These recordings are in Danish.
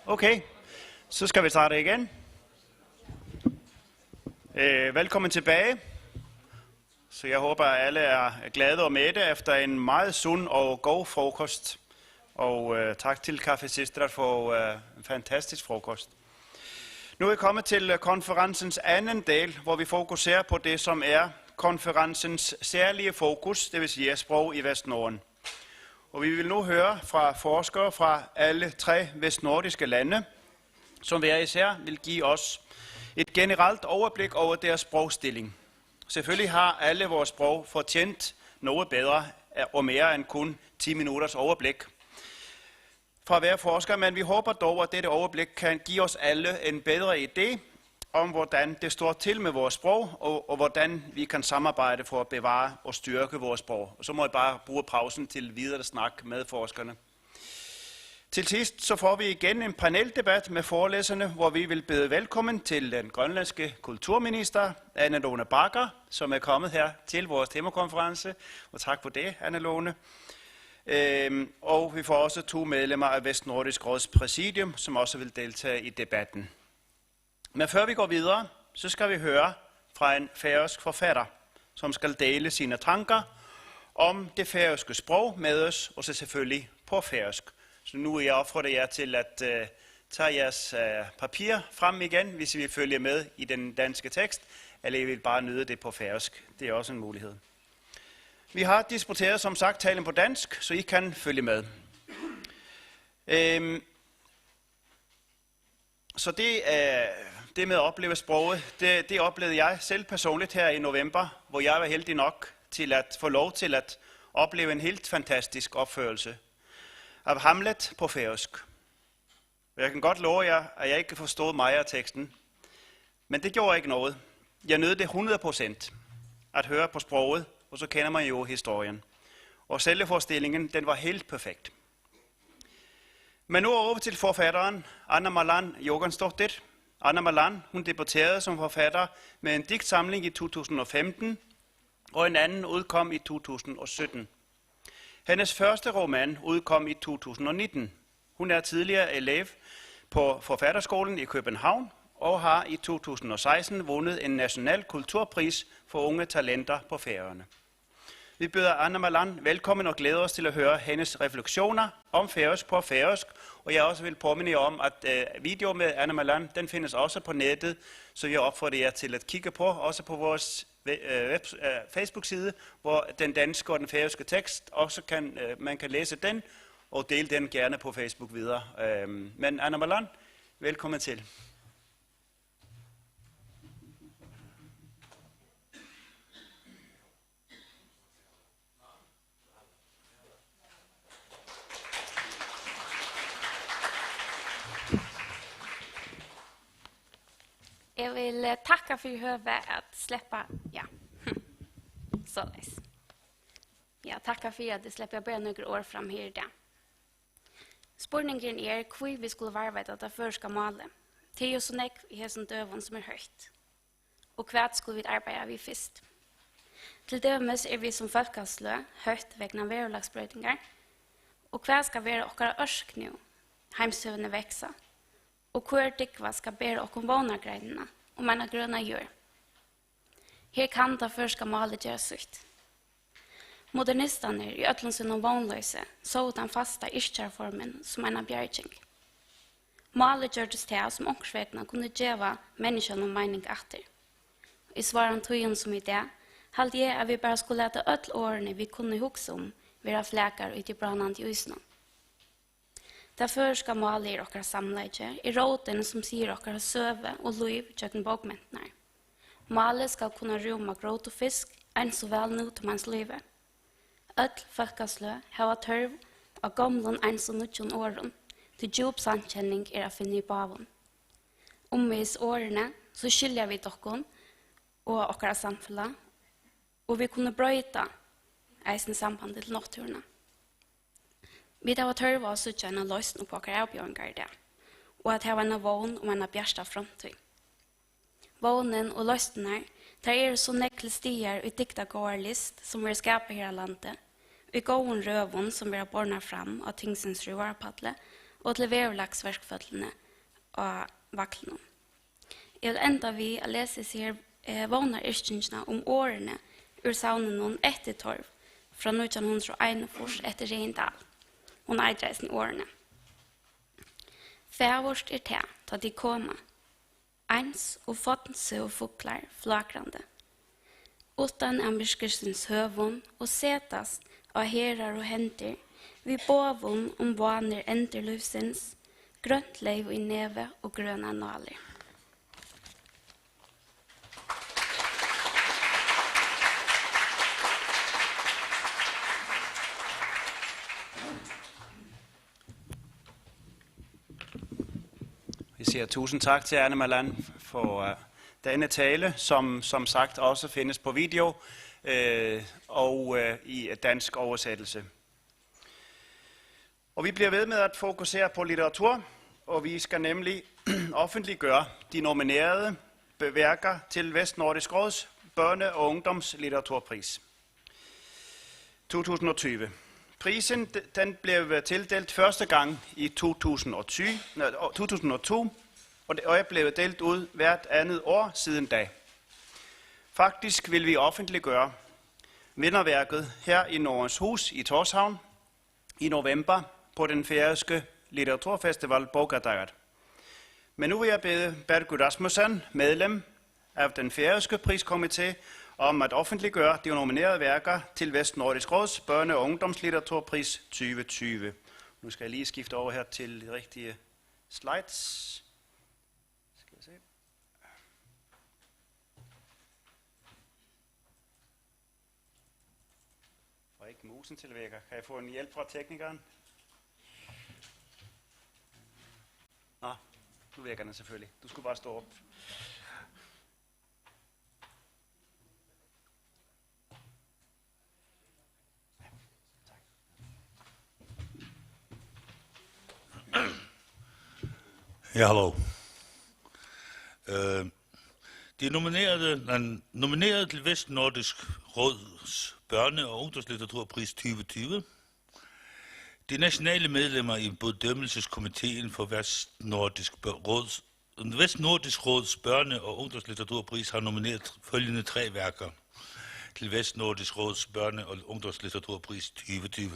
Okay, så skal vi starte igen. Velkommen tilbage. Så jeg håber, at alle er glade og mætte efter en meget sund og god frokost. Og tak til Café Sistra for en fantastisk frokost. Nu er vi kommet til konferencens anden del, hvor vi fokuserer på det, som er konferencens særlige fokus, det vil sige sprog i Vestnorden. Og vi vil nu høre fra forskere fra alle 3 vestnordiske lande, som hver især vil give os et generelt overblik over deres sprogstilling. Selvfølgelig har alle vores sprog fortjent noget bedre og mere end kun 10 minutters overblik fra hver forsker, men vi håber dog, at dette overblik kan give os alle en bedre idé om, hvordan det står til med vores sprog, og hvordan vi kan samarbejde for at bevare og styrke vores sprog. Og så må jeg bare bruge pausen til videre snak med forskerne. Til sidst så får vi igen en paneldebat med forelæserne, hvor vi vil byde velkommen til den grønlandske kulturminister, Anne-Lone Bagger, som er kommet her til vores temakonference. Og tak for det, Anne-Lone. Og vi får også 2 medlemmer af Vestnordisk Råds præsidium, som også vil deltage i debatten. Men før vi går videre, så skal vi høre fra en færøsk forfatter, som skal dele sine tanker om det færøske sprog med os, og så selvfølgelig på færøsk. Så nu er jeg opfordret jer til at tage jeres papir frem igen, hvis I vil følge med i den danske tekst, eller I vil bare nyde det på færøsk. Det er også en mulighed. Vi har disputeret som sagt talen på dansk, så I kan følge med. Så det med at opleve sproget, det oplevede jeg selv personligt her i november, hvor jeg var heldig nok til at få lov til at opleve en helt fantastisk opførelse af Hamlet på færøsk. Jeg kan godt love jer, at jeg ikke forstod meget af teksten, men det gjorde ikke noget. Jeg nød det 100% at høre på sproget, og så kender man jo historien. Og selve forestillingen, den var helt perfekt. Men nu over til forfatteren, Anna Malan Jógansdóttir. Anna Malan, hun debuterede som forfatter med en digtsamling i 2015, og en anden udkom i 2017. Hendes første roman udkom i 2019. Hun er tidligere elev på Forfatterskolen i København, og har i 2016 vundet en national kulturpris for unge talenter på Færøerne. Vi byder Anna Malan velkommen og glæder os til at høre hendes refleksioner om færøsk på færøsk. Og jeg også vil påminde jer om, at video med Anna Malan, den findes også på nettet, så jeg opfordrer jer til at kigge på, også på vores Facebook-side, hvor den danske og den færøske tekst også man kan læse den, og dele den gerne på Facebook videre. Men Anna Malan, velkommen til. Jeg vil takke for høve at slippe, ja, således. Ja, takke for at jeg slipper bare noen år frem her i dag. Spørningen er hvor vi skulle varve det første målet. Det er jo så nekk i hessen døven som er høyt. Og hva skulle vi arbeide vi først? Til dømes er vi som folkeslø høyt vegna verolagsbrøytingar. Og hva skal være okkara ørsk nå? Heimstøvene veksa. Og hvor dikva skal bære okkom vånargreinene, og menna grøna gjør. Her kan det første målet gjøre sutt. Modernistene i øtlandsen og vånløse så den fasta iskjærformen som en bjergjeng. Målet gjørtes til som ångsvekna kunne gjøre menneskene om mening etter. I svaren tøyen som i det, halde jeg at vi bare skulle lete øtl årene vi kunne hukse om være flekar ut i brannande isene. Det første målet er okkara samleidje, i råden som sier okkara søve og liv tjøkken bokmentene. Målet skal kunne roma gråt og fisk, en så vel nå til mans livet. Øtl folkeslø hava tørv av gamlen en så nødjon åren, til djup sankjenning er å finne i baven. Omvis årene så skiljer vi dokkon og okkara samfunnet, og vi kunne brøyta eisen sambandet til nåtturene. Vi tar tørva og suttja en løsning på okkar avbjørngar i det, og at hava en vån om en bjørsta framtid. Vånen og løsninger, der er så nekle stier og dikta gårlist som er skapet her i landet, og gåen røvun som er borna fram av tingsens ruvarpadle, og til verolagsverkføtlene og vaklene. Jeg vil enda vi å lese seg vågner yrkingene om årene ur saunen noen etter torv fra 1901 etter Reindal. Hun eidreisen årene. Fævorst te, ta de koma. Eins og fotnse og fuklar flakrande. Utan ambiskersens høvun og setast av herar og henter, vi bovun om vaner enderløsens, grønt leiv i neve og grønne naler. Vi siger tusind tak til Anne Malan for denne tale, som sagt også findes på video og i dansk oversættelse. Og vi bliver ved med at fokusere på litteratur, og vi skal nemlig offentliggøre de nominerede værker til Vestnordisk Råds Børne- og Ungdomslitteraturpris 2020. Prisen den blev tildelt første gang i 2002, og er blevet delt ud hvert andet år siden da. Faktisk vil vi offentliggøre vinderværket her i Nordens Hus i Tórshavn i november på den færøske litteraturfestival Bókadagar. Men nu vil jeg bede Bergur Rasmussen, medlem af den færøske priskomité, om at offentliggøre de nominerede værker til Vestnordisk Råds Børne- og Ungdomslitteraturpris 2020. Nu skal jeg lige skifte over her til de rigtige slides. Skal jeg se. Og ikke musen til vækker. Kan jeg få en hjælp fra teknikeren? Nå, nu virker den selvfølgelig. Du skulle bare stå op. Ja, hallo. De nomineret til Vestnordisk Råds Børne- og Ungdomslitteraturpris 2020. De nationale medlemmer i bedømmelseskomiteen for Vestnordisk Råds Børne- og Ungdomslitteraturpris har nomineret følgende 3 værker til Vestnordisk Råds Børne- og Ungdomslitteraturpris 2020.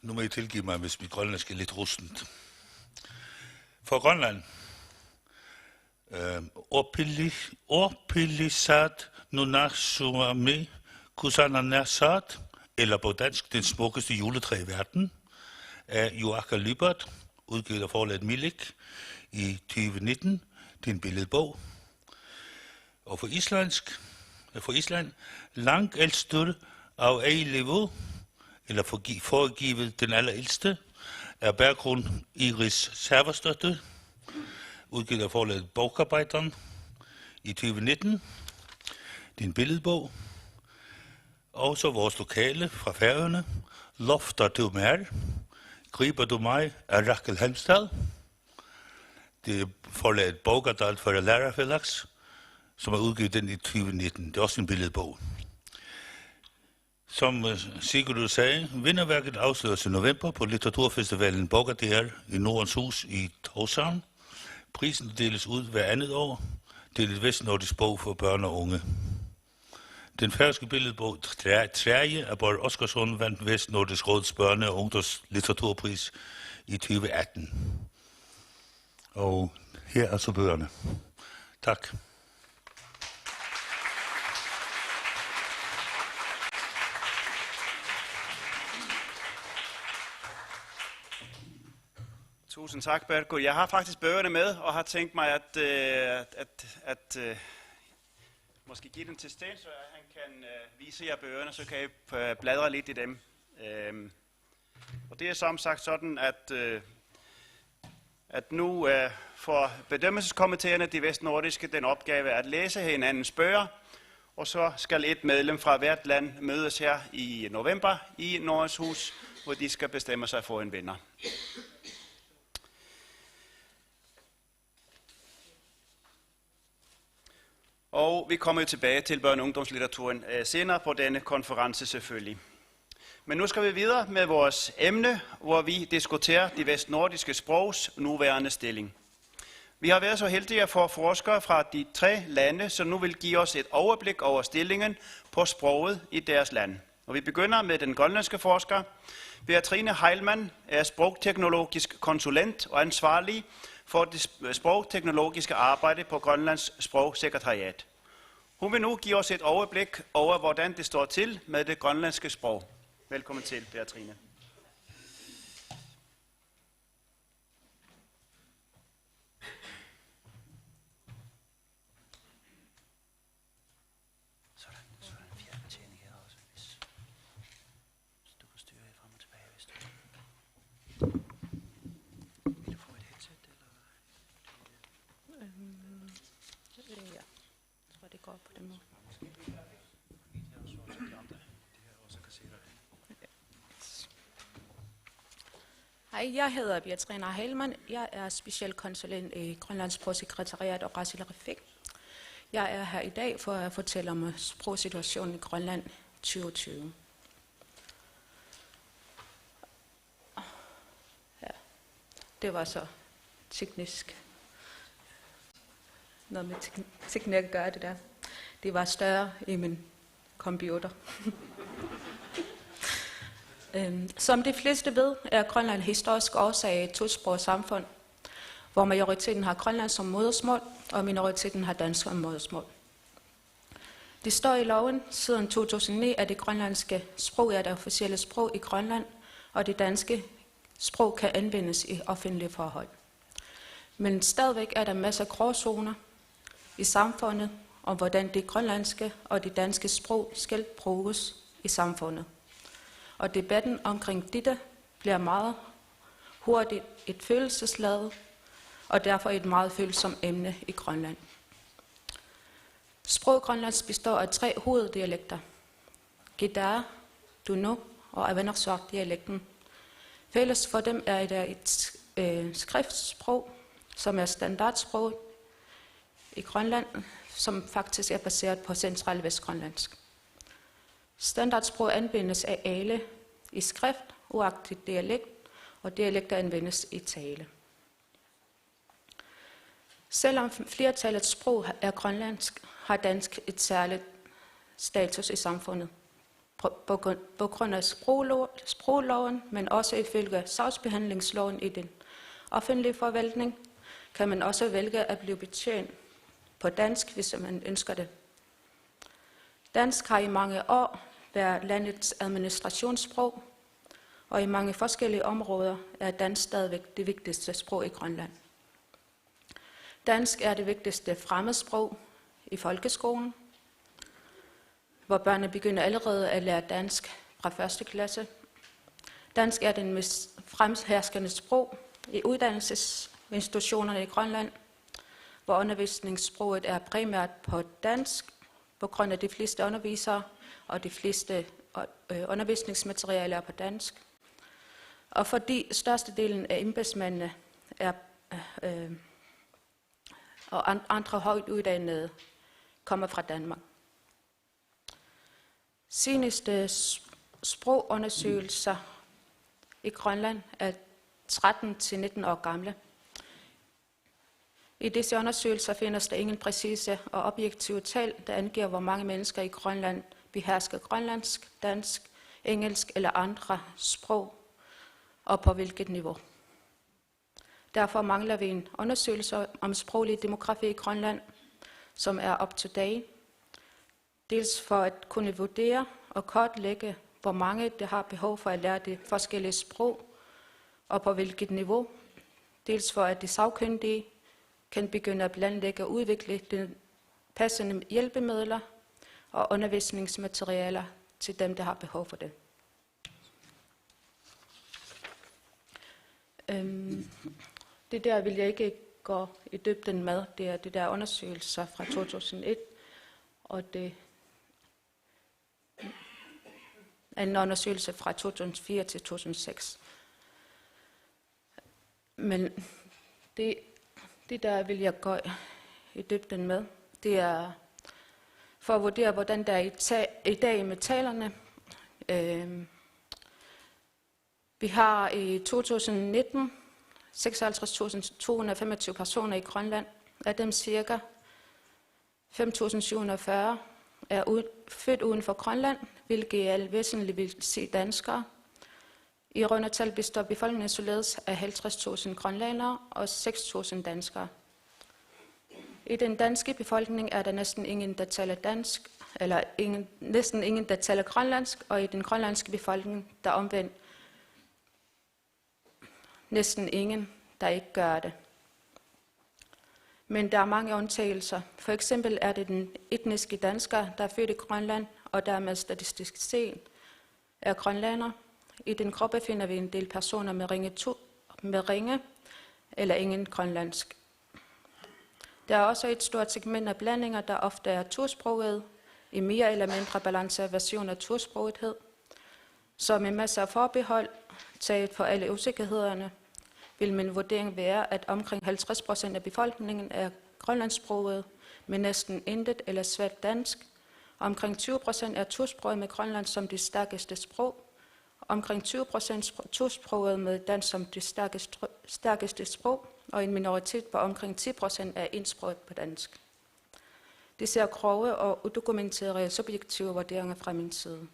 Nu må I tilgive mig, hvis mit grønlandsk er lidt rustent. For Grønland, Orpilisat Nunasuami Kusananasat, eller på dansk Den smukkeste juletræ i verden, af Joachim Lybert, udgivet af forlaget Milik i 2019. Det er en billedbog. Og for Island, Lang Elstur af Eilivu, eller foregivet den allerældste, er Bergrun Iris Serverstøtte, udgivet af forlaget Bogarbejderen i 2019. Det er en billedbog. Og så vores lokale fra Færøerne, Lofter du mer, Griber du mig af Rakel Helmstad. Det er forlaget Bogardal for Lærerfællags, som har udgivet den i 2019. Det er også en billedbog. Som Sigurdur sagde, vinderværket afsløres i november på litteraturfestivalen Bókadagar i Nordens Hus i Tórshavn. Prisen deles ud hver andet år. Det er et vestnordisk bog for børn og unge. Den færøske billedbog Træje af Borg Oskarsson vandt Vestnordisk Råds Børne- og Ungdomslitteraturpris i 2018. Og her er så bøgerne. Tak. Tusind tak, Bergur. Jeg har faktisk bøgerne med, og har tænkt mig at måske give den til Sten, så han kan vise jer bøgerne, så kan I bladre lidt i dem. Og det er som sagt sådan, at nu får bedømmelseskomiteerne, de vestnordiske, den opgave at læse hinandens bøger, og så skal et medlem fra hvert land mødes her i november i Nordens Hus, hvor de skal bestemme sig for en vinder. Og vi kommer jo tilbage til børne- og ungdomslitteraturen senere på denne konference selvfølgelig. Men nu skal vi videre med vores emne, hvor vi diskuterer de vestnordiske sprogs nuværende stilling. Vi har været så heldige at få forskere fra de 3 lande, som nu vil give os et overblik over stillingen på sproget i deres land. Og vi begynder med den grønlandske forsker. Beatrine Heilmann er sprogteknologisk konsulent og ansvarlig for det sprogteknologiske arbejde på Grønlands sprogsekretariat. Hun vil nu give os et overblik over, hvordan det står til med det grønlandske sprog. Velkommen til, Beatrine. Hej, jeg hedder Beatrine Heilmann. Jeg er specialkonsulent i Grønlands sprogsekretariat og Rasillerifik. Jeg er her i dag for at fortælle om sprogsituationen i Grønland 2020. Ja, det var så teknisk. Noget med teknik at gøre det der. Det var større i min computer. Som de fleste ved, er Grønland historisk årsag et tosproget samfund, hvor majoriteten har Grønland som modersmål, og minoriteten har dansk som modersmål. Det står i loven siden 2009, at det grønlandske sprog er det officielle sprog i Grønland, og det danske sprog kan anvendes i offentlige forhold. Men stadigvæk er der masser af gråzoner i samfundet, om hvordan det grønlandske og det danske sprog skal bruges i samfundet. Og debatten omkring dette bliver meget hurtigt et følelsesladet, og derfor et meget følsomt emne i Grønland. Sproggrønlands består af 3 hoveddialekter. Gidar, Duno og Avanaksuaq-dialekten. Fælles for dem er der et skriftsprog, som er standardsprog i Grønland, som faktisk er baseret på central vestgrønlandsk. Standardsprog anvendes af alle i skrift, uagtet dialekt, og dialekter anvendes i tale. Selvom flertallet sprog er grønlandsk, har dansk et særligt status i samfundet. På grund af sprogloven, men også ifølge sagsbehandlingsloven i den offentlige forvaltning, kan man også vælge at blive betjent på dansk, hvis man ønsker det. Dansk har i mange år været landets administrationssprog, og i mange forskellige områder er dansk stadigvæk det vigtigste sprog i Grønland. Dansk er det vigtigste fremmedsprog i folkeskolen, hvor børnene begynder allerede at lære dansk fra 1. klasse. Dansk er den mest fremherskende sprog i uddannelsesinstitutionerne i Grønland, hvor undervisningssproget er primært på dansk, på grund af de fleste undervisere og de fleste undervisningsmaterialer er på dansk. Og fordi størstedelen af embedsmændene og andre højt uddannede kommer fra Danmark. Seneste sprogundersøgelser i Grønland er 13-19 år gamle. I disse undersøgelser findes der ingen præcise og objektive tal, der angiver, hvor mange mennesker i Grønland behersker grønlandsk, dansk, engelsk eller andre sprog, og på hvilket niveau. Derfor mangler vi en undersøgelse om sproglig demografi i Grønland, som er up to date, dels for at kunne vurdere og kortlægge, hvor mange der har behov for at lære de forskellige sprog, og på hvilket niveau, dels for at de sagkyndige kan begynde at planlægge og udvikle de passende hjælpemidler og undervisningsmaterialer til dem, der har behov for det. Det der vil jeg ikke gå i dybden med. Det er det der undersøgelser fra 2001, og det er en undersøgelse fra 2004 til 2006. Men det der vil jeg gå i dybden med, det er for at vurdere, hvordan der er i dag med talerne, Vi har i 2019 56.225 personer i Grønland. Af dem cirka 5.740 er født uden for Grønland, hvilket i al væsentligt vil sige danskere. I rundetal består befolkningen således af 50.000 grønlændere og 6.000 danskere. I den danske befolkning er der næsten ingen, der taler dansk, eller næsten ingen, der taler grønlandsk, og i den grønlandske befolkning, der omvendt næsten ingen, der ikke gør det. Men der er mange undtagelser. For eksempel er det den etniske dansker, der er født i Grønland, og dermed statistisk set er grønlænder. I den gruppe finder vi en del personer med ringe eller ingen grønlandsk. Der er også et stort segment af blandinger, der ofte er tosprogede, i mere eller mindre balancerede version af tosprogethed. Så med masser af forbehold, taget for alle usikkerhederne, vil min vurdering være, at omkring 50% af befolkningen er grønlandsksproget med næsten intet eller svært dansk. Omkring 20% er tosproget med grønlandsk som det stærkeste sprog. Omkring 20% tosproget med dansk som det stærkeste sprog, og en minoritet på omkring 10% er ensproget på dansk. Det ser grove og udokumenterede subjektive vurderinger fra min side.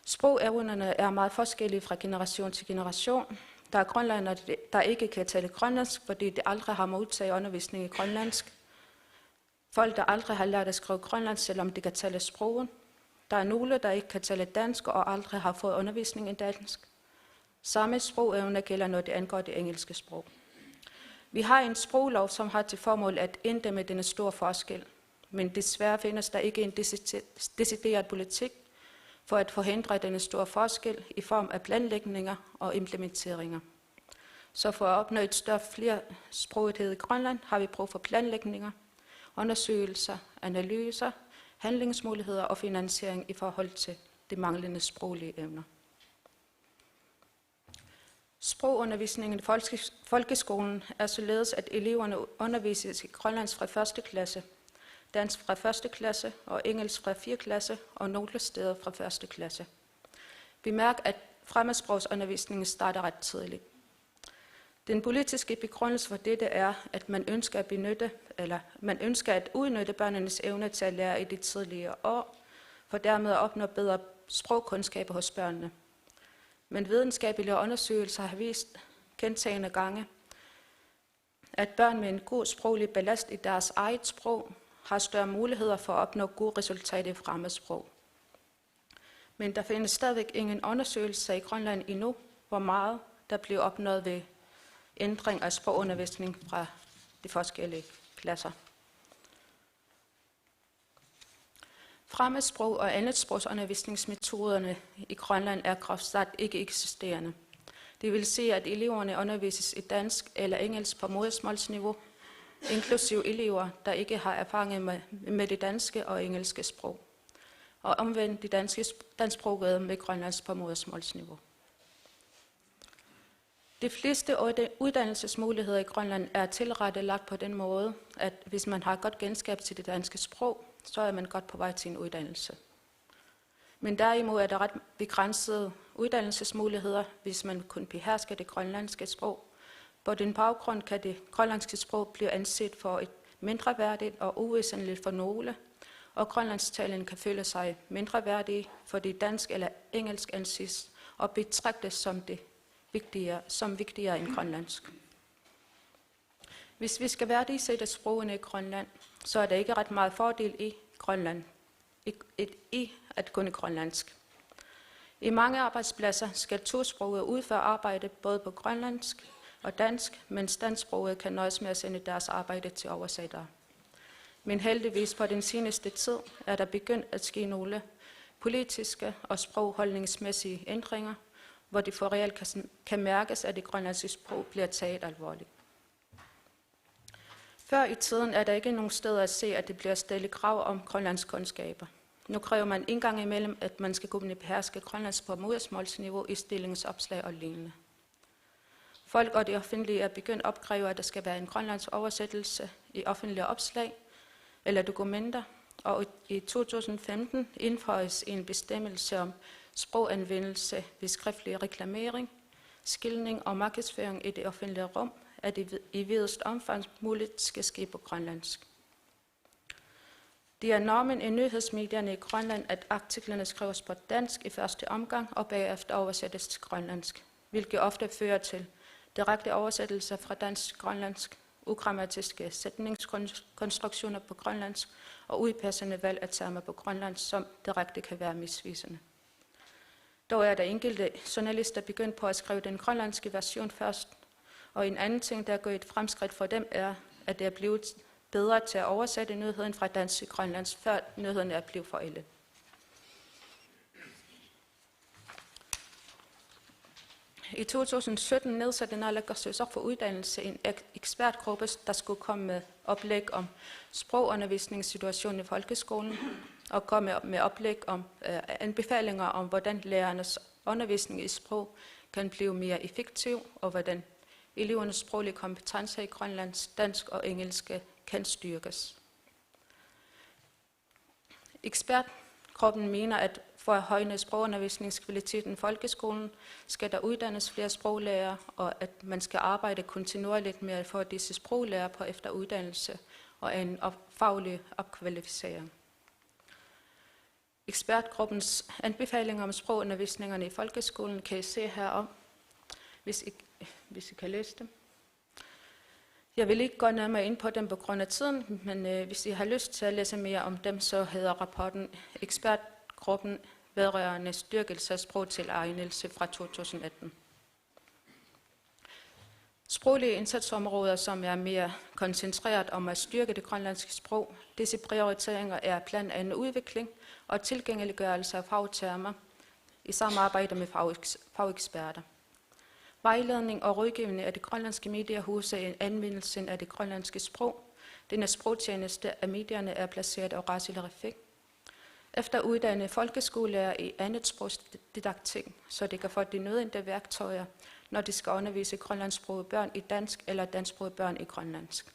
Sprogevnerne er meget forskellige fra generation til generation. Der er grønlændere, der ikke kan tale grønlandsk, fordi de aldrig har modtaget undervisning i grønlandsk. Folk, der aldrig har lært at skrive grønlandsk, selvom de kan tale sproget. Der er nogle, der ikke kan tale dansk og aldrig har fået undervisning i dansk. Samme sprogevne gælder, når det angår det engelske sprog. Vi har en sproglov, som har til formål at inddæmme denne store forskel. Men desværre findes der ikke en decideret politik for at forhindre denne store forskel i form af planlægninger og implementeringer. Så for at opnå et større flersprogethed i Grønland har vi brug for planlægninger, undersøgelser, analyser, handlingsmuligheder og finansiering i forhold til de manglende sproglige evner. Sprogundervisningen i folkeskolen er således, at eleverne undervises i grønlandsk fra 1. klasse, dansk fra 1. klasse og engelsk fra 4. klasse og nogle steder fra 1. klasse. Bemærk, at fremmedsprogsundervisningen starter ret tidligt. Den politiske begrundelse for dette er, at man ønsker at udnytte børnenes evne til at lære i de tidlige år, for dermed at opnå bedre sprogkundskaber hos børnene. Men videnskabelige undersøgelser har vist gentagne gange, at børn med en god sproglig ballast i deres eget sprog har større muligheder for at opnå gode resultater i fremmedsprog. Men der findes stadigvæk ingen undersøgelser i Grønland endnu, hvor meget der bliver opnået ved ændring af sprogundervisning fra de forskellige klasser. Fremmedsprog og andetsprogsundervisningsmetoderne i Grønland er groft sagt ikke eksisterende. Det vil sige, at eleverne undervises i dansk eller engelsk på modersmålsniveau, inklusive elever, der ikke har erfaring med det danske og engelske sprog, og omvendt de dansksprogede med grønlandsk på modersmålsniveau. De fleste uddannelsesmuligheder i Grønland er tilrettelagt på den måde, at hvis man har godt genskab til det danske sprog, så er man godt på vej til en uddannelse. Men derimod er der ret begrænsede uddannelsesmuligheder, hvis man kun behersker det grønlandske sprog. På den baggrund kan det grønlandske sprog blive anset for et mindreværdigt og uvæsentligt for nogle, og grønlandstalen kan føle sig mindreværdige, fordi dansk eller engelsk anses og betragtes som vigtigere end grønlandsk. Hvis vi skal værdisætte sprogene i Grønland, så er der ikke ret meget fordel i Grønland i at kunne grønlandsk. I mange arbejdspladser skal tosprogede udføre arbejde både på grønlandsk og dansk, mens dansksprogede kan nøjes med at sende deres arbejde til oversættere. Men heldigvis på den seneste tid er der begyndt at ske nogle politiske og sprogholdningsmæssige ændringer, hvor det for reelt kan mærkes, at det grønlandske sprog bliver taget alvorligt. Før i tiden er der ikke nogen steder at se, at det bliver stillet krav om grønlandsk kundskaber. Nu kræver man en gang imellem, at man skal kunne beherske grønlandsk på modersmålsniveau i stillingsopslag og lignende. Folk og det offentlige er begyndt at opkræve, at der skal være en grønlandsk oversættelse i offentlige opslag eller dokumenter, og i 2015 indføjes en bestemmelse om sproganvendelse ved skriftlig reklamering, skilning og markedsføring i det offentlige rum, at det i videst omfang muligt skal ske på grønlandsk. Det er normen i nyhedsmedierne i Grønland, at artiklerne skrives på dansk i første omgang og bagefter oversættes til grønlandsk, hvilket ofte fører til direkte oversættelser fra dansk til grønlandsk, ugrammatiske sætningskonstruktioner på grønlandsk og upassende valg af termer på grønlandsk, som direkte kan være misvisende. Dog er der enkelte journalister begyndt på at skrive den grønlandske version først, og en anden ting, der er gået et fremskridt for dem, er, at det er blevet bedre til at oversætte nyheden fra dansk til grønlandsk, før nyheden er blevet forældet. I 2017 nedsatte Naalakkersuisut for uddannelse en ekspertgruppe, der skulle komme med oplæg om sprogundervisningssituationen i folkeskolen og komme med oplæg om anbefalinger om, hvordan lærernes undervisning i sprog kan blive mere effektiv, og hvordan elevernes sproglige kompetencer i grønlandsk, dansk og engelsk kan styrkes. Ekspertgruppen mener, at for at højne sprogundervisningskvaliteten i folkeskolen, skal der uddannes flere sproglærere, og at man skal arbejde kontinuerligt med at få disse sproglærere på efteruddannelse og en faglig opkvalificering. Ekspertgruppens anbefalinger om sprogundervisningerne i folkeskolen kan I se herom, hvis I kan læse dem. Jeg vil ikke gå nærmere ind på dem på grund af tiden, men hvis I har lyst til at læse mere om dem, så hedder rapporten Ekspertgruppen vedrørende styrkelse af sprogtilegnelse fra 2018. Sproglige indsatsområder, som er mere koncentreret om at styrke det grønlandske sprog, disse prioriteringer er blandt andet udvikling og tilgængeliggørelse af fagtermer i samarbejde med fageksperter. Vejledning og rådgivning af det grønlandske mediehuse i anvendelsen af det grønlandske sprog. Denne sprogtjeneste af medierne er placeret af Rasilarifik. Efter uddanne folkeskolelærer i andet sprogsdidaktik, så de kan få de nødvendige værktøjer, når de skal undervise grønlandsksprogede børn i dansk eller dansksprogede børn i grønlandsk.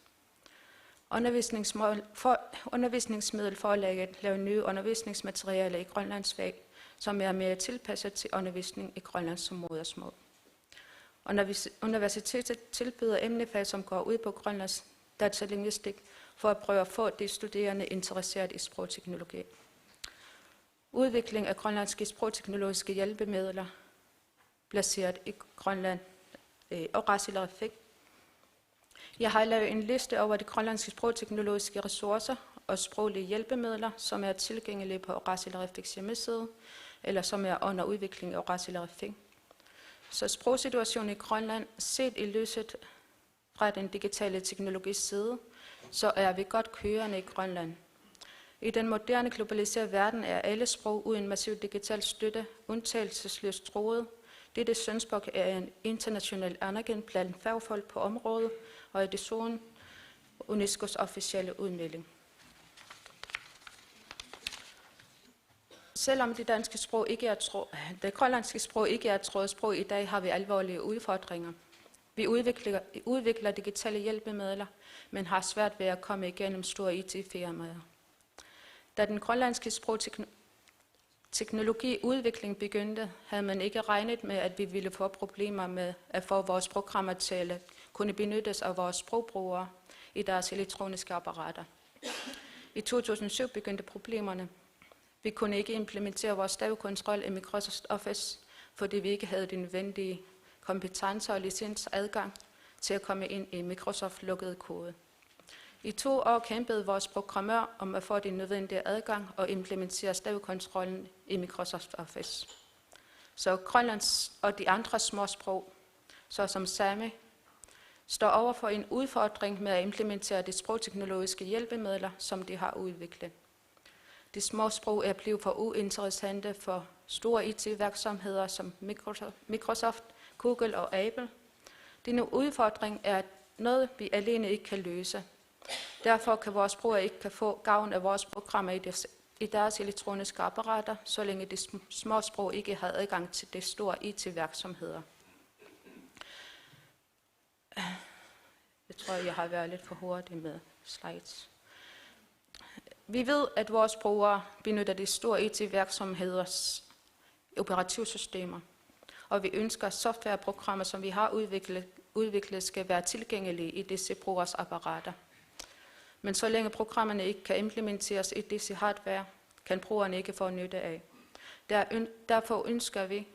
Undervisningsmiddelforlaget laver nye undervisningsmaterialer i grønlandsfag, som er mere tilpasset til undervisning i grønlandsk som modersmål. Universitetet tilbyder emnefag, som går ud på grønlandsk datalingvistik, for at prøve at få de studerende interesseret i sprogteknologi. Udvikling af grønlandske sprogteknologiske hjælpemidler, placeret i Grønland og Rasilarifik. Jeg har lavet en liste over de grønlandske sprogteknologiske ressourcer og sproglige hjælpemidler, som er tilgængelige på Rasilarifiks hjemmeside, eller som er under udvikling af Rasilarifik. Så sprogsituationen i Grønland, set i lyset fra den digitale teknologis side, så er vi godt kørende i Grønland. I den moderne globaliserede verden er alle sprog uden massiv digital støtte undtagelsesløst truet. Dette synspunkt er en international anerkendt blandt fagfolk på området, og er desuden UNESCOs officielle udmelding. Selvom det grønlandske sprog ikke er trådet sprog i dag, har vi alvorlige udfordringer. Vi udvikler digitale hjælpemidler, men har svært ved at komme igennem store IT-firmaer. Da den grønlandske sprogteknologiudvikling begyndte, havde man ikke regnet med, at vi ville få problemer med at få vores programmer til at kunne benyttes af vores sprogbrugere i deres elektroniske apparater. I 2007 begyndte problemerne. Vi kunne ikke implementere vores stavekontrol i Microsoft Office, fordi vi ikke havde de nødvendige kompetencer og licensadgang til at komme ind i Microsoft lukkede kode. I 2 år kæmpede vores programmør om at få de nødvendige adgang og implementere stavekontrollen i Microsoft Office. Så grønlandsk og de andre småsprog, såsom sami, står over for en udfordring med at implementere de sprogteknologiske hjælpemidler, som de har udviklet. De små sprog er blevet for uinteressante for store IT-virksomheder som Microsoft, Google og Apple. Denne udfordring er noget, vi alene ikke kan løse. Derfor kan vores brugere ikke få gavn af vores programmer i deres elektroniske apparater, så længe de små sprog ikke har adgang til de store IT-virksomheder. Jeg tror, jeg har været lidt for hurtig med slides. Vi ved, at vores brugere benytter de store IT-virksomheders operativsystemer. Og vi ønsker, at softwareprogrammer, som vi har udviklet, skal være tilgængelige i disse brugers apparater. Men så længe programmerne ikke kan implementeres i disse hardware, kan brugerne ikke få nytte af. Derfor ønsker vi,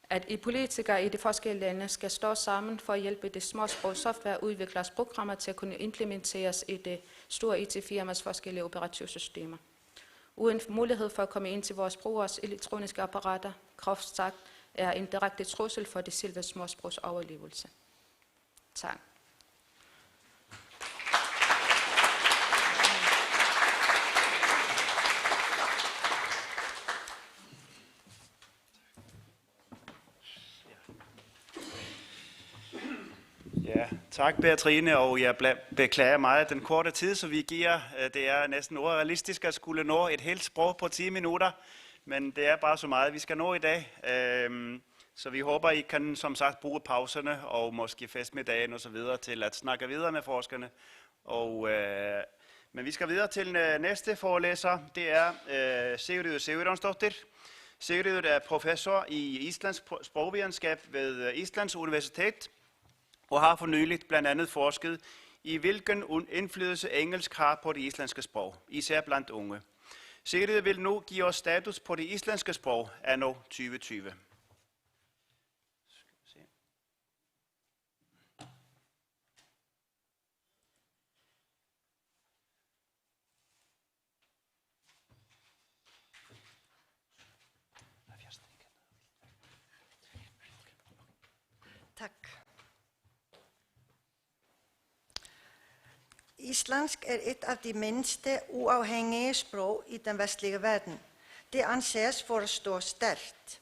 at politikere i de forskellige lande skal stå sammen for at hjælpe de småsprog softwareudviklers programmer til at kunne implementeres i de store IT-firmas forskellige operativsystemer. Uden mulighed for at komme ind til vores brugers elektroniske apparater, groft sagt, er en direkte trussel for de selve småsprogs overlevelse. Tak. Ja, tak Beatrine, og jeg beklager meget den korte tid, så vi giver. Det er næsten urealistisk at skulle nå et helt sprog på 10 minutter, men det er bare så meget, vi skal nå i dag. Så vi håber, I kan som sagt bruge pauserne og måske festmiddagen og så videre til at snakke videre med forskerne. Men vi skal videre til næste forelæser. Det er Sigríður Sigurjónsdóttir. Sigríður er professor i islandsk sprogvidenskab ved Islands Universitet og har for nyligt blandt andet forsket i hvilken indflydelse engelsk har på det islandske sprog, især blandt unge. Sigríður vil nu give os status på det islandske sprog anno 2020. Tak. Islandsk er et af de mindste uafhængige sprog i den vestlige verden. Det anses for at stå stærkt.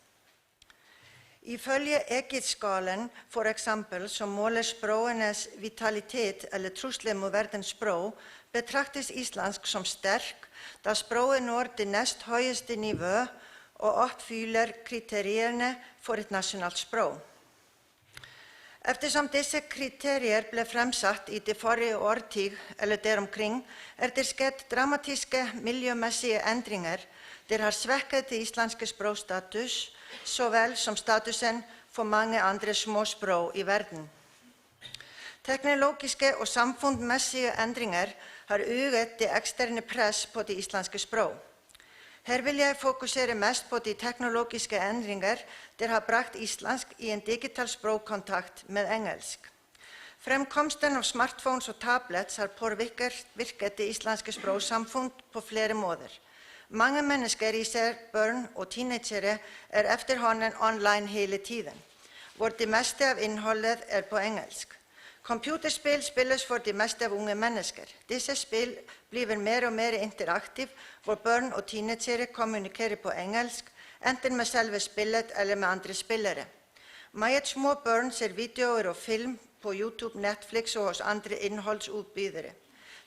Ifølge Egid-skalen, for eksempel, som måler sprogenes vitalitet eller trusler mod verdens sprog, betragtes islandsk som stærk, da sproget når det næsthøjeste niveau og opfylder kriterierne for et nationalt sprog. Eftersom disse kriterier blev fremsat i det forrige årti eller deromkring, er der sket dramatiske miljømæssige ændringer, der har svækket det islandske sprogstatus, såvel som statusen for mange andre små sprog i verden. Teknologiske og samfundsmæssige ændringer har øget det eksterne pres på det islandske sprog. Her vil jeg fokusere mest på de teknologiske ændringer, der har bragt islandsk i en digital sprogkontakt med engelsk. Fremkomsten af smartphones og tablets har påvirket det islandske sprogsamfund på flere måder. Mange mennesker, især børn og teenagere, er efterhånden online hele tiden, hvor det meste af indholdet er på engelsk. Computerspil spilles for det meste af unge mennesker. Disse spil bliver mere og mere interaktive, hvor børn og teenagere kommunikerer på engelsk, enten med selve spillet eller med andre spillere. Meget små børn ser videoer og film på YouTube, Netflix og hos andre indholdsudbydere.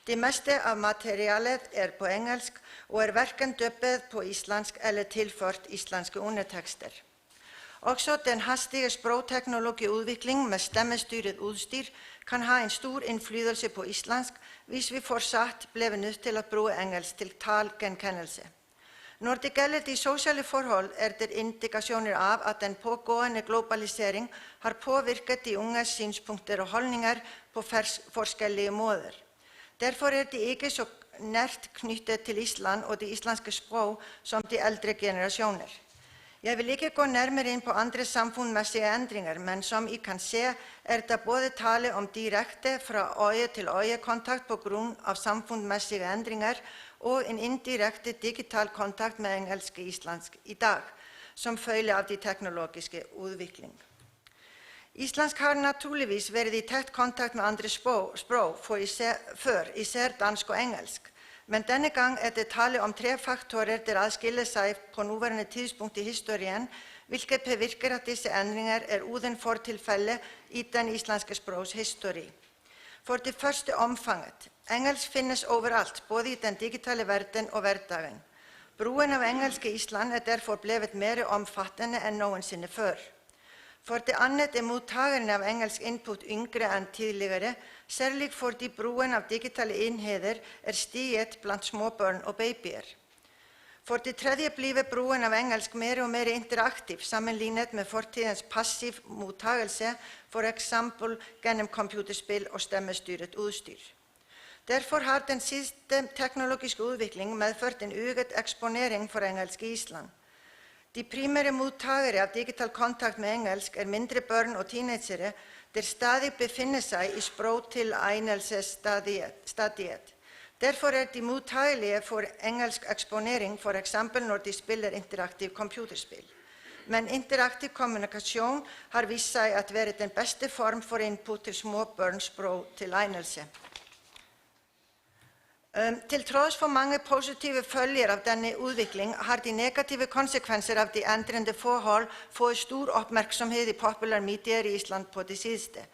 Det meste af materialet er på engelsk og er hverken døbet på islandsk eller tilført islandske undertekster. Også den hastige sprogteknologiudvikling med stemmestyret udstyr kan have en stor indflydelse på islandsk, hvis vi fortsat bliver nødt til at bruge engelsk til talgenkendelse. Når det gælder de sociale forhold, er der indikationer af, at den pågående globalisering har påvirket de unges synspunkter og holdninger på forskellige måder. Derfor er de ikke så nært knyttet til Island og det islandske sprog som de ældre generationer. Jeg vil ikke gå nærmere ind på andre samfundsmæssige ændringer, men som I kan se, er der både tale om direkte fra øje til øje kontakt på grund af samfundsmæssige ændringer og en indirekte digital kontakt med engelsk og islandsk i dag, som følge af de teknologiske udvikling. Islandsk har naturligvis været i tæt kontakt med andre sprog før, især dansk og engelsk. Men denne gang er det tale om 3 faktorer, der adskiller sig på nuværende tidspunkt i historien, hvilket bevirker, at disse ændringer er uden for tilfælde i den islandske sprogs historie. For det første omfanget. Engelsk findes overalt, både i den digitale verden og hverdagen. Brugen af engelsk i Island er derfor blevet mere omfattende end nogensinde før. For det andet er modtagerne af engelsk input yngre end tidligere, særligt fordi brugen af digitale enheder er stiget blandt små børn og babyer. For det tredje bliver brugen av engelsk mer og mer interaktiv sammenlignet med fortidens passiv mottagelse, for eksempel gennem computerspill og stemmestyret utstyr. Derfor har den siste teknologiske udvikling medført en øget eksponering for engelsk i Island. De primære modtagere av digital kontakt med engelsk mindre børn og teenagere, der stadig befinder sig i sprogtilegnelsesstadiet. Derfor de modtagelige for engelsk eksponering, for eksempel når de spiller interaktiv computerspill. Men interaktiv kommunikasjon har vist sig at være den bedste form for input til små børns sprogtilegnelse. Til trods for mange positive følger av denne udvikling, har de negative konsekvenser av de ændrende forhold fået stor opmærksomhed i populære medier i Island på det sidste.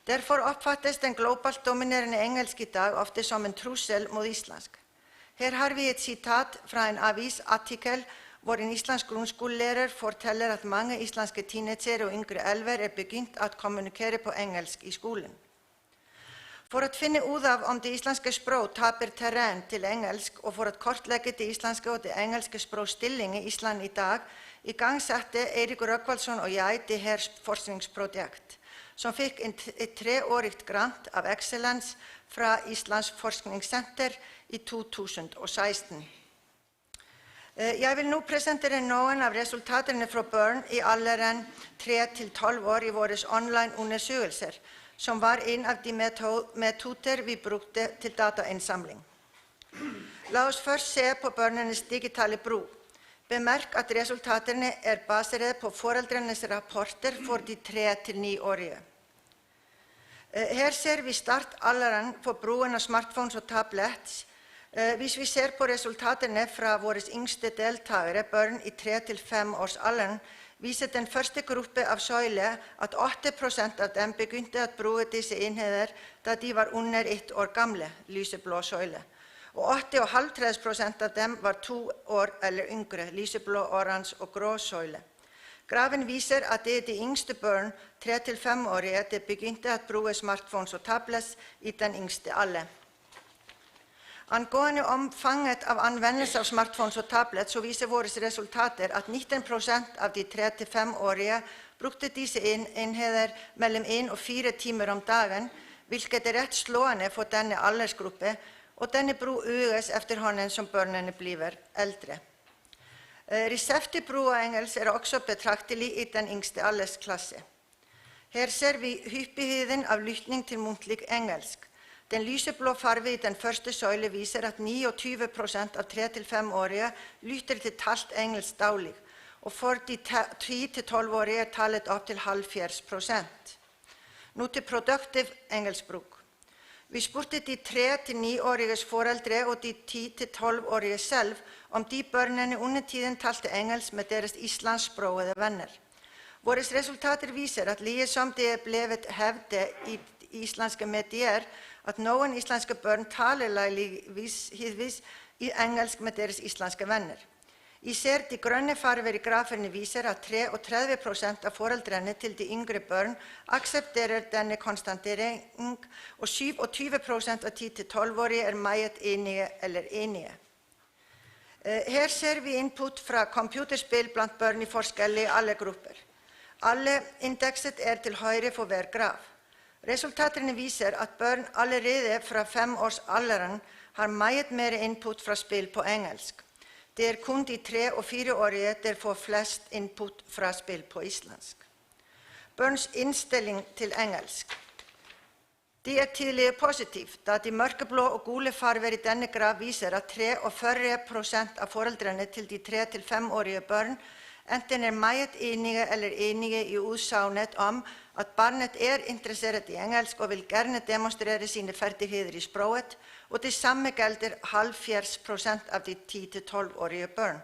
Derfor opfattes den globalt dominerende engelsk i dag ofte som en trussel mod islandsk. Her har vi et citat fra en avisartikel, hvor en islandsk grundskolelærer fortæller, at mange islandske teenagere og yngre elver begyndt at kommunikere på engelsk i skolen. For at finde ud af, om det islandske sprog taber terræn til engelsk, og for at kortlægge det islandske og det engelske sprogstilling i Island i dag, igangsatte Eiríkur Rögnvaldsson og jeg det her forskningsprojekt, som fik et 3-årigt grant av Excellence fra Islands Forskningscenter i 2016. Jeg vil nu præsentere nogle af resultaterne fra børn i alderen 3-12 år i vores online undersøgelser, som var en af de metoder, vi brugte til dataindsamling. Lad os først se på børnenes digitale brug. Bemærk, at resultaterne baseret på forældrenes rapporter for de 3-9-årige. Her ser vi startalderen for brugen af smartphones og tablets. Hvis vi ser på resultaterne fra vores yngste deltagere, børn i 3-5 års alderen, viser den første gruppe av søjle, at 8% av dem begyndte at bruge disse enheder, da de var under 1 år gamle, lyseblå søjle. Og 58% av dem var 2 år eller yngre, lyseblå, orange og grå søjle. Graven viser, at det de yngste børn, 3-5-årige, der begyndte at bruge smartphones og tablets i den yngste alder. Angående omfanget av anvendelse av smartphones og tablets, så viser vores resultater, at 19% av de 3-5-årige brugte disse enheder mellem 1 og 4 timer om dagen, hvilket ret slående for denne aldersgruppe, og denne brug øges efterhånden som børnene bliver ældre. Receptbrug af engelsk også betragtelig i den yngste aldersklasse. Her ser vi hyppigheden av lytning til mundtlig engelsk. Den lyseblå farve i den første søjle viser, at 29% av 3-5-årige lytter til talt engelsk daglig, og for de 10-12-årige tallet op til 70%. Nu til produktiv engelskbruk. Vi spurgte de 3-9-åriges forældre og de 10-12-årige selv, om de børnene under tiden talte engelsk med deres islandssprogede venner. Vores resultater viser, at lige som det blevet hævdet i islandske medier, at nogle islandske børn taler lejligvis i engelsk med deres islandske venner. Især de grønne farver i graferne viser, at 33% af forældrene til de yngre børn accepterer denne konstatering, og 27% af 10-12-årige meget enige eller enige. Her ser vi input fra computerspil blandt børn i forskellige aldergrupper. Alle indekset til højre for hver graf. Resultaterne viser, at børn allerede fra 5 års alderen har meget mere input fra spil på engelsk. Det kun de 3- og 4-årige, der får flest input fra spil på islandsk. Børns indstilling til engelsk. Det tidligere positivt, da de mørkeblå og gule farver i denne graf viser, at 43% af forældrene til de 3-5-årige børn enten meget enige eller enige i udsagnet om, at barnet interesseret i engelsk og vil gerne demonstrere sine færdigheder i sproget, og det samme gælder 70% af de 10-12-årige børn.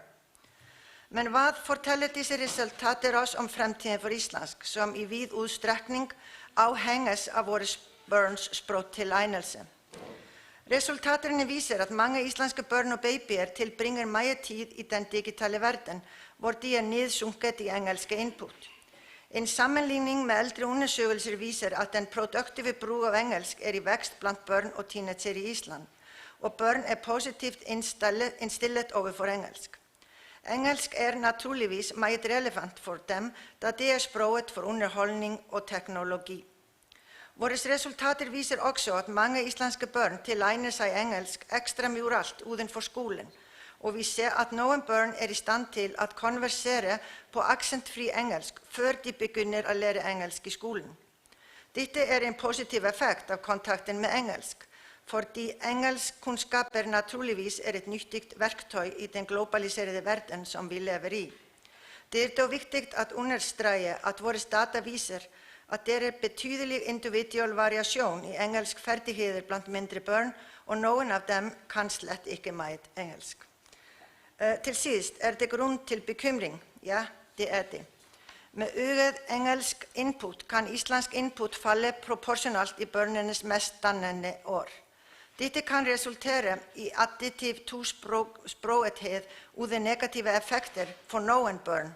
Men hvad fortæller disse resultater os om fremtiden for islandsk, som i vid udstrækning afhænges af vores børns sprogtilegnelse? Resultaterne viser, at mange islandske børn og babyer tilbringer meget tid i den digitale verden, hvor de nedsunket i engelske input. En sammenligning med ældre undersøgelser viser, at den produktive brug af engelsk i vækst blandt børn og teenager i Island, og børn positivt indstillet over for engelsk. Engelsk naturligvis meget relevant for dem, da det språket for underholdning og teknologi. Våre resultater viser også at mange islandske børn tilegner seg engelsk ekstramuralt utenfor skolen, og vi ser at noen børn i stand til at konversere på aksentfri engelsk før de begynner å lære engelsk i skolen. Dette en positiv effekt av kontakten med engelsk, fordi engelskkunnskaper naturligvis et nyttigt verktøy i den globaliserede verden som vi lever i. Det dog viktigt at understrege at våre data viser at det betydelig individuell variasjon i engelsk ferdigheter blant mindre børn, og noen av dem kan slett ikke meget engelsk. Til sist det grunn til bekymring. Ja, det det. Med øget engelsk input kan islandsk input falle proporsjonalt i børnenes mest dannende år. Dette kan resultere i additiv tospråkethet uden negative effekter for noen børn,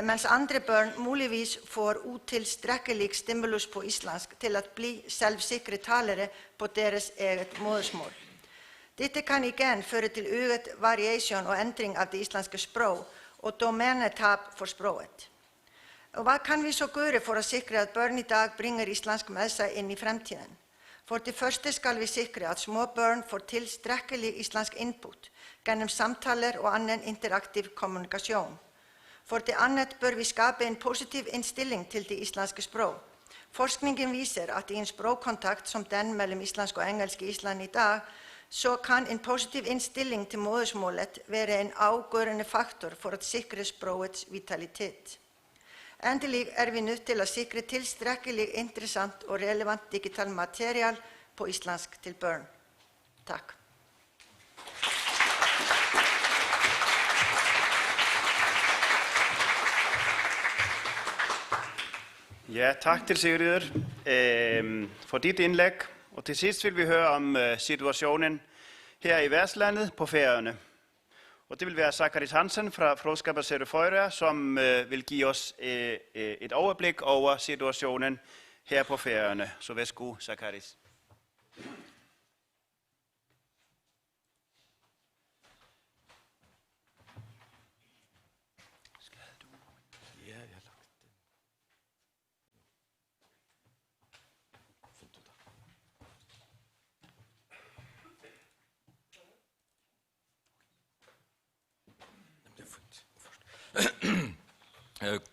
mens andre børn muligvis får utilstrekkelig stimulus på islandsk til at bli selvsikre talere på deres eget modersmål. Dette kan igen føre til øget variation og endring av det islandske språk og domænetab for språket. Og hva kan vi så gjøre for å sikre at børn i dag bringer islandsk med seg inn i fremtiden? For det første skal vi sikre at små børn får tilstrekkelig islandsk input gjennom samtaler og annen interaktiv kommunikasjon. For det annet bør vi skape en positiv innstilling til det islandske språk. Forskningen viser at i en språkkontakt som den mellom islandsk og engelsk i Island i dag, så kan en positiv innstilling til modersmålet være en avgjørende faktor for å sikre språkets vitalitet. Endelig vi nødt til å sikre tilstrekkelig interessant og relevant digital material på islandsk til børn. Takk. Ja, tak til Sigrid for dit indlæg. Og til sidst vil vi høre om situationen her i værtslandet på Færøerne. Og det vil være Zacharias Hansen fra Fróðskaparsetur Føroya, som vil give os et overblik over situationen her på Færøerne. Så værsgo, Zacharias.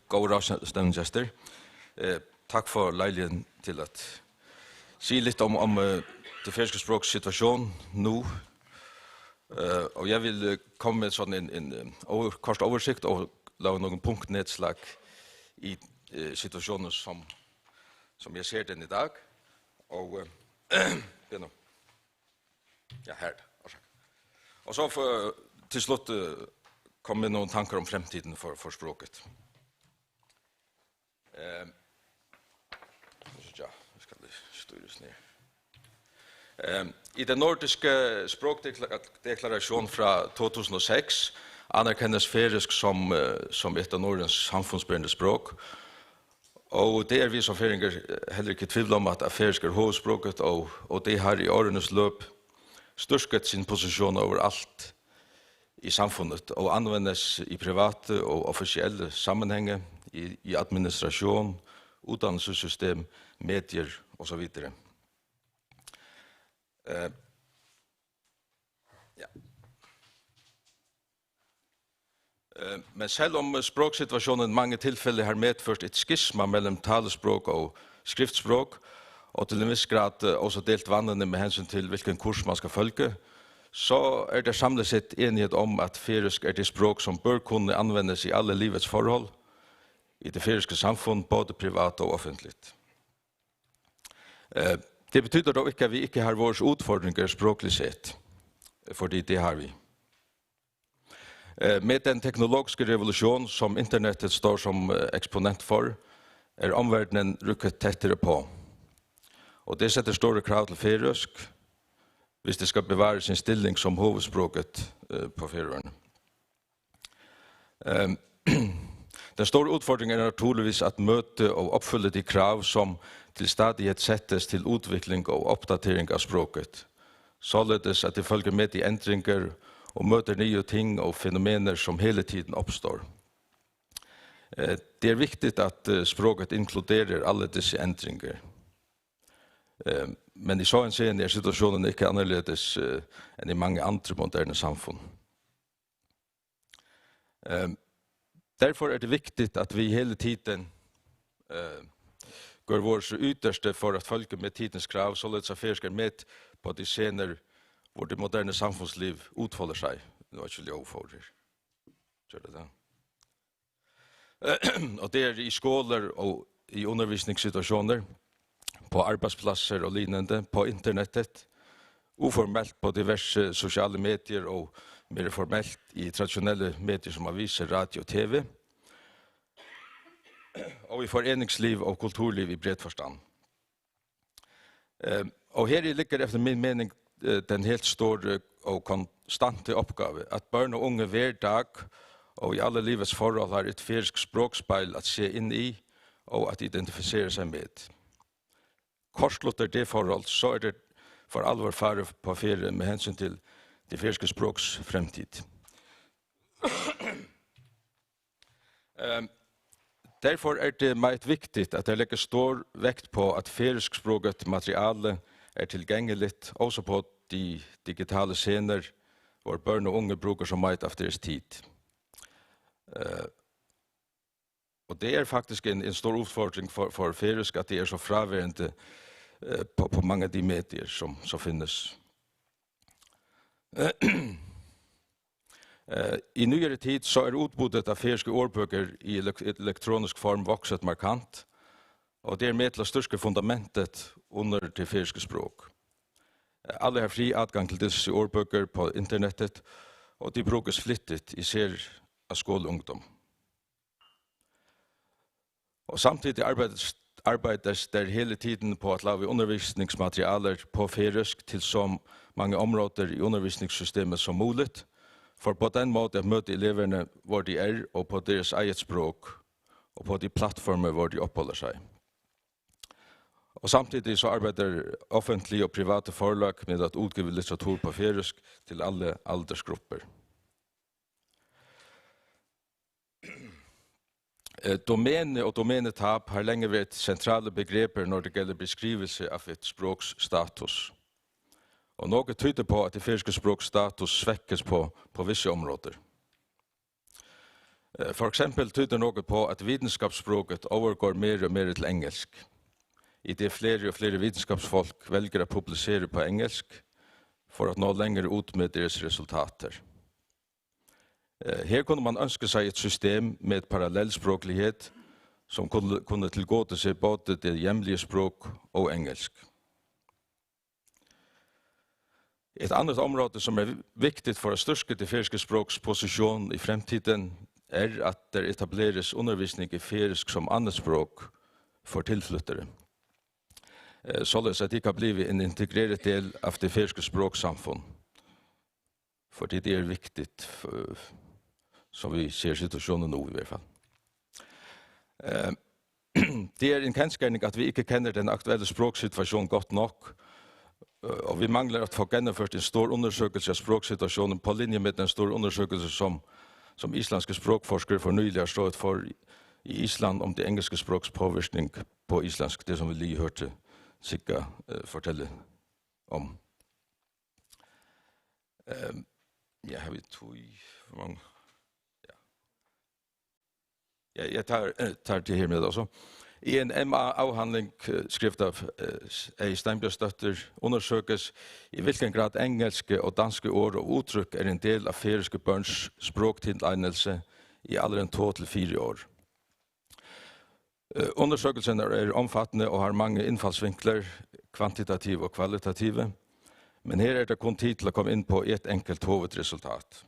God avstemningsgjester. Takk for lejligheden til at sige lidt om det færøske språks situation nu. Og jeg vil komme med sådan en kort oversigt og lave nogle punktnedslag i situationen, som jeg ser den i dag. Og ja, her. Og så til slut komme med nogle tanker om fremtiden for språket. Ja, skal det styres ned. I den nordiske språkdeklaration fra 2006 anerkendes færøsk som et av Nordens samfunnsbærende språk. Og det vi som færinger heller ikke tvivl om at færøsk hovedspråket, og det har i årenes løp styrket sin posisjon overalt i samfunnet og anvendes i private og offisielle sammenhenger, i administrasjon, utdannelsessystem, medier og så videre. Men selv om språksituasjonen i mange tilfeller har medført et skisma mellom talespråk og skriftspråk, og til en viss grad også delt vannene med hensyn til hvilken kurs man skal følge, så det samlet sett enighet om at færøsk det språk som bør kunne anvendes i alle livets forhold, i det færøske samfunn, både privat og offentligt. Det betyder dog ikke at vi ikke har våre utfordringer språklig sett, fordi det har vi. Med den teknologiske revolusjon som internettet står som eksponent for, omverdenen rykket tettere på. Og det setter store krav til færøsk, hvis det skal bevare sin stilling som hovedspråket på Færøerne. Den store utfordringen naturligvis at møte og oppfylle de krav som til stadighet settes til utvikling og oppdatering av språket, således at det følger med de endringer og møter nye ting og fenomener som hele tiden oppstår. Det viktigt att språket inkluderar alla dessa ändringar. Men i så en scen är situationen inte annorledes än i många andra moderna samfund. Därför är det viktigt att vi hela tiden går vårt ytterste för att följa med tidens krav, således att forskar med på de scener hvor det moderna samfundsliv utfolder sig. Nu är det inte oforer. Gör det där. Och det är i skolor och i undervisningssituationer, på arbetsplatser och liknande, på internetet, oformellt på diverse sociala medier och mer formellt i traditionella medier som aviser, radio och tv, och i föreningsliv och kulturliv i bred förstand. Och här ligger efter min mening den helt stora och konstanta uppgave att barn och unga hver dag og i alle livets forhold har et fyrsk språkspeil at se inn i og at identifisere seg med. Kortslutter det forhold, så det for alvor fare på ferie med hensyn til det fyrske språks fremtid. Derfor det meget viktigt at det legger stor vekt på at fyrsk språket materiale tilgjengeligt også på de digitale scener hvor barn og unge bruker så meget av deres tid. Och det är faktiskt en stor utfordring för färösk att det är så fravärande på många av de medier som finns. I nyare tid så är utbudet av färöska ordböcker i elektronisk form vuxit markant, och det är med till att största fundamentet under det färöska språk. Alla har fri adgang till dessa ordböcker på internetet, och de brukas flittigt i ser av skolungdom. Och samtidigt arbetas där hela tiden på att lava undervisningsmaterialer på färösk till så många områden i undervisningssystemet som möjligt, för på den måten att möta eleverna var de är och på deras eget språk och på de plattformar var de uppehåller sig. Och samtidigt så arbetar offentliga och privata förlag med att utgiva litteratur på färösk till alla åldersgrupper. Domäne och domänetap har länge varit centrala begrepp när det gäller beskrivelse av ett språks status. Och något tyder på att det färöska språks status sväckas på vissa områden. För exempel tyder något på att vetenskapsspråket övergår mer och mer till engelsk. I det fler och fler vetenskapsfolk väljer att publicera på engelsk för att nå längre ut med deras resultater. Här kunde man önska sig ett system med parallellspråklighet som kunde tillgodose både det jämliga språk och engelsk. Ett annat område som är viktigt för att styrka det färöska språks position i framtiden är att det etableras undervisning i färösk som annat språk för tillflyttare. Således att det kan bli en integrerad del av det färöska språksamfund. För det är viktigt som vi ser situationen nu i hvert fall. Det är en känskärning att vi inte känner den aktuella språksituationen gott nog, och vi manglar att få genomfört en stor undersökelse av språksituationen på linje med den stor undersökelse som isländska språkforskare för nyligen har stått för i Island om det engelska språks påverkning på isländsk, det som vi lige hørte Sigga fortelle om. Ja, har vi tog för många. Ja, jag tar det här med också. I en MA-avhandling skrift av Steinbjørnsdóttir undersökes i vilken grad engelska och danska ord och uttryck är en del av färöska barns språktilegnelse i alderen 2 til 4 år. Undersökelsen är omfattande och har många infallsvinklar, kvantitativa och kvalitativa, men här är det kun tid till att komma in på ett enkelt huvudresultat.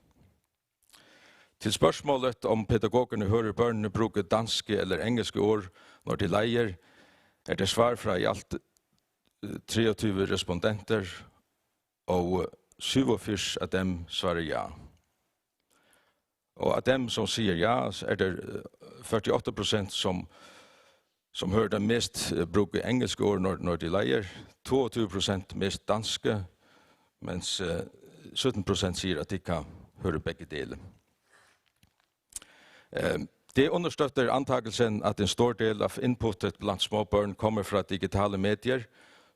Till spörsmålet om pedagogerna hör barnen bruka danska eller engelska ord när de lejer, är det svar från i allt 23 respondenter, och 47 av dem svarar ja. Och av dem som säger ja så är det 48% som hör dem mest bruka engelska ord när de lejer, 22% mest danska, mens 17% säger att de kan hører begge dele. Det understøtter antakelsen at en stor del av inputet blant små børn kommer fra digitale medier,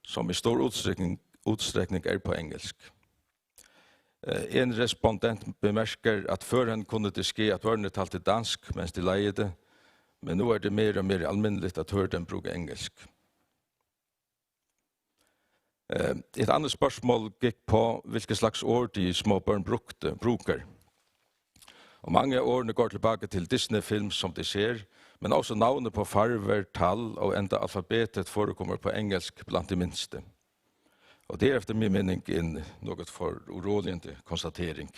som i stor utstrekning er på engelsk. En respondent bemerker at førhen kunne det ske at børnene talte dansk mens de leide, men nå er det mer og mer alminnelig at høre dem bruke engelsk. Et andet spørsmål gikk på hvilke slags ord de små børn bruker. Og mange av ordene går tilbake til Disney-film som de ser, men også navnet på farver, tall og enda alfabetet forekommer på engelsk blant de minste. Og det er efter min mening en något for uroligende konstatering.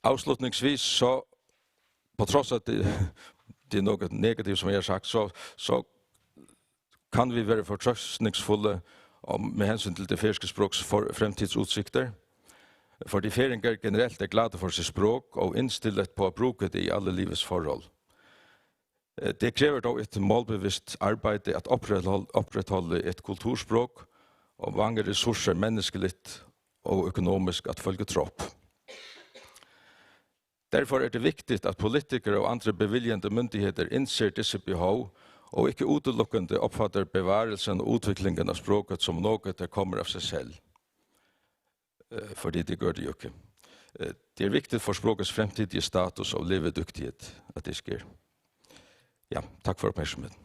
Avslutningsvis så, på tross at det er noget negativt som jeg har sagt, så kan vi være fortrøstningsfulle med hensyn til det færøske språks fremtidsutsikter. For de færinger generelt er glade for sitt språk og innstillet på å bruke det i alle livets forhold. Det krever dog et målbevisst arbeid at opprettholde et kulturspråk og mange ressurser menneskeligt og økonomisk at følge tropp. Derfor er det viktigt at politikere og andre beviljende myndigheter innser disse behov og ikke utelukkende oppfatter bevarelsen og utviklingen av språket som noe der kommer av seg selv. Fordi det gør det jo ikke. Det er viktigt for språkets fremtidige status og levedyktighet at det sker. Ja, takk for oppmerksomheten.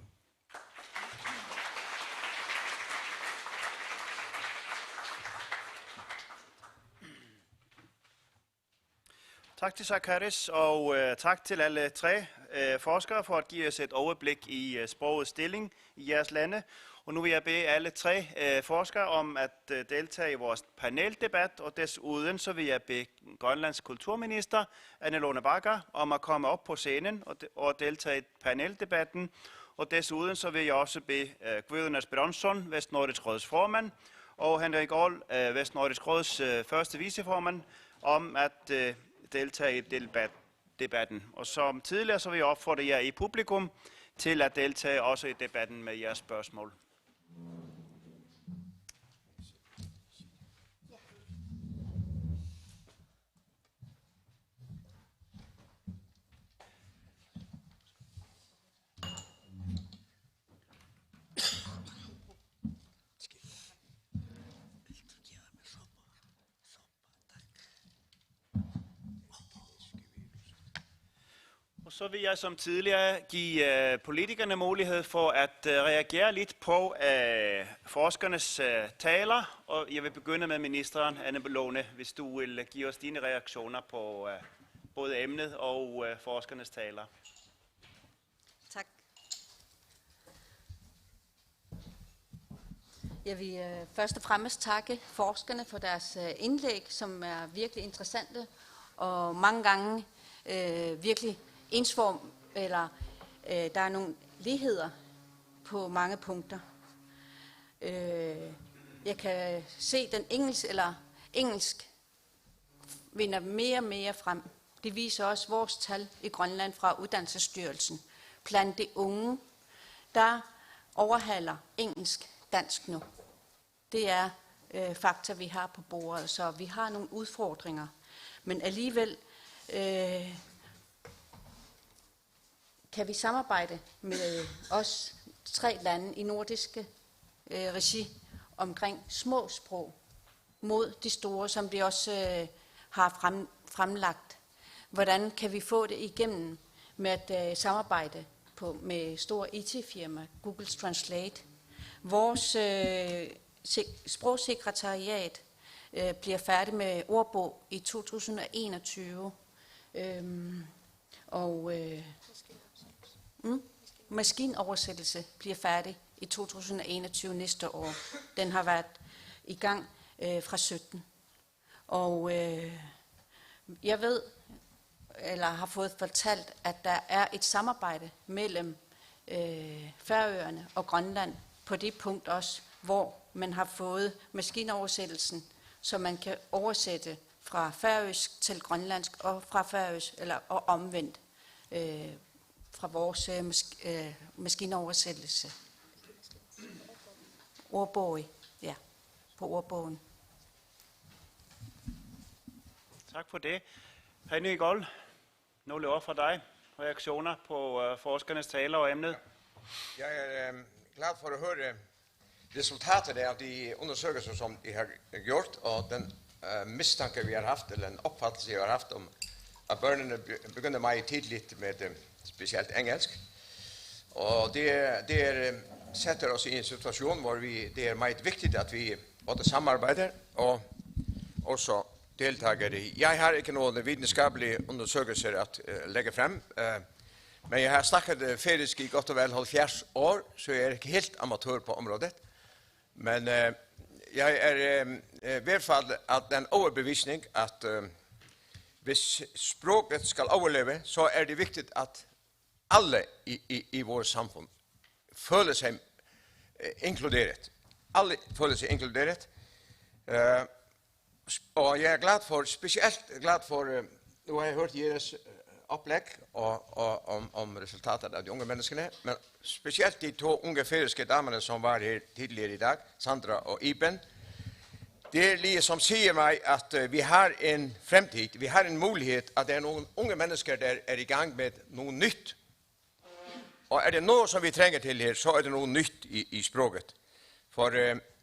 Tak til Zakaris, og tak til alle tre forskere for at give os et overblik i sprogets stilling i jeres lande. Og nu vil jeg bede alle tre forskere om at deltage i vores paneldebat, og desuden så vil jeg bede Grønlands kulturminister, Anne Lone Bagger, om at komme op på scenen og deltage i paneldebatten. Og desuden så vil jeg også bede Guðrún Esbjørnsson, Vestnordisk Råds formand, og Henrik Aall, Vestnordisk Råds første viceformand, om at deltage i debatten. Og som tidligere så vil jeg opfordre jer i publikum til at deltage også i debatten med jeres spørgsmål. Så vil jeg som tidligere give politikerne mulighed for at reagere lidt på forskernes taler, og jeg vil begynde med ministeren, Anne Lone, hvis du vil give os dine reaktioner på både emnet og forskernes taler. Tak. Jeg vil først og fremmest takke forskerne for deres indlæg, som er virkelig interessante og mange gange virkelig ensform, eller der er nogle ligheder på mange punkter. Jeg kan se, den engelsk vinder mere og mere frem. Det viser også vores tal i Grønland fra Uddannelsesstyrelsen. Blandt de unge, der overhaler engelsk dansk nu. Det er fakta, vi har på bordet, så vi har nogle udfordringer. Men alligevel kan vi samarbejde med os 3 lande i nordiske regi omkring små sprog mod de store, som de også har fremlagt. Hvordan kan vi få det igennem med at samarbejde med store IT-firma, Google Translate. Vores sprogsekretariat bliver færdig med ordbog i 2021. Maskinoversættelse bliver færdig i 2021 næste år. Den har været i gang fra 17. Og jeg ved, eller har fået fortalt, at der er et samarbejde mellem Færøerne og Grønland på det punkt også, hvor man har fået maskinoversættelsen, så man kan oversætte fra færøsk til grønlandsk og fra færøsk og omvendt fra vores maskinoversættelse. Ordbog, ja, på ordbogen. Tak for det. Henning Gold, nogle ord fra dig. Reaktioner på forskernes taler og emnet. Jeg glad for å høre resultatet av de undersøkelser som de har gjort, og den mistanke vi har haft, eller en oppfattelse vi har haft om at børnene begynner meget tidligt med specielt engelsk. Og det setter oss i en situasjon hvor det er meget viktig at vi både samarbeider og også deltager i. Jeg har ikke noen vitenskapelige undersøkelser at legge frem, men jeg har snakket ferisk i godt og vel 70 år, så jeg er ikke helt amatør på området. Men jeg er i hvert fall at den overbevisning at hvis språket skal overleve, så er det viktig at alle i vores samfund føler seg inkluderet. Alle føler seg inkluderet. Og jeg er glad for, spesielt glad for, nå har jeg hørt deres opplegg om resultatet av de unge menneskene, men spesielt de to unge feriske damene som var her tidligere i dag, Sandra og Iben. Det er lige som sier meg at vi har en fremtid, vi har en mulighet at det er noen unge mennesker der er i gang med noe nytt. Og er det noe som vi trenger til her, så er det noe nytt i språket. For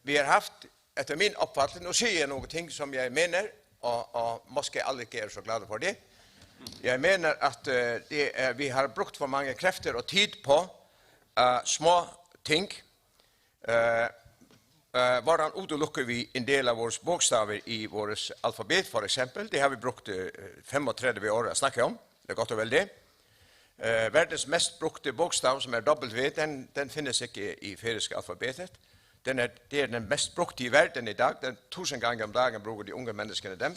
vi har haft, etter min oppfattelse, nå sier jeg noen ting som jeg mener, og måske alle ikke er så glade for det. Jeg mener at vi har brukt for mange krefter og tid på små ting. Hvordan utelukker vi en del av våre bokstaver i vårt alfabet, for eksempel? Det har vi brukt 35 år å snakke om. Det er godt og vel det. Verdens mest brukte bokstav, som er W, den finnes ikke i feriske alfabetet. Det er den mest brukte i verden i dag. 1000 ganger om dagen bruker de unge menneskene dem.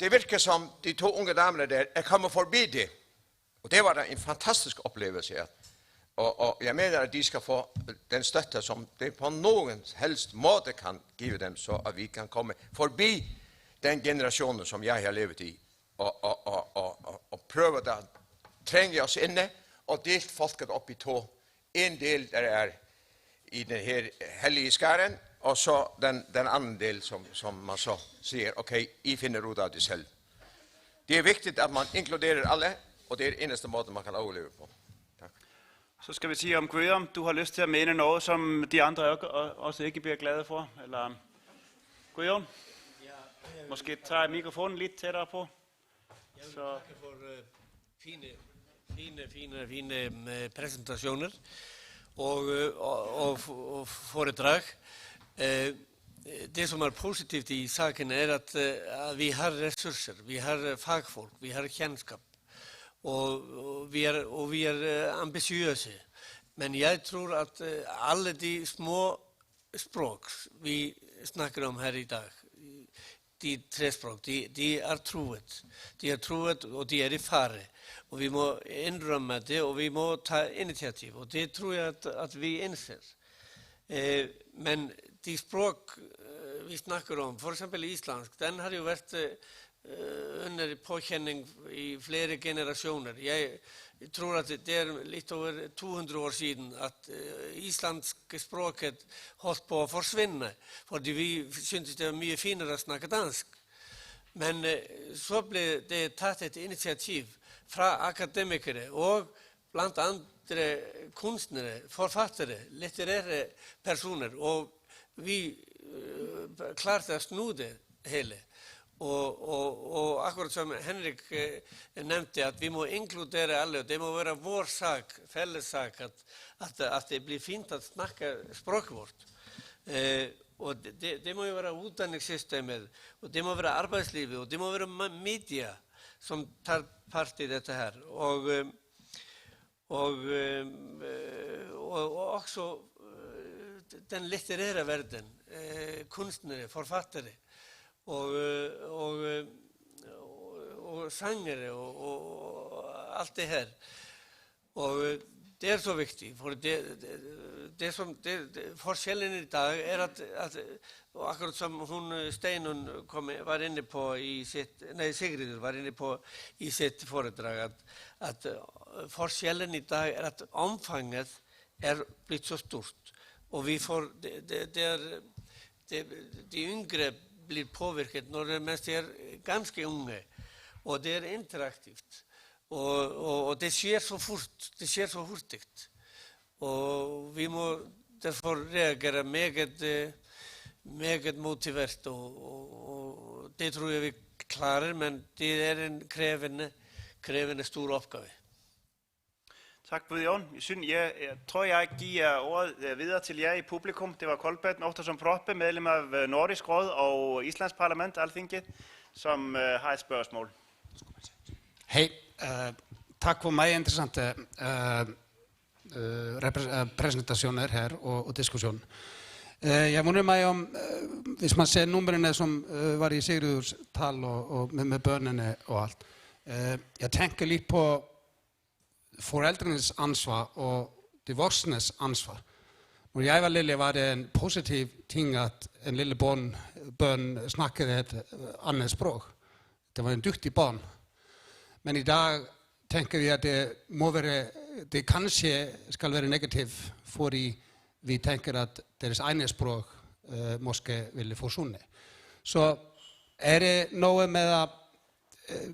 Det virker som de to unge damene der er kommet forbi det. Og det var en fantastisk opplevelse. Og jeg mener at de skal få den støtte som det på noen helst måte kan give dem, så at vi kan komme forbi den generasjonen som jeg har levet i, og prøve å trenge oss inne, og delt folket opp i to. En del der er i den her hellige skaren, og så den andre del som man så sier, ok, I finner ut av det selv. Det er viktig at man inkluderer alle, og det er eneste måten man kan overleve på. Takk. Så skal vi sige om Guillaume, du har lyst til at mene noget, som de andre også ikke bliver glade for, eller Guillaume? Måske tager mikrofonen lidt tættere på. Jeg vil takke for fine præsentationer og foredrag. Det som er positivt i saken er at vi har ressourcer, vi har fagfolk, vi har kjennskap, og vi er ambitiøse. Men jeg tror at alle de små språk vi snakker om her i dag, de 3 språk, de er truet. De er truet, og de er i fare. Og vi må innrømme det, og vi må ta initiativ. Og det tror jeg at vi innser. Men de språk vi snakker om, for eksempel islandsk, den har jo vært under påkjenning i flere generasjoner. Jeg tror at det er litt over 200 år siden at islandske språket holdt på å forsvinne, fordi vi syntes det var mye finere å snakke dansk. Men så ble det tatt et initiativ fra akademikere og blant andre kunstnere, forfattere, litterære personer, og vi klarte å snu det hele. Og akkurat som Henrik nevnte, at vi må inkludere alle, og det må være vår sak, fellessak, at det blir fint å snakke språket vårt. Og det må jo være utdanningssystemet, og det må være arbeidslivet, og det må være media som tar part i dette her. Og også den litterære verden, kunstnere, forfattere, og sangere og alt det her. Og det er så viktig, for forskjellen i dag er at akkurat som Steinun var inne på Sigrid var inne på i sitt foredrag, at forskjellen i dag er at omfanget er blitt så stort, og vi får de yngre blir påvirket mens de er ganske unge, og det er interaktivt. Og det skjer så fort, det skjer så hurtigt. Og vi må derfor reagere meget motivert, og det tror jeg vi klarer, men det er en krævende stor opgave. Tak, Guðjón. Jeg tror, jeg giver ordet videre til jer i publikum. Det var Kolbeinn Óttarsson Proppe, medlem af Nordisk Råd og Islands Parlament, Alþingi, som har et spørgsmål. Hej, tak for meget interessante præsentationer her og diskussion. Jeg wundrer mig om, hvis man ser numrene som var i Sigurðurs tal og med børnene og alt. Jeg tænker lidt på forældrenes ansvar og de voksnes ansvar. Når jeg var lille, var det en positiv ting, at en lille børn snakkede et andet sprog. Det var en dygtig barn. Men i dag tænker vi, at det kanskje skal være negativt, fordi vi tænker, at deres egne sprog måske ville forsvunde. Så er det noget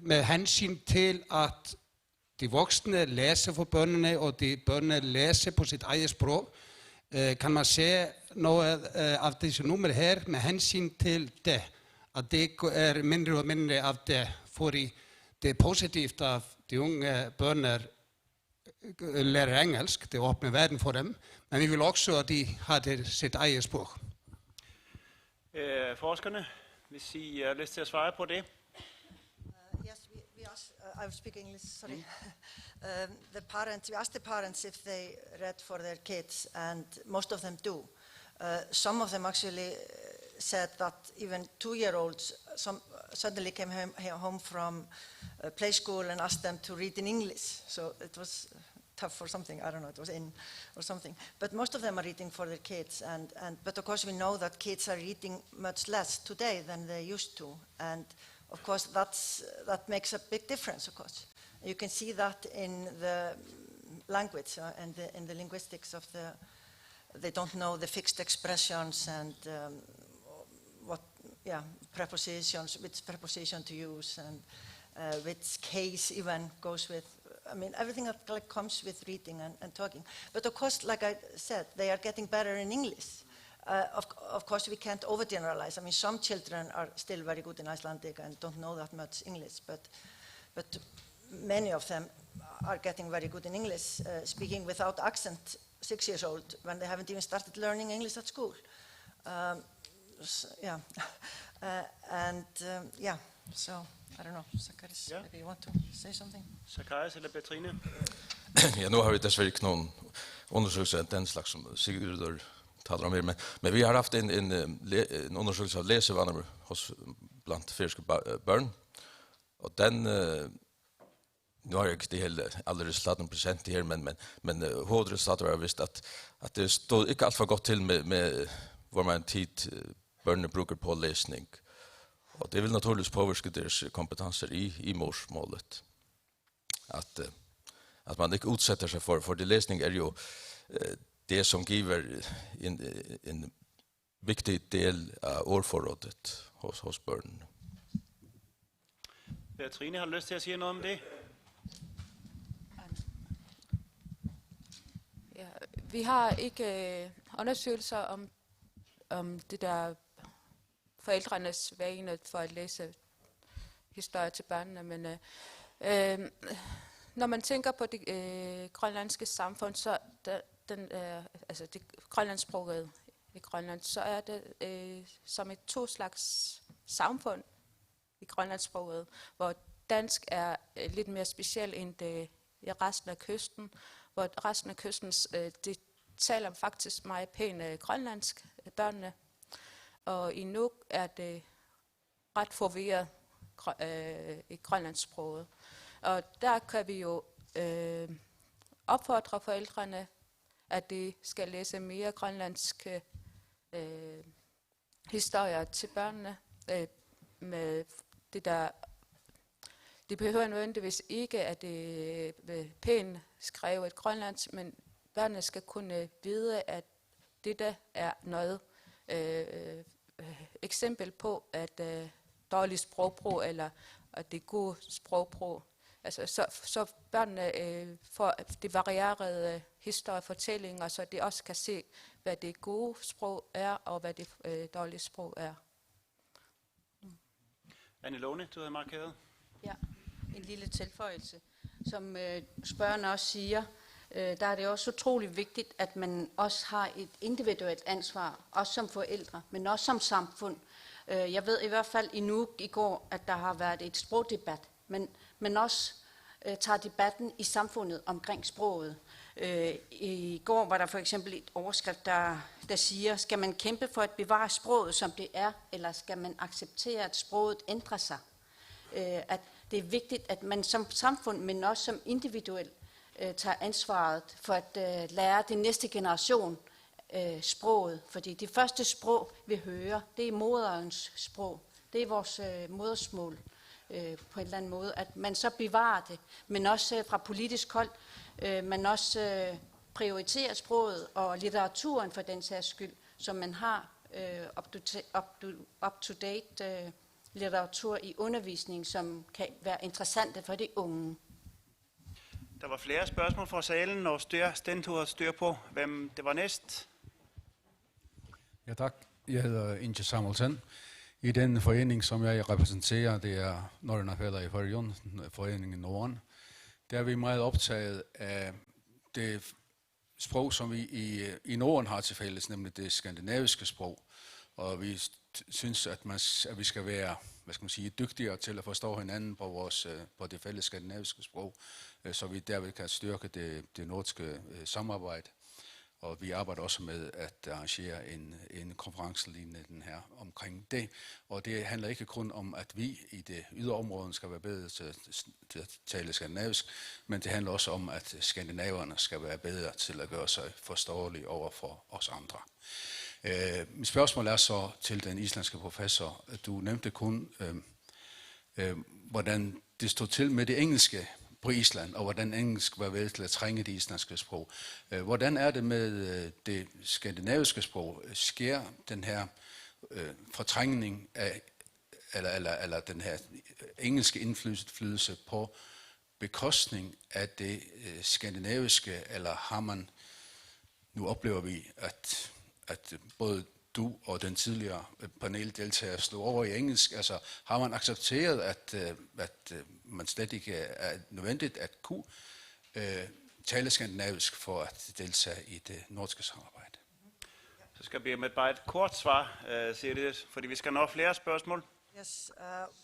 med hensyn til, at de voksne læser for børnene, og de børnene læser på sit eget sprog. Kan man se noget af disse numre her med hensyn til det, at det er mindre og mindre af det, fordi det er positivt, at de unge børn lærer engelsk, det åbner verden for dem, men vi vil også, at de har sit eget sprog. Forskerne, hvis I har lyst til at svare på det. Yes, we asked, I will speak English, sorry. We asked the parents if they read for their kids, and most of them do. Some of them actually said that even 2-year-olds suddenly came home from play school and asked them to read in English. So it was tough for something, I don't know, it was in or something. But most of them are reading for their kids, but of course we know that kids are reading much less today than they used to, and of course that makes a big difference, of course. You can see that in the language and in the linguistics of they don't know the fixed expressions and prepositions, which preposition to use, and which case even goes with. I mean, everything that comes with reading and talking. But of course, like I said, they are getting better in English. Of course, we can't overgeneralize. I mean, some children are still very good in Icelandic and don't know that much English, but many of them are getting very good in English, speaking without accent, 6 years old, when they haven't even started learning English at school. So I don't know, Zacharias, maybe you want to say something? Zacharias eller Petrine? Ja, nu har vi dessvärre ikke nogen undersøgelse af den slags, som Sigurður taler om her, men vi har haft en undersøgelse av lesevaner hos blant færøske børn, og den, nu har jeg ikke det hele alle resultatene present her, men hovedresultatet har vist at det stod ikke alt for godt til med hvor man tid børnene bruger på lesning. Og det vil naturligvis påvirke deres kompetenser i morsmålet. At man ikke udsætter sig for det lesning er jo det som giver en vigtig del af ordforrådet hos børnene. Petrine, har du lyst til at sige noget om det? Ja, vi har ikke undersøgelser om det der forældrenes vane for at læse historier til børnene, men når man tænker på det grønlandske samfund, så altså det grønlandsproget i Grønland, så er det som et to slags samfund i grønlandsproget, hvor dansk er lidt mere specielt end det i resten af kysten, hvor resten af kysten de taler faktisk meget pænt grønlandsk, børnene. Og i Nuuk er det ret forvirret i grønlandssproget. Og der kan vi jo opfordre forældrene, at de skal læse mere grønlandske historier til børnene. Med det der, det behøver nødvendigvis ikke, at det er pænt skrevet grønlandsk, men børnene skal kunne vide, at det der er noget eksempel på, at dårlig sprogbrug, eller at det er god sprogbrug. Altså, så børnene får det varierede historiefortællinger, så de også kan se, hvad det gode sprog er, og hvad det dårlige sprog er. Anne Lone, du havde markeret. Ja, en lille tilføjelse. Som spørgeren også siger, der er det også utrolig vigtigt, at man også har et individuelt ansvar, også som forældre, men også som samfund. Jeg ved i hvert fald i Nuuk i går, at der har været et sprogdebat, men også tager debatten i samfundet omkring sproget. I går var der for eksempel et overskrift, der siger, skal man kæmpe for at bevare sproget, som det er, eller skal man acceptere, at sproget ændrer sig? At det er vigtigt, at man som samfund, men også som individuel, tager ansvaret for at lære den næste generation sproget. Fordi det første sprog, vi hører, det er moderens sprog. Det er vores modersmål på en eller anden måde. At man så bevarer det, men også fra politisk hold, man også prioriterer sproget og litteraturen for den sags skyld, så man har up-to-date litteratur i undervisning, som kan være interessante for de unge. Der var flere spørgsmål fra salen, og Stentur har styr på, hvem det var næst. Ja, tak. Jeg hedder Inge Samuelsen. I den forening, som jeg repræsenterer, det er Norrøna Fæller i Førjun, foreningen Norden, der er vi meget optaget af det sprog, som vi i Norden har til fælles, nemlig det skandinaviske sprog. Og vi synes, at vi skal være, dygtigere til at forstå hinanden på det fælles skandinaviske sprog, så vi derved kan styrke det nordiske samarbejde. Og vi arbejder også med at arrangere en konference lignende den her omkring det. Og det handler ikke kun om, at vi i det ydre område skal være bedre til at tale skandinavisk, men det handler også om, at skandinaverne skal være bedre til at gøre sig forståelige over for os andre. Mit spørgsmål er så til den islandske professor. Du nævnte kun, hvordan det stod til med det engelske på Island, og hvordan engelsk var ved til at trænge det islandske sprog. Hvordan er det med det skandinaviske sprog? Sker den her fortrængning af, eller den her engelske indflydelse på bekostning af det skandinaviske, eller har man, nu oplever vi, at både du og den tidligere paneldeltager slog over i engelsk, altså har man accepteret, at man slet ikke er nødvendigt at kunne tale skandinavisk for at deltage i det nordiske samarbejde? Så skal vi med bare et kort svar, siger det, fordi vi skal nå flere spørgsmål. Yes,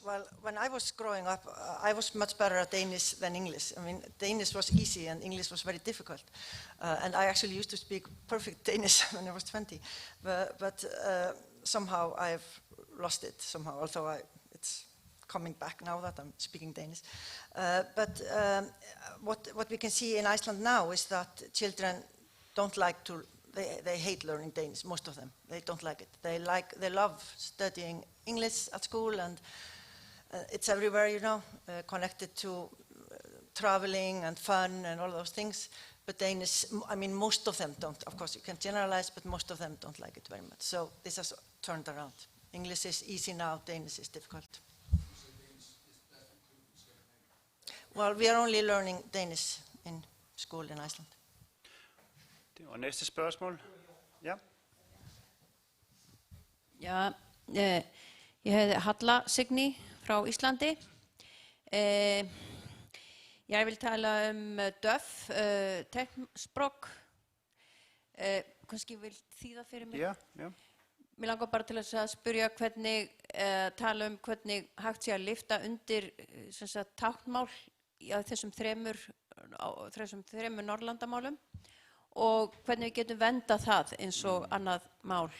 well, when I was growing up, I was much better at Danish than English. I mean, Danish was easy and English was very difficult. And I actually used to speak perfect Danish when I was 20. But somehow I've lost it, somehow, although it's coming back now that I'm speaking Danish. But what we can see in Iceland now is that children don't like to, they hate learning Danish, most of them. They don't like it. They love studying English at school, and it's everywhere, you know, connected to traveling and fun and all those things. But Danish, I mean, most of them don't. Of course, you can generalize, but most of them don't like it very much. So this has turned around. English is easy now, Danish is difficult. Well, we are only learning Danish in school in Iceland. Det var næste spørgsmål. Ja. Ja, jeg hedder Halla Signy fra Islandi. Jeg vil tale om døf, teknspråk. Kanskje vil þýða fyrir mig? Ja, ja. Mér langar bara til að spyrja hvernig, tala um hvernig hægt sé að lyfta undir táknmál á þessum þremur Norrlandamálum og hvernig við getum vendað það eins og annað mál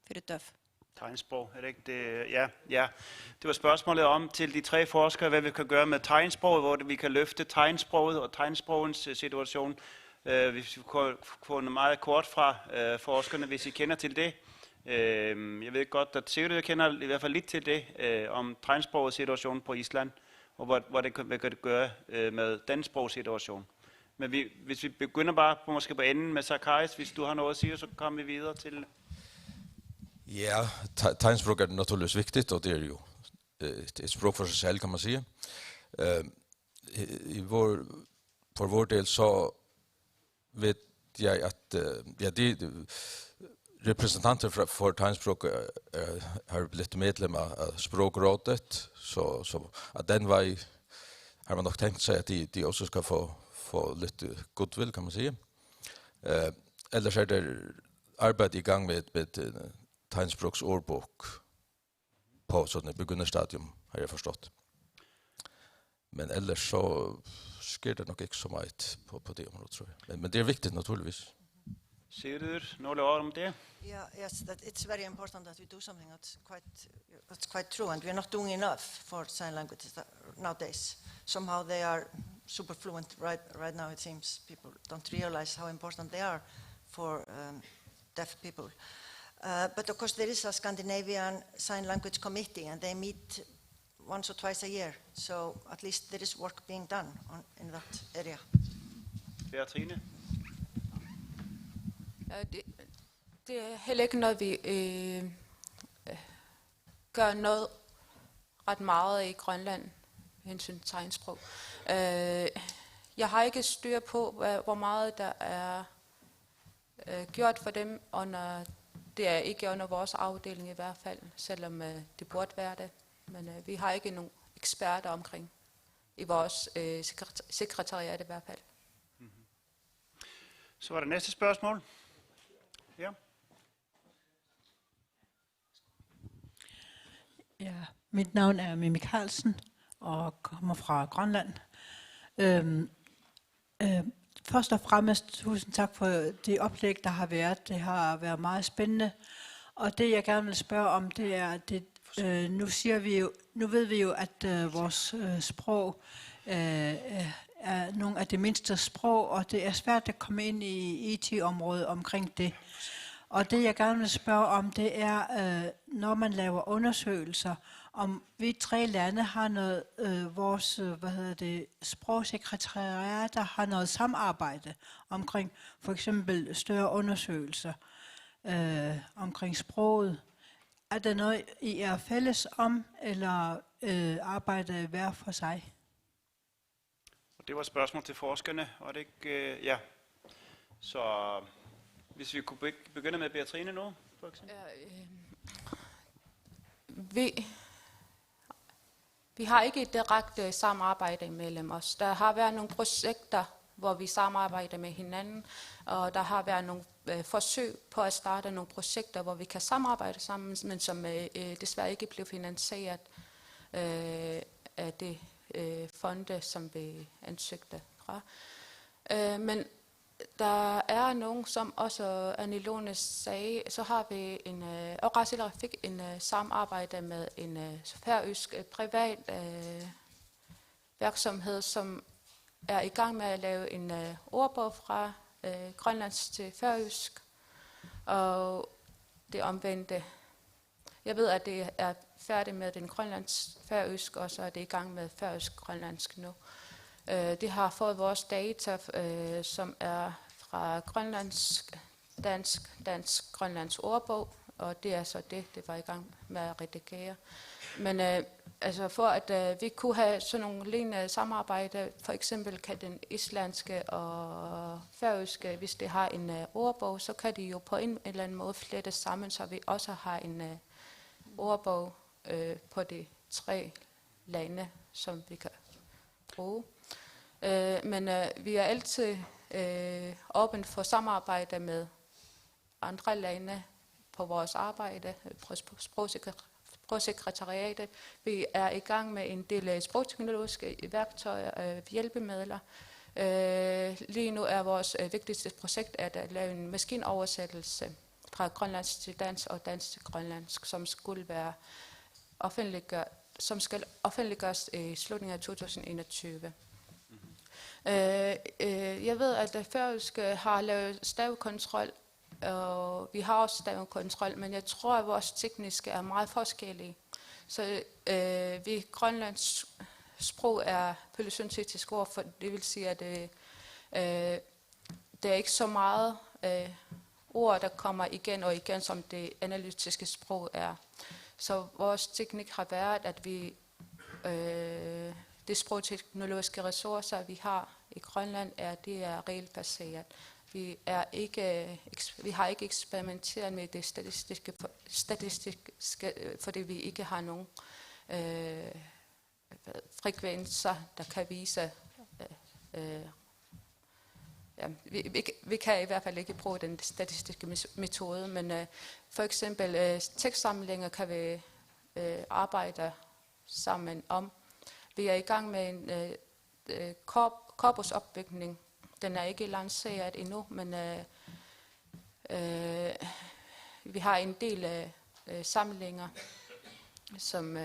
fyrir døf. Tegnsprog, er det ikke det? Ja. Det var spørgsmålet om til de tre forskere, hvad vi kan gøre med tegnsproget, hvor vi kan løfte tegnsproget og tegnsprogens situation. Hvis vi får meget kort fra forskerne, hvis I kender til det. Jeg ved godt, at Sigrid kender i hvert fald lidt til det, om tegnsprogets situation på Island, og hvad det kan gøre med den sprogssituation. Men hvis vi begynder bare måske på enden med Zacharias, hvis du har noget at sige, så kommer vi videre til... Ja, tegnspråk naturligvis viktigt, og det jo et språk for sig selv, kan man sige. For vår del så vet jeg at de representanter for tegnspråk har blitt medlem av språkrådet, så at den vei har man nok tenkt seg at de også skal få litt goodwill, kan man sige. Ellers det arbeid i gang med tegnspråks ordbok på sånn et begynnerstadium, har jeg forstått. Men ellers så sker det nok ikke så mye på det området, tror jeg. Men det viktigt, naturligvis. Sigurður, nogle ord om det? Yeah, yes, that it's very important that we do something that's quite true, and we're not doing enough for sign languages nowadays. Somehow they are super fluent right now, it seems. People don't realize how important they are for deaf people. But of course there is a Scandinavian Sign Language Committee, and they meet once or twice a year, so at least there is work being done in that area. Beatrine? Det er heller ikke noget, vi gør noget ret meget i Grønland hensyn til tegnsprog. Jeg har ikke styr på, hvor meget der er gjort for dem, under, det er ikke under vores afdeling i hvert fald, selvom det burde være det. Men vi har ikke nogen eksperter omkring i vores sekretariat i hvert fald. Så var det næste spørgsmål. Ja. Ja, mit navn er Mimi Carlsen og kommer fra Grønland. Først og fremmest tusind tak for det oplæg, der har været. Det har været meget spændende. Og det jeg gerne vil spørge om, det er, det, nu ved vi jo, at vores sprog er nogle af de mindste sprog, og det er svært at komme ind i IT-området omkring det. Og det jeg gerne vil spørge om, det er, når man laver undersøgelser, om vi 3 lande har noget, vores sprogsekretariater har noget samarbejde omkring for eksempel større undersøgelser omkring sproget. Er der noget, I er fælles om, eller arbejder I hver for sig? Det var et spørgsmål til forskerne, og det ikke, ja. Så hvis vi kunne begynde med Beatrine nu, for eksempel. Vi har ikke et direkte samarbejde mellem os. Der har været nogle projekter, hvor vi samarbejder med hinanden, og der har været nogle forsøg på at starte nogle projekter, hvor vi kan samarbejde sammen, men som desværre ikke blev finansieret af det fonde, som vi ansøgte fra. Men der er nogen, som også Annie Lone sagde, så har vi og Rasila fik en samarbejde med en færøsk privat virksomhed, som er i gang med at lave en ordbog fra grønlandsk til færøsk, og det omvendte. Jeg ved, at det er færdigt med den grønlandsk-færøsk, og så er det i gang med færøsk-grønlandsk nu. Det har fået vores data, som er fra grønlandsk, dansk, grønlandsk ordbog, og det er så det var i gang med at redigere. Men altså for at vi kunne have sådan nogle lignende samarbejde, for eksempel kan den islandske og færøske, hvis det har en ordbog, så kan de jo på en eller anden måde flette sammen, så vi også har en ordbog på de 3 lande, som vi kan bruge. Men vi er altid åbent for samarbejde med andre lande på vores arbejde, på sprogsekretariatet. Vi er i gang med en del sprogteknologiske værktøjer, hjælpemidler. Lige nu er vores vigtigste projekt at lave en maskinoversættelse fra grønlandsk til dansk og dansk til grønlandsk, som skulle være som skal offentliggøres i slutningen af 2021. Jeg ved, at færøske har lavet stavekontrol, og vi har også stavekontrol, men jeg tror, at vores tekniske er meget forskellige. Så vi grønlandsk sprog er polysyntetisk ord, for det vil sige, at det er ikke så meget ord, der kommer igen og igen, som det analytiske sprog er. Så vores teknik har været, at vi de sprogteknologiske ressourcer, vi har i Grønland, det er regelbaseret. Vi har ikke eksperimenteret med det statistiske, fordi vi ikke har nogen frekvenser, der kan vise. Vi kan i hvert fald ikke bruge den statistiske metode, men for eksempel tekstsamlinger kan vi arbejde sammen om. Vi er i gang med en korpusopbygning. Den er ikke lanceret endnu, men vi har en del samlinger, som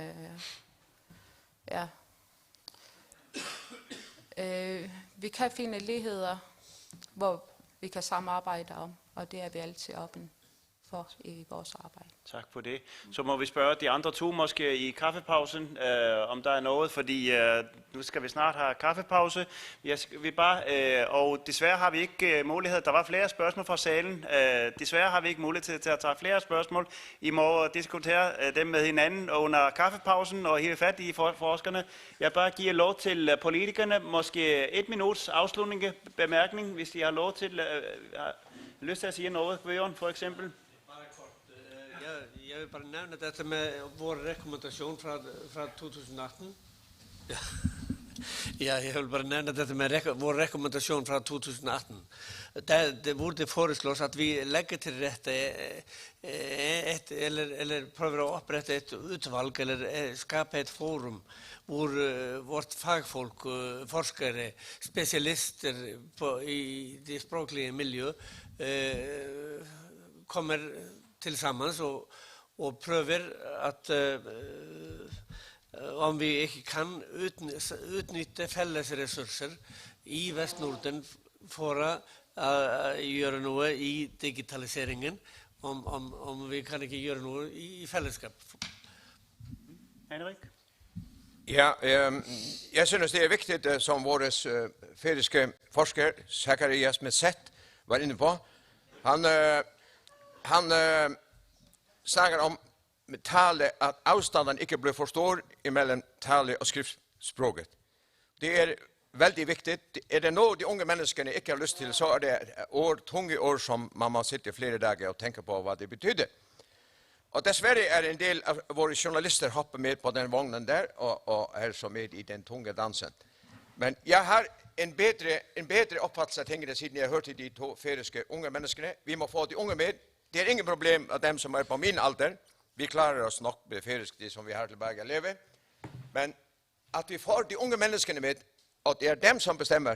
vi kan finde ligheder, hvor vi kan samarbejde om, og det er vi altid åbne for i vores arbejde. Tak for det. Så må vi spørge de andre to måske i kaffepausen, om der er noget, fordi nu skal vi snart have kaffepause. Og desværre har vi ikke mulighed. Der var flere spørgsmål fra salen. Desværre har vi ikke mulighed til at tage flere spørgsmål. I må diskutere dem med hinanden under kaffepausen og hive fat i forskerne. Jeg bare giver lov til politikerne, måske 1 minuts afslutning, bemærkning, hvis de har lov til, lyst til at sige noget, Bjørn for eksempel. Jeg vil bare nævne dette med vores rekommendation fra 2018. Ja, jeg vil bare nævne dette med vores rekommendation fra 2018. Hvor det foreslås at vi lægger til rette eller prøver at oprette et udvalg eller skabe et forum, hvor vårt fagfolk, forskere, specialister i det sproglige miljø kommer tillsammans och prövar att om vi ikke kan utnytte felles resurser i Vestnorden for at gjøre noe i digitaliseringen, om vi kan ikke gjøre noe i fellesskap. Henrik? Ja, jeg synes det er vigtigt, som vores færøske forsker, Zacharias Metsett, var inne på. Han snakker om tale, at afstanden ikke bliver for stor imellem tale og skriftspråket. Det er veldig vigtigt. Er det noget, de unge menneskene ikke har lyst til, så er det tunge ord, som man må sitte flere dage og tænke på, hvad det betyder. Og desværre er en del af vores journalister hoppet med på den vognen der, og er så med i den tunge dansen. Men jeg har en bedre opfattelse af tingene, siden jeg har hørt de to færøske unge menneskene. Vi må få de unge med. Det er ingen problem af dem, som er på min alder. Vi klarer os nok med færøsk, det som vi har tilbage at leve. Men at vi får de unge menneskene med, og det er dem, som bestemmer,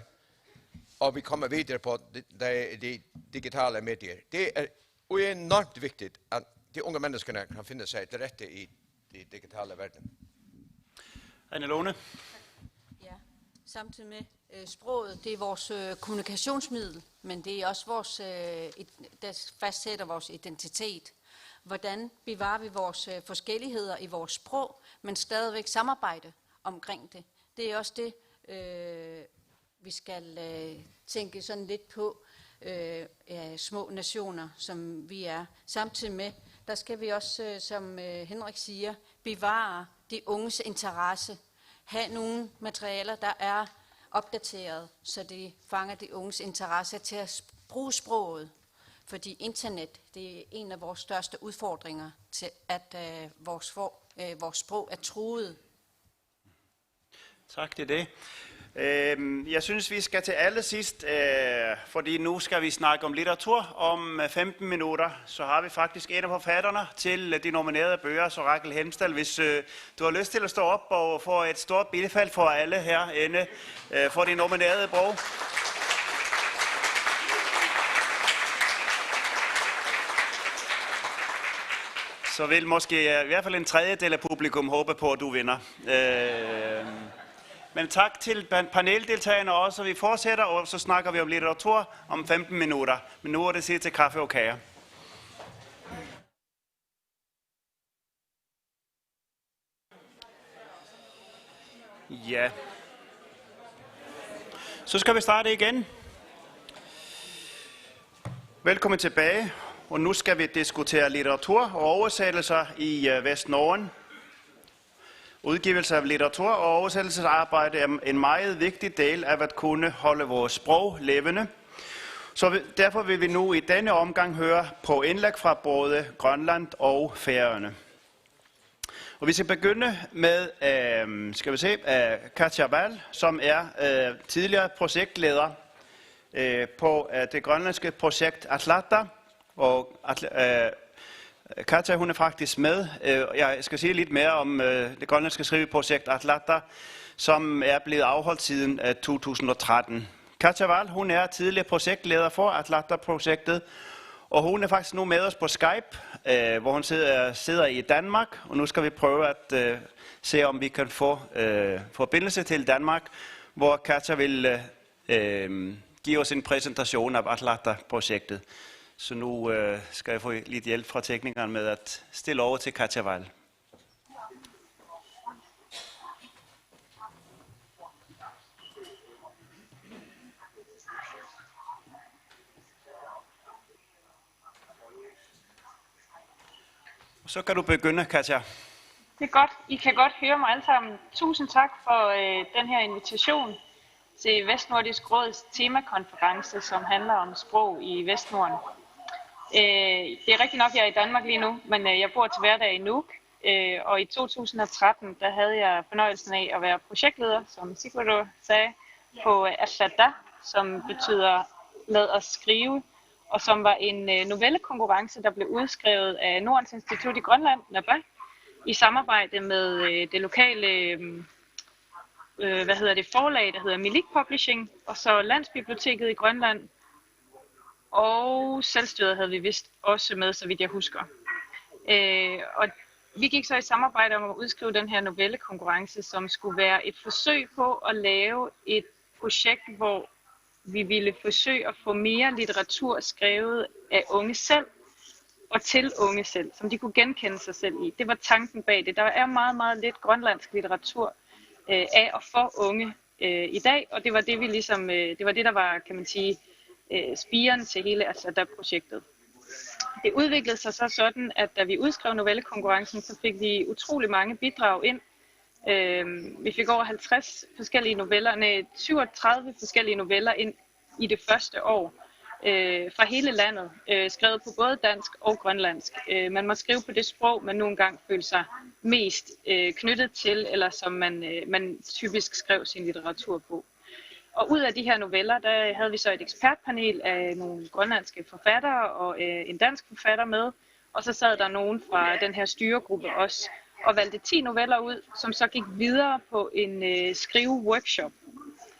og vi kommer videre på de digitale medier. Det er enormt vigtigt, at de unge menneskene kan finde sig til rette i den digitale verden. Anne Lone? Ja, samtidig med sproget, det er vores kommunikationsmiddel, men det er også vores, der fastsætter vores identitet. Hvordan bevarer vi vores forskelligheder i vores sprog, men stadigvæk samarbejde omkring det. Det er også det, vi skal tænke sådan lidt på, små nationer, som vi er. Samtidig med, der skal vi også, som Henrik siger, bevare de unges interesse. Have nogle materialer, der er opdateret, så det fanger de unges interesse til at bruge sproget. Fordi internet, det er en af vores største udfordringer til, at vores sprog er truet. Tak til det. Jeg synes, vi skal til allersidst, fordi nu skal vi snakke om litteratur om 15 minutter. Så har vi faktisk en af forfatterne til de nominerede bøger, så Rakel Hemsdal. Hvis du har lyst til at stå op og få et stort billedfald for alle herinde for de nominerede bog. Så vil måske i hvert fald en tredjedel af publikum håbe på, at du vinder. Men tak til paneldeltagerne også. Vi fortsætter, og så snakker vi om litteratur om 15 minutter. Men nu er det tid til kaffe og kager. Ja. Så skal vi starte igen. Velkommen tilbage. og nu skal vi diskutere litteratur og oversættelser i Vestnorden. Udgivelse af litteratur og oversættelsesarbejde er en meget vigtig del af at kunne holde vores sprog levende. Så derfor vil vi nu i denne omgang høre på indlæg fra både Grønland og Færøerne. Og vi skal begynde med Katja Wall, som er tidligere projektleder på det grønlandske projekt Atlanta. Og Katja, hun er faktisk med. Jeg skal sige lidt mere om det grønlandske skriveprojekt Atlanta, som er blevet afholdt siden 2013. Katja Wall, hun er tidligere projektleder for Atlanta-projektet, og hun er faktisk nu med os på Skype, hvor hun sidder i Danmark, og nu skal vi prøve at se, om vi kan få forbindelse til Danmark, hvor Katja vil give os en præsentation af Atlanta-projektet. Så nu skal jeg få lidt hjælp fra teknikeren med at stille over til Katja Wall. Så kan du begynde, Katja. Det er godt. I kan godt høre mig alle sammen. Tusind tak for den her invitation til Vestnordisk Råds temakonference, som handler om sprog i Vestnorden. Det er rigtigt nok, jeg er i Danmark lige nu, men jeg bor til hverdag i Nuuk. Og i 2013, der havde jeg fornøjelsen af at være projektleder, som Sigurdur sagde, på Atlanta, som betyder lad os skrive, og som var en novellekonkurrence, der blev udskrevet af Nordens Institut i Grønland, NABA, i samarbejde med det lokale forlag, der hedder Milik Publishing, og så Landsbiblioteket i Grønland, og selvstyret havde vi vist også med, så vidt jeg husker. Og vi gik så i samarbejde om at udskrive den her novellekonkurrence, som skulle være et forsøg på at lave et projekt, hvor vi ville forsøge at få mere litteratur skrevet af unge selv, og til unge selv, som de kunne genkende sig selv i. Det var tanken bag det. Der er meget, meget lidt grønlandsk litteratur af og for unge i dag, og det var det, det var det, der var, kan man sige, spiren til hele Atlanta-projektet. Det udviklede sig så sådan, at da vi udskrev novellekonkurrencen, så fik vi utrolig mange bidrag ind. Vi fik over 50 forskellige noveller, 37 forskellige noveller ind i det første år fra hele landet, skrevet på både dansk og grønlandsk. Man må skrive på det sprog, man nogle gange føler sig mest knyttet til, eller som man typisk skrev sin litteratur på. Og ud af de her noveller, der havde vi så et ekspertpanel af nogle grønlandske forfattere og en dansk forfatter med, og så sad der nogen fra den her styregruppe også, og valgte 10 noveller ud, som så gik videre på en skriveworkshop.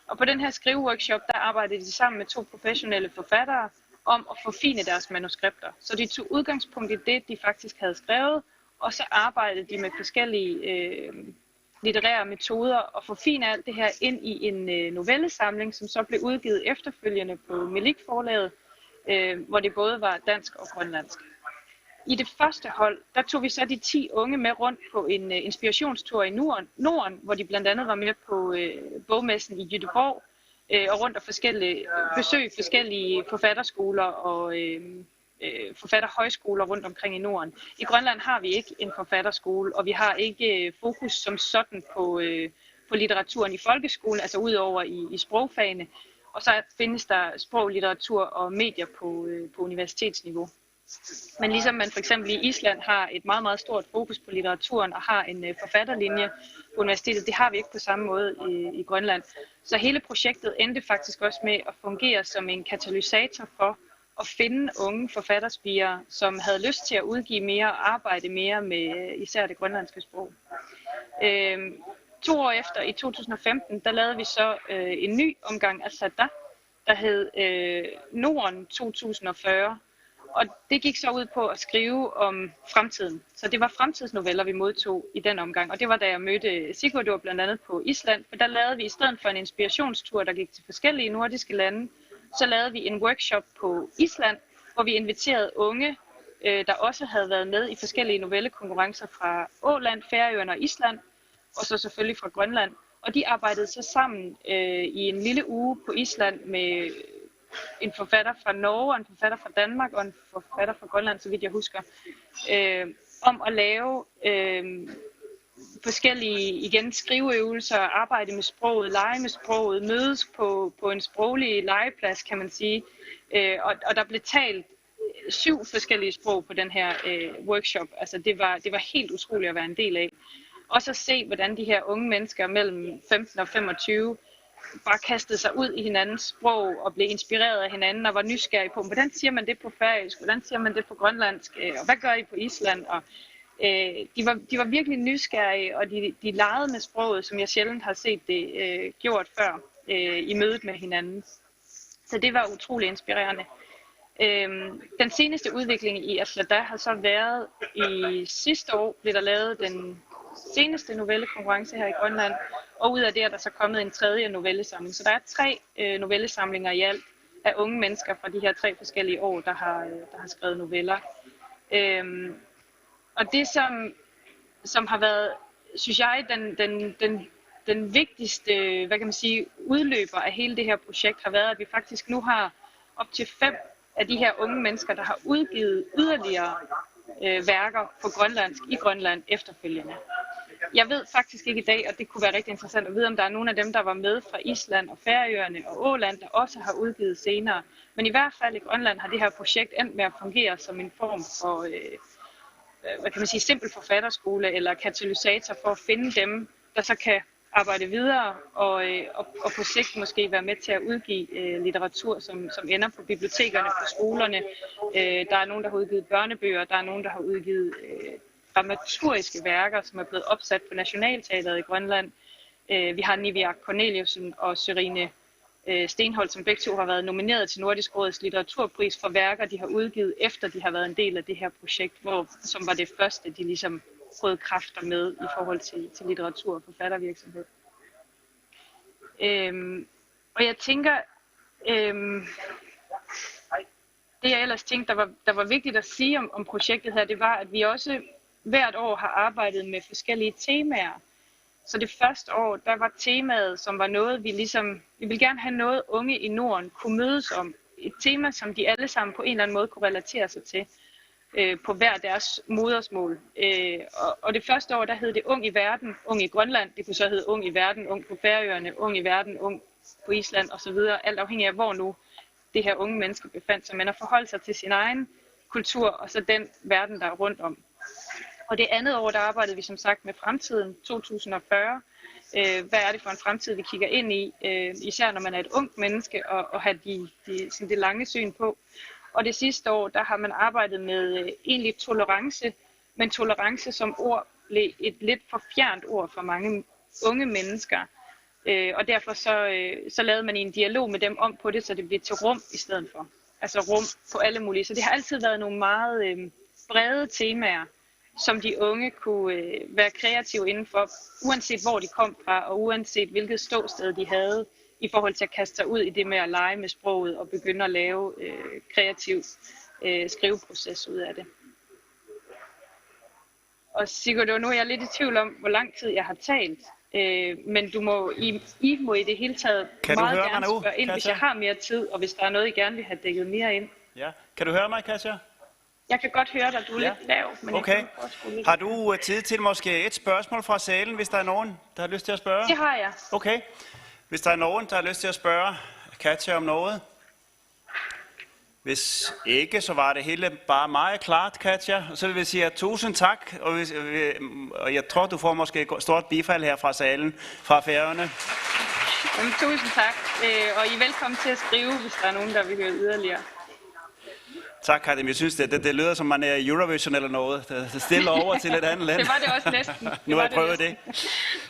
Og på den her skriveworkshop, der arbejdede de sammen med 2 professionelle forfattere om at forfine deres manuskripter. Så de tog udgangspunkt i det, de faktisk havde skrevet, og så arbejdede de med forskellige litterære metoder og forfine alt det her ind i en novellesamling, som så blev udgivet efterfølgende på Milik forlaget, hvor det både var dansk og grønlandsk. I det første hold, der tog vi så de 10 unge med rundt på en inspirationstur i Norden, hvor de blandt andet var med på bogmessen i Göteborg og rundt og besøge forskellige forfatterskoler og forfatterhøjskoler rundt omkring i Norden. I Grønland har vi ikke en forfatterskole, og vi har ikke fokus som sådan på litteraturen i folkeskolen, altså udover i sprogfagene. Og så findes der sprog, litteratur og medier på universitetsniveau. Men ligesom man for eksempel i Island har et meget, meget stort fokus på litteraturen og har en forfatterlinje på universitetet, det har vi ikke på samme måde i Grønland. Så hele projektet endte faktisk også med at fungere som en katalysator for at finde unge forfatterspirer, som havde lyst til at udgive mere og arbejde mere med især det grønlandske sprog. 2 år efter, i 2015, der lavede vi så en ny omgang af Atlanta, der hed Norden 2040. Og det gik så ud på at skrive om fremtiden. Så det var fremtidsnoveller, vi modtog i den omgang. Og det var da jeg mødte Sigurdur blandt andet på Island. For der lavede vi i stedet for en inspirationstur, der gik til forskellige nordiske lande, så lavede vi en workshop på Island, hvor vi inviterede unge, der også havde været med i forskellige novellekonkurrencer fra Åland, Færøerne og Island, og så selvfølgelig fra Grønland. Og de arbejdede så sammen i en lille uge på Island med en forfatter fra Norge, en forfatter fra Danmark og en forfatter fra Grønland, så vidt jeg husker, om at lave forskellige igen skriveøvelser, arbejde med sproget, lege med sproget, mødes på en sproglig legeplads, kan man sige. Og der blev talt 7 forskellige sprog på den her workshop. Altså det var helt utroligt at være en del af. Også at se, hvordan de her unge mennesker mellem 15 og 25 bare kastede sig ud i hinandens sprog og blev inspireret af hinanden og var nysgerrige på, hvordan siger man det på færøsk, hvordan siger man det på grønlandsk, og hvad gør I på Island? Og de var virkelig nysgerrige, og de legede med sproget, som jeg sjældent har set det gjort før i mødet med hinanden. Så det var utrolig inspirerende. Den seneste udvikling i Atlada har så været i sidste år, blev der lavet den seneste novellekonkurrence her i Grønland, og ud af det er der så kommet en 3. novellesamling. Så der er 3 novellesamlinger i alt af unge mennesker fra de her 3 forskellige år, der har skrevet noveller. Og det som har været, synes jeg, den vigtigste, hvad kan man sige, udløber af hele det her projekt har været, at vi faktisk nu har op til 5 af de her unge mennesker, der har udgivet yderligere værker på grønlandsk i Grønland efterfølgende. Jeg ved faktisk ikke i dag, og det kunne være rigtig interessant at vide, om der er nogle af dem, der var med fra Island og Færøerne og Åland, der også har udgivet senere. Men i hvert fald i Grønland har det her projekt endt med at fungere som en form for, hvad kan man sige, simpel forfatterskole eller katalysator for at finde dem, der så kan arbejde videre og på sigt måske være med til at udgive litteratur, som ender på bibliotekerne, på skolerne. Der er nogen, der har udgivet børnebøger, der er nogen, der har udgivet dramaturgiske værker, som er blevet opsat på Nationalteatret i Grønland. Vi har Niviaq Corneliusen og Sørine Stenholt, som begge to har været nomineret til Nordisk Råds litteraturpris for værker, de har udgivet, efter de har været en del af det her projekt, som var det første, de ligesom prøvede kræfter med i forhold til litteratur og forfattervirksomhed. Og jeg tænker, det jeg ellers tænkte, der var vigtigt at sige om projektet her, det var, at vi også hvert år har arbejdet med forskellige temaer. Så det første år, der var temaet, som var noget, vi ville gerne have noget unge i Norden kunne mødes om. Et tema, som de alle sammen på en eller anden måde kunne relatere sig til på hver deres modersmål. Og det første år, der hed det Ung i verden, Ung i Grønland. Det kunne så hedde Ung i verden, Ung på Færøerne, Ung i verden, Ung på Island osv. Alt afhængig af, hvor nu det her unge menneske befandt sig. Men at forholde sig til sin egen kultur og så den verden, der er rundt om. Og det andet år, der arbejdede vi som sagt med fremtiden, 2040. Hvad er det for en fremtid, vi kigger ind i, især når man er et ungt menneske, og have det lange syn på. Og det sidste år, der har man arbejdet med egentlig tolerance, men tolerance som ord blev et lidt for fjernt ord for mange unge mennesker. Og derfor så lavede man en dialog med dem om på det, så det blev til rum i stedet for. Altså rum på alle mulige. Så det har altid været nogle meget brede temaer, som de unge kunne være kreative indenfor, uanset hvor de kom fra, og uanset hvilket ståsted de havde, i forhold til at kaste sig ud i det med at lege med sproget, og begynde at lave kreativ skriveproces ud af det. Og Sigurd, nu er jeg lidt i tvivl om, hvor lang tid jeg har talt, men I må i det hele taget meget gerne spørge ind, hvis jeg har mere tid, og hvis der er noget, I gerne vil have dækket mere ind. Ja. Kan du høre mig, Katja? Jeg kan godt høre dig, du er lidt lav. Men okay. Har du tid til måske et spørgsmål fra salen, hvis der er nogen, der har lyst til at spørge? Det har jeg. Okay. Hvis der er nogen, der har lyst til at spørge Katja om noget? Hvis ikke, så var det hele bare meget klart, Katja. Så vil jeg sige tusind tak, og jeg tror, du får måske et stort bifald her fra salen, fra Færøerne. Tusind tak, og I er velkommen til at skrive, hvis der er nogen, der vil høre yderligere. Tak, Katja. Jeg synes, det lyder som, man er i Eurovision eller noget. Det stiller over til et andet land. Det var det også næsten. Nu har jeg prøvet det.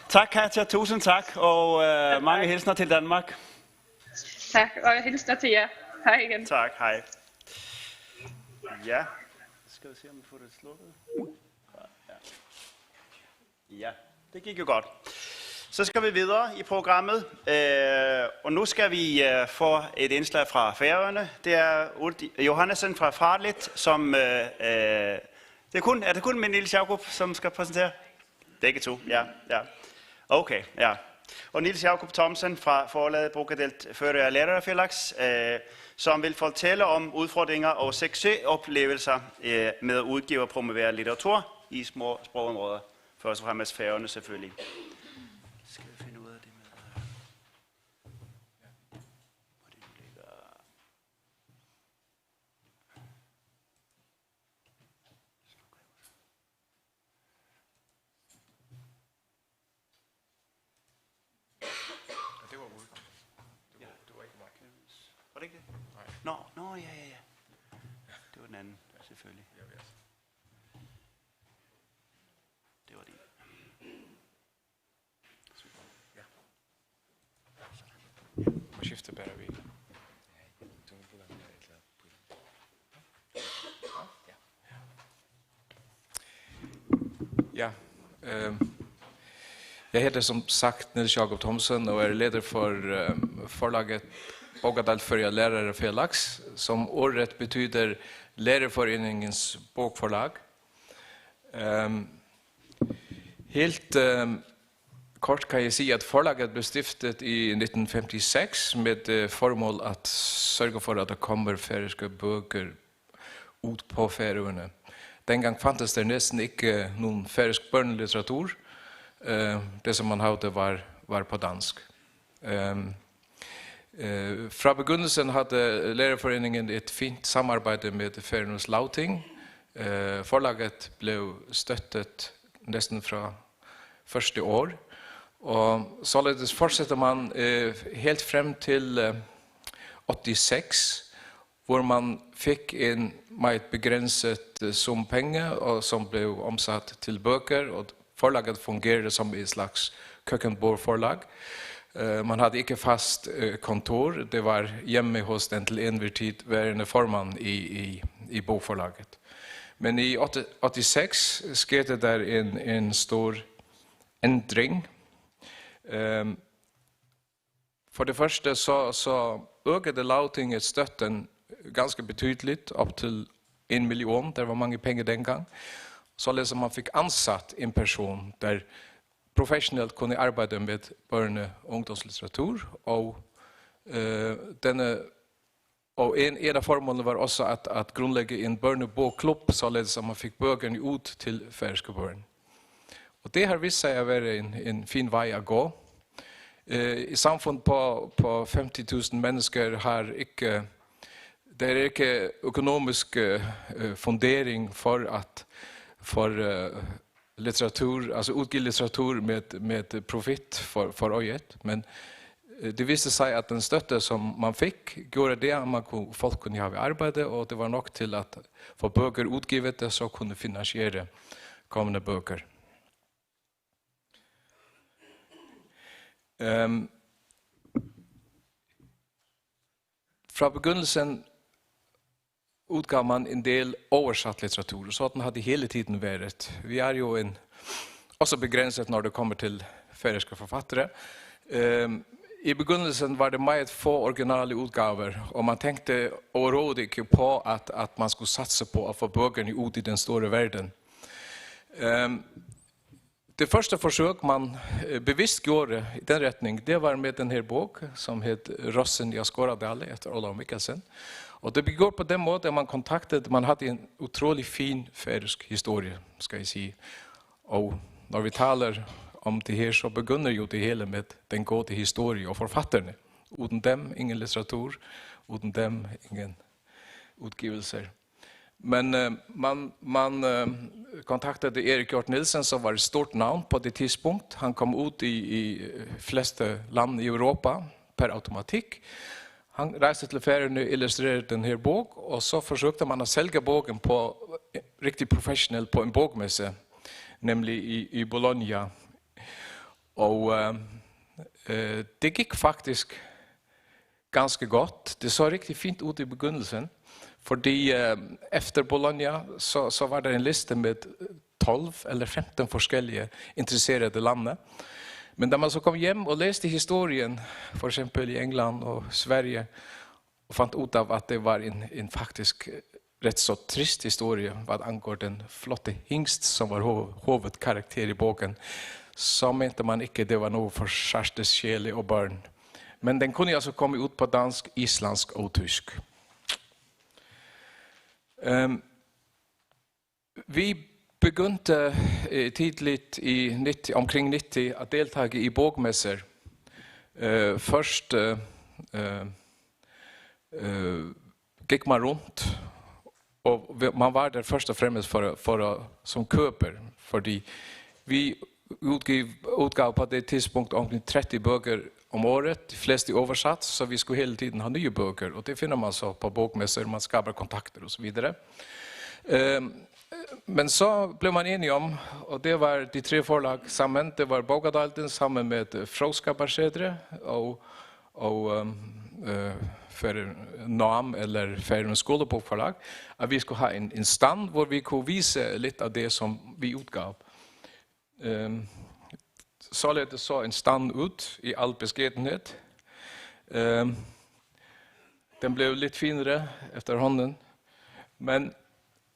Tak, Katja. Tusind tak, og mange hilsner til Danmark. Tak, og hilsner til jer. Hej igen. Tak, hej. Ja, skal vi se, om vi får det slukket. Ja, det gik jo godt. Så skal vi videre i programmet, og nu skal vi få et indslag fra Færøerne. Det er Ulti Johannesen fra Farligt, som er det kun min lille Jacob, som skal præsentere? Begge to, ja. Okay, ja. Og Niels Jakob Thomsen fra forlaget Bokadelt Fører Lærerfællags, som vil fortælle om udfordringer og succesoplevelser med at udgive og promovere litteratur i små sprogområder. Først og fremmest Færøerne selvfølgelig. Skal vi finde ud af det med... Hvor det nu ligger... Det var Word. Det var ikke Mark. Var det ikke det? Nej. Nå, ja. Det var den anden, selvfølgelig. Det var det. Super. Ja. Man skifter bare vi. Ja. Jeg heter som sagt Niels Jakob Thomsen og leder for forlaget Bokadelt Fører Lærerfællags, som året betyder Lærerforeningens bokforlag. Helt kort kan jeg si at forlaget ble stiftet i 1956 med formål at sørge for at det kommer færøske bøker ut på Færøerne. Den gang fantes det nesten ikke noen færøsk børnelitteratur. Det som man hadde var på dansk. Fra begynnelsen hadde Lærerforeningen et fint samarbeid med Færøernes Lagting. Forlaget ble støttet nesten fra første år. Og således fortsetter man helt frem til 86, hvor man fikk en meget begrenset sum penger, og som ble omsatt til bøker, og forlaget fungerer som et slags køkkenbordforlag. Man hadde ikke fast kontor, det var hjemme hos den til enhver tid værende formann i bokforlaget. Men i 86 skete der en stor ændring. For det første så økede Lagtinget støtten ganske betydeligt, op til 1 million, der var mange penge dengang. Således at man fik ansat en person, der professionelt kunne arbejde med børne- og ungdomslitteratur, og en af formålene var også at grundlægge en børnebokklub, således at man fik bøkerne ud til færøske børn. Og det har vist sig at være en fin vej at gå. I samfund på 50.000 mennesker har ikke, der er ikke økonomisk fundering for litteratur, altså udgive litteratur med profit for øjet, men det viste sig at den støtte som man fik gjorde det at folk kunne have arbejde, og det var nok til at få bøker udgivet, så kunne finansiere kommende bøker. Fra begyndelsen utgav man en del oversatt litteratur, så den hadde hele tiden vært. Vi er jo også begrenset når det kommer til færøske forfattere. I begynnelsen var det meget få originale utgaver, og man tenkte overhovedet ikke på at man skulle satse på at få bøkerne ut i den store verden. Det første forsøk man bevisst gjorde i den retning, det var med den her bok, som het Rossen i Askoradale, etter Olav Mikkelsen. Og det begår på den måten man hadde en utrolig fin færøsk historie, skal jeg si. Og når vi taler om det her, så begynner jo det hele med den gode historie og forfatterne. Uten dem, ingen litteratur. Uten dem, ingen utgivelser. Men man kontaktede Erik Hjort Nielsen, som var et stort navn på det tidspunkt. Han kom ut i fleste land i Europa per automatikk. Han reiste til Færøerne og illustrerede den her bok, og så forsøkte man å selge boken på riktig professionelt på en bokmesse, nemlig i Bologna. Og det gikk faktisk ganske godt. Det så riktig fint ut i begynnelsen, fordi efter Bologna så var det en liste med 12 eller 15 forskjellige interesserede lande. Men da man så kom hjem og leste historien, for eksempel i England og Sverige, og fant ut av at det var en faktisk rätt så trist historia vad angår den flotte hingst som var hovedkarakter i boken, så mente man ikke det var noe for særste sjele og barn. Men den kunne altså komme ut på dansk, islandsk og tysk. Vi begynte tidligt omkring 90 at deltage i bogmesser. Først gik man rundt, og man var der først og fremmest som køper, fordi vi utgav på det tidspunkt omkring 30 bøker om året, de fleste oversatt, så vi skulle hele tiden ha nye bøker, og det finner man så på bokmesser, man skaper kontakter og så videre. Men så blev man enige om, og det var de 3 forlag sammen, det var Bogadalden sammen med Fråskaparsedre og for NAM eller for en skolebokforlag, at vi skulle ha en stand hvor vi kunne vise litt av det som vi utgav. Således så en stand ut i all beskedenhet. Den blev litt finere efterhånden, men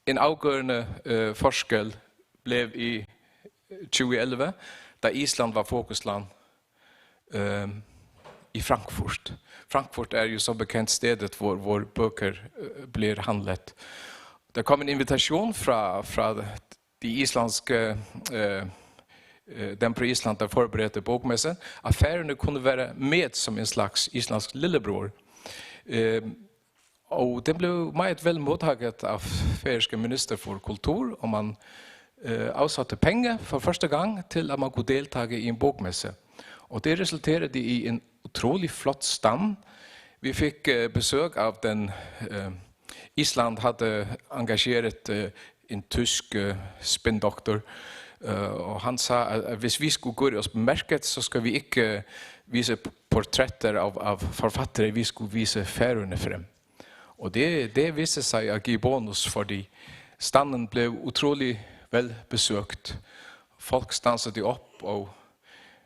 en avgørende forskel blev i 2011, da Island var fokusland i Frankfurt. Frankfurt er jo så bekant stedet hvor bøker blir handlet. Det kom en invitation fra de islandske den på Island der forberedte bokmessen, at Færøerne kunne være med som en slags islandsk lillebror. Og det blev meget vel modtaget av færøske minister for kultur, og man avsatte penger for første gang til at man kunne deltage i en bokmesse. Og det resulterede i en utrolig flott stand. Vi fikk besøk av den Island hadde engageret en tysk spinndoktor, og han sa at hvis vi skulle gå oss bemerket, så skal vi ikke vise portretter av forfattere, vi skulle vise Færøerne frem. Og det viste seg å gi bonus, fordi standen ble utrolig vel besøkt. Folk stanset opp, og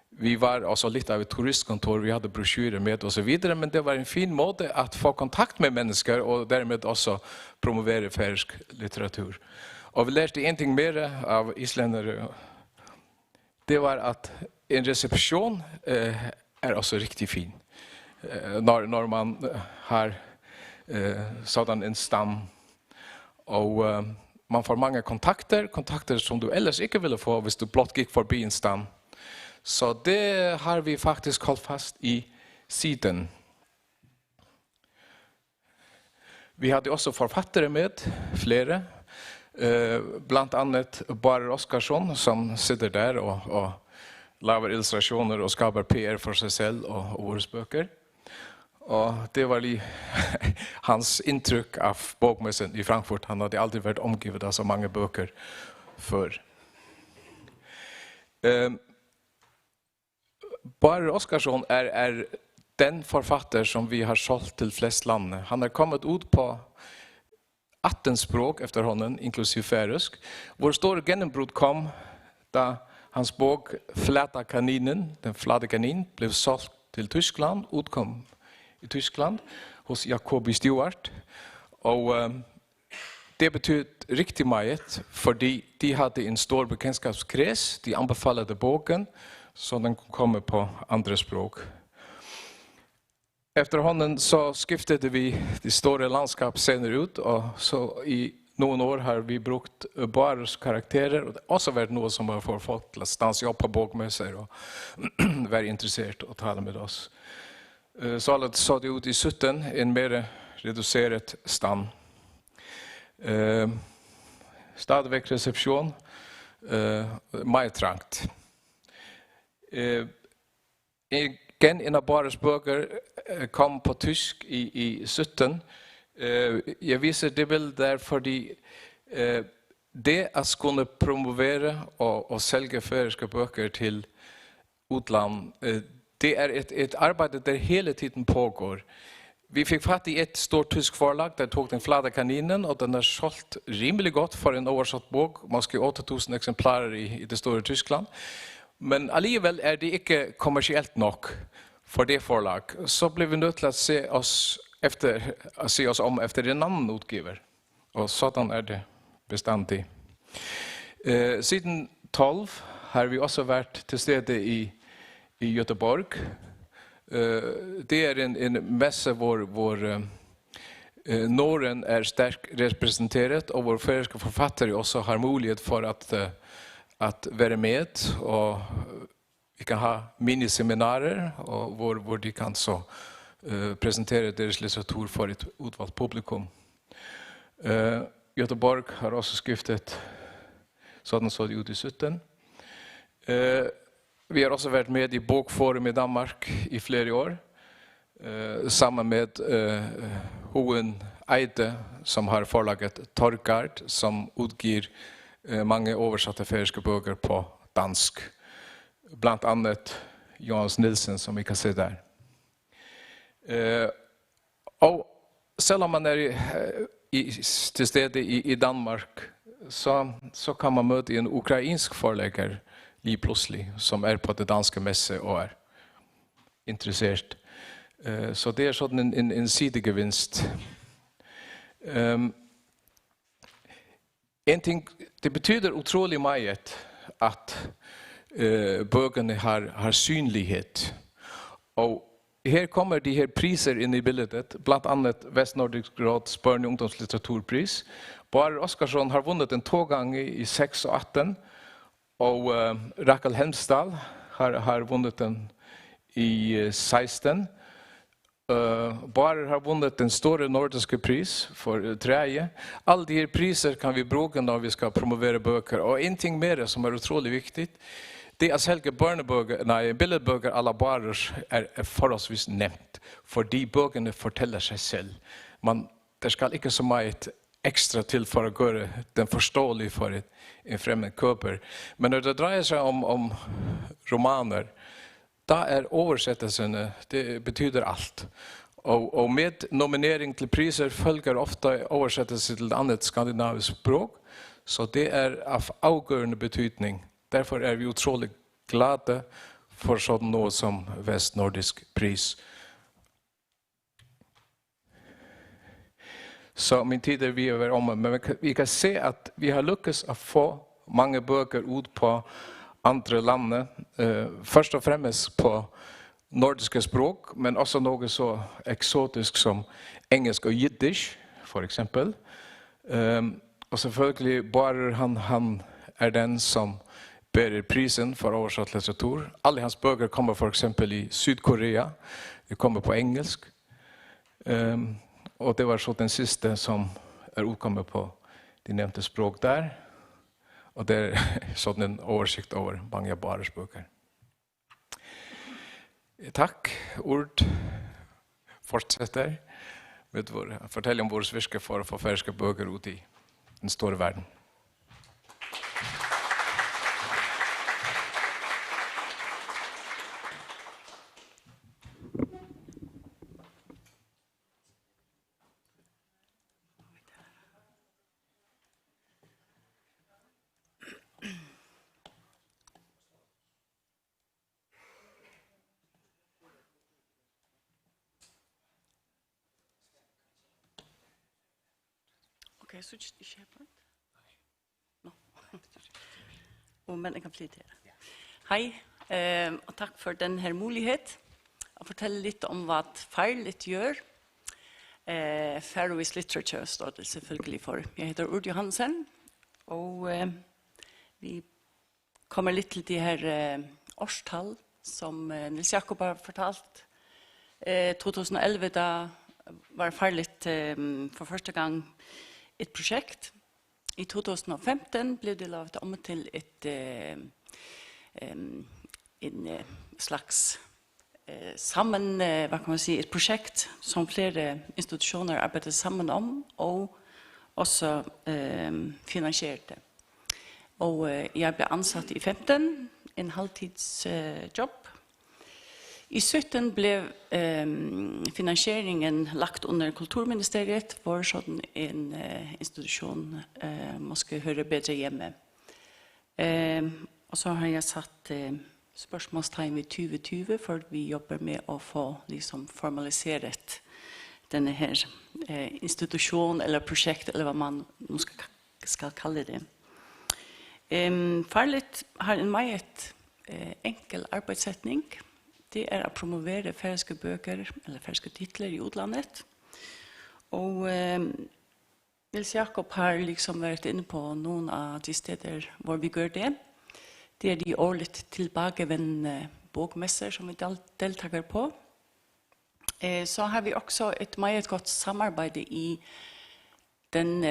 vi var også litt av et turistkontor, vi hadde brosjyrer med og så videre, men det var en fin måte at få kontakt med mennesker, og dermed også promovere færøsk litteratur. Og vi lærte en ting mer av islændere. Det var at en resepsjon er også riktig fin. Når man har sådan en stand, og man får mange kontakter som du ellers ikke ville få hvis du blott gikk forbi en stand. Så det har vi faktisk holdt fast i siden. Vi hadde også forfattere med, flere, blant annet Barer Oskarsson, som sitter der og laver illustrasjoner og skaper PR for seg selv og våre bøker. Og det var hans inntrykk av bokmessen i Frankfurt. Han hadde aldri vært omgivet av så mange bøker før. Barer Oskarsson er den forfatter som vi har solgt til flest lande. Han har kommet ut på 18 språk efterhånden, inklusiv færøsk. Vår store gjennombrud kom da hans bok Flata kaninen, den flate kanin, blev solgt til Tyskland, utkom i Tyskland hos Jacobi Stewart. Og det betydde riktig meget, fordi de hadde en stor bekendtskapskreds, de anbefalede boken, så den kunne komme på andre språk. Efterhånden så skiftede vi de store landskapsscener ut, og så i noen år har vi brukt Barers karakterer, og det har også vært noe som har fått folk til å stanse opp på bokmesser og være interessert og tale med oss. Så så det ut i 17, en mer reduseret stand. Stadigvæk resepsjon, meget trangt. Igen en av Barers bøker kom på tysk i 17. Jeg viser det bildet der fordi det at skulle promovere og selge færøske bøker til utland, det er et arbeid der hele tiden pågår. Vi fikk fatt i et stort tysk forlag, der tok den flate kaninen, og den er solgt rimelig godt for en oversatt bok, måske 8000 eksemplarer i det store Tyskland. Men alligevel er det ikke kommersielt nok for det forlag. Så ble vi nødt til å se oss om efter en annen utgiver. Og sådan er det bestandig. Siden 12 har vi också varit till stede i Göteborg. Det är en mässa vår Norden är starkt representerat och vår färöiska författare också har möjlighet för att vara med och vi kan ha miniseminarier och hvor de kan så presentera deras litteratur för ett utvalt publikum. Göteborg har också skriftet sådan så det ut i 17. Vi har också varit med i Bokforum i Danmark i flera år. Samman med Hoen Eide som har förlaget Torgard som utger många översatta färöiska böcker på dansk. Bland annat Jonas Nielsen som vi kan se där. Och selv om man är till stede i Danmark så kan man möta en ukrainsk förläggare lige pludselig som är på det danska mässe och är intresserad. Så det är sådan en sidegevinst. En ting, det betyder otroligt mycket att böckerna har synlighet. Och här kommer de här priser in i bildet, bland annat Västnordisk råds barn- och ungdomslitteraturpris. Bar Oskarsson har vunnit den 2 gånger i 6 och 18 och Rakel Helmstad har vunnit den i 16. Bar har vunnit den stora nordiska pris för träje. Alla de här priser kan vi bruka när vi ska promovera böcker. Och en ting mer som är otroligt viktigt, det är att sälja bildböcker alla barer är förhållsvis nämnt. För de böckerna fortäller sig själv. Det ska inte så mycket extra till för att göra den förståelig för en främmande köper. Men när det drar sig om romaner, då är översättelsen, det betyder allt. Och med nominering till priser följer ofta översättelse till ett annat skandinaviskt språk. Så det är av avgörande betydning. Därför är vi otroligt glada för sådant något som Västnordisk pris. Så min tid är vi över om, men vi kan se att vi har lyckats att få många böcker ut på andra länder. Först och främst på nordiska språk, men också något så exotiskt som engelska och jiddisch, för exempel. Och selvfølgelig bara han är den som bärer prisen för översatt litteratur. Alla hans böcker kommer för exempel i Sydkorea. De kommer på engelsk. Och det var så den sista som är utkommet på de nämnda språk där. Och det är sådan en översikt över många Bares böcker. Tack. Ord fortsätter med att fortälja om vår virke för att få färska böcker ut i den stora världen. Okay, så ikke kjøper. No. Men jeg kan flytte her. Hei, og takk for denne mulighet. Jeg forteller litt om hva Fairlit gjør. Faroese Literature står det selvfølgelig for. Jeg heter Urt Johansen, og vi kommer litt til de her årstall som Nils Jakob har fortalt. 2011 da var Fairlit for første gang ett projekt. I 2015 blev det lavet om till en slags vad kan man säga, ett projekt som flera institutioner arbetar samman om och också finansierade. Och jag blev ansatt i 15, en halvtidsjobb. I 17 blev finansieringen lagt under Kulturministeriet för sådan en institution måste höra bättre hemma. Och så har jag satt spørsmålstegn vid 2020 för att vi jobbar med att få liksom formaliserat den här institution eller projekt eller vad man ska kalla det. Farligt har en meget enkel arbeidssetning. Det er å promovere færøyske bøker eller færøyske titler i utlandet. Og Nils Jakob har liksom vært inne på noen av de steder hvor vi gjør det. Det er de årligt tilbakevendende bokmesser som vi deltager på. Så har vi også et meget godt samarbeid i den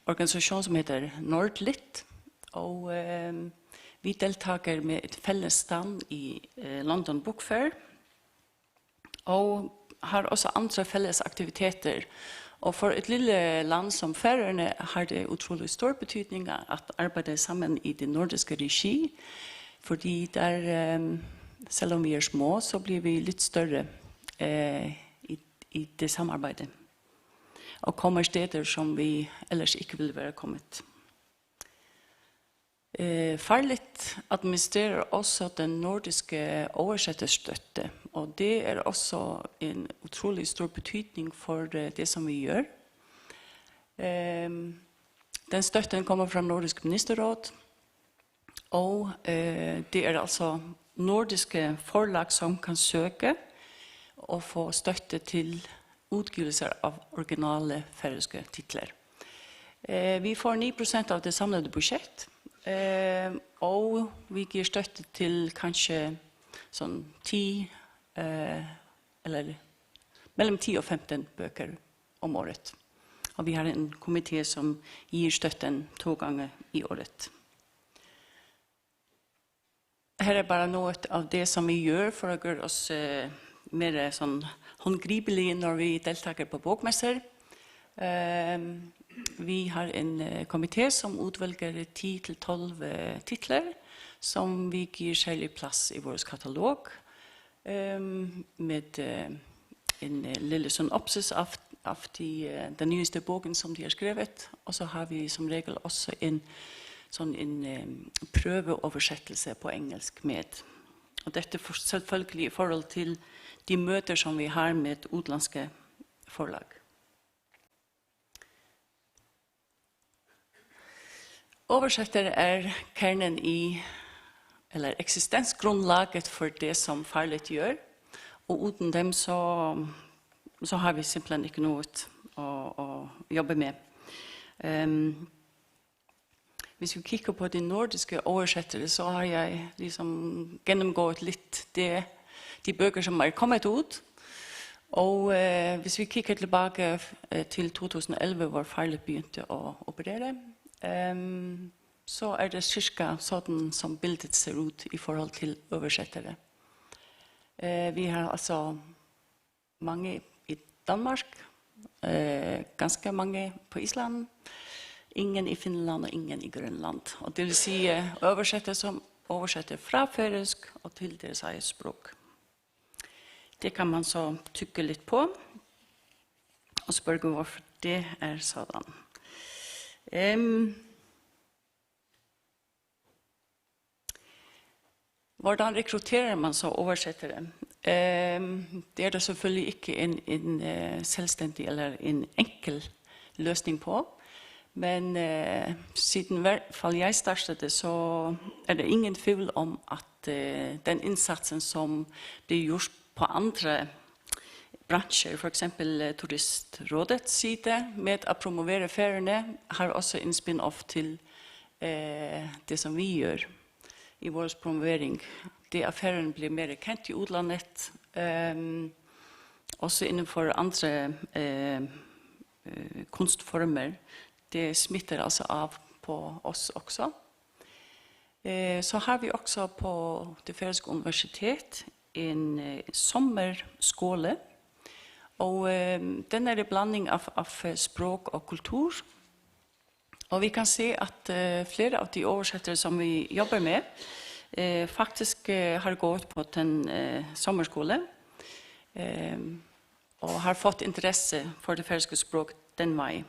organisation som heter Nordlit. Og vi deltager med et fælles stand i London Book Fair. Og har også andre fælles aktiviteter. Og for et lille land som Færøerne har det utrolig stor betydning at arbejde sammen i det nordiske regi. Fordi der, selvom vi er små, så bliver vi lidt større i det samarbejde. Og kommer steder som vi ellers ikke ville være kommet. Farligt administrerer også den nordiske oversætterstøtte, og det er også en utrolig stor betydning for det som vi gjør. Den støtten kommer fra Nordisk Ministerråd, og det er altså nordiske forlag som kan søke og få støtte til utgivelser av originale færøyske titler. Vi får 9% av det samlede budsjett, og vi gir støtte til kanskje sånn 10 eller mellom 10 og 15 bøker om året. Og vi har en komité som gir støtten 2 ganger i året. Her er bare noe av det som vi gjør for å gjøre oss mer sånn håndgripelige når vi deltaker på bokmesser. Vi har en komité som utvelger 10-12 titler som vi gir særlig plass i vår katalog med en lille synopsis av den nyeste boken som de har skrevet. Og så har vi som regel også en prøveoversettelse på engelsk med. Og dette er selvfølgelig i forhold til de møter som vi har med utlandske forlag. Oversetter er kernen i, eller eksistensgrunnlaget for det som Farligt gjør, og uten dem så har vi simpelthen ikke noe å jobbe med. Hvis vi kikker på de nordiske oversettere, så har jeg liksom gjennomgått litt de bøker som er kommet ut. Og hvis vi kikker tilbake til 2011, hvor Farligt begynte å operere, så er det cirka sånn som bildet ser ut i forhold til oversettere. Vi har altså mange i Danmark, ganske mange på Island, ingen i Finland og ingen i Grønland. Og det vil si oversettere som oversetter fra færøysk og til deres eget språk. Det kan man så tykke litt på, og spørre hvorfor det er sådan. Hvordan rekrutterer man så oversettere? Det er det selvfølgelig ikke en selvstændig eller en enkel løsning på, men siden i hvert fall jeg startede, så er det ingen tvivl om at den innsatsen som blir gjort på andre bransjer, for eksempel Turistrådets side, med å promovere feriene, har også en spin-off til det som vi gjør i vår promovering. Det at feriene blir mer kjent i utlandet, også innenfor andre kunstformer. Det smitter altså av på oss også. Så har vi også på det færøyske universitet en sommerskole, og den er en blanding av språk og kultur. Og vi kan se at flere av de oversettere som vi jobber med faktisk har gått på den sommerskole og har fått interesse for det færøyske språk den vei.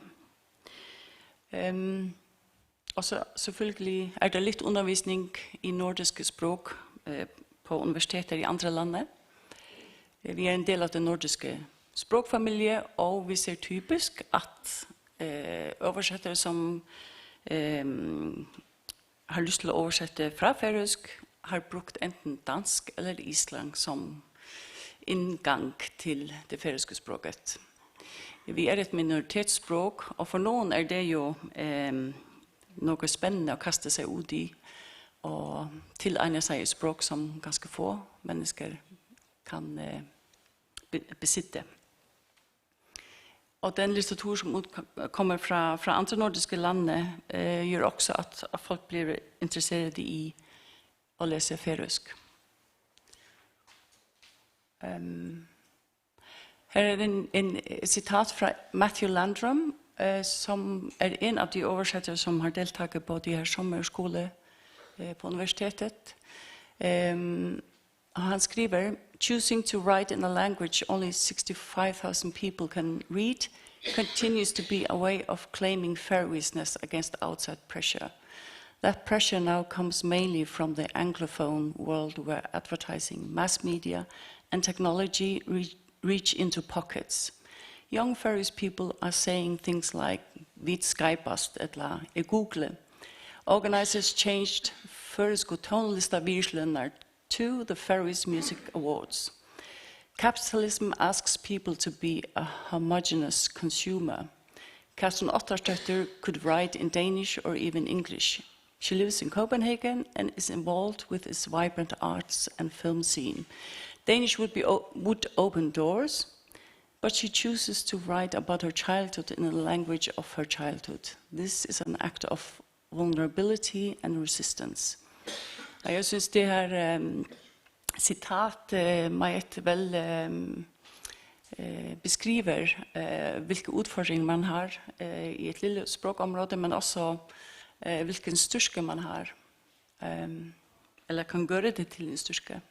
Og så selvfølgelig er det litt undervisning i nordiske språk på universiteter i andre landet. Vi er en del av den nordiske språkfamilie, og vi ser typisk at oversettere som har lyst til å oversette fra færøysk, har brukt enten dansk eller islang som inngang til det færøyske språket. Vi er et minoritetsspråk, og for noen er det jo noe spennende å kaste seg ut i, og tilegne seg et språk som ganske få mennesker kan besitte. Og den litteratur som kommer fra andre nordiske landene gjør også at folk blir interessert i å lese færøysk. Her er en citat fra Matthew Landrum, som er en av de oversettere som har deltaget på de her sommerskole på universitetet. Han skriver, choosing to write in a language only 65,000 people can read continues to be a way of claiming Faroese-ness against outside pressure. That pressure now comes mainly from the Anglophone world where advertising, mass media, and technology reach into pockets. Young Faroese people are saying things like, "Vid Skypast etla e Google." Organizers changed Føroysku tónlistarvirslurnar to the Faroese Music Awards. Capitalism asks people to be a homogeneous consumer. Katrin Ottersdottir could write in Danish or even English. She lives in Copenhagen and is involved with its vibrant arts and film scene. Danish would open doors, but she chooses to write about her childhood in the language of her childhood. This is an act of vulnerability and resistance. Jeg synes det her citat meget vel beskriver hvilke utfordringer man har i et lille språkområde, men også hvilken styrke man har, eller kan gjøre det til en styrke.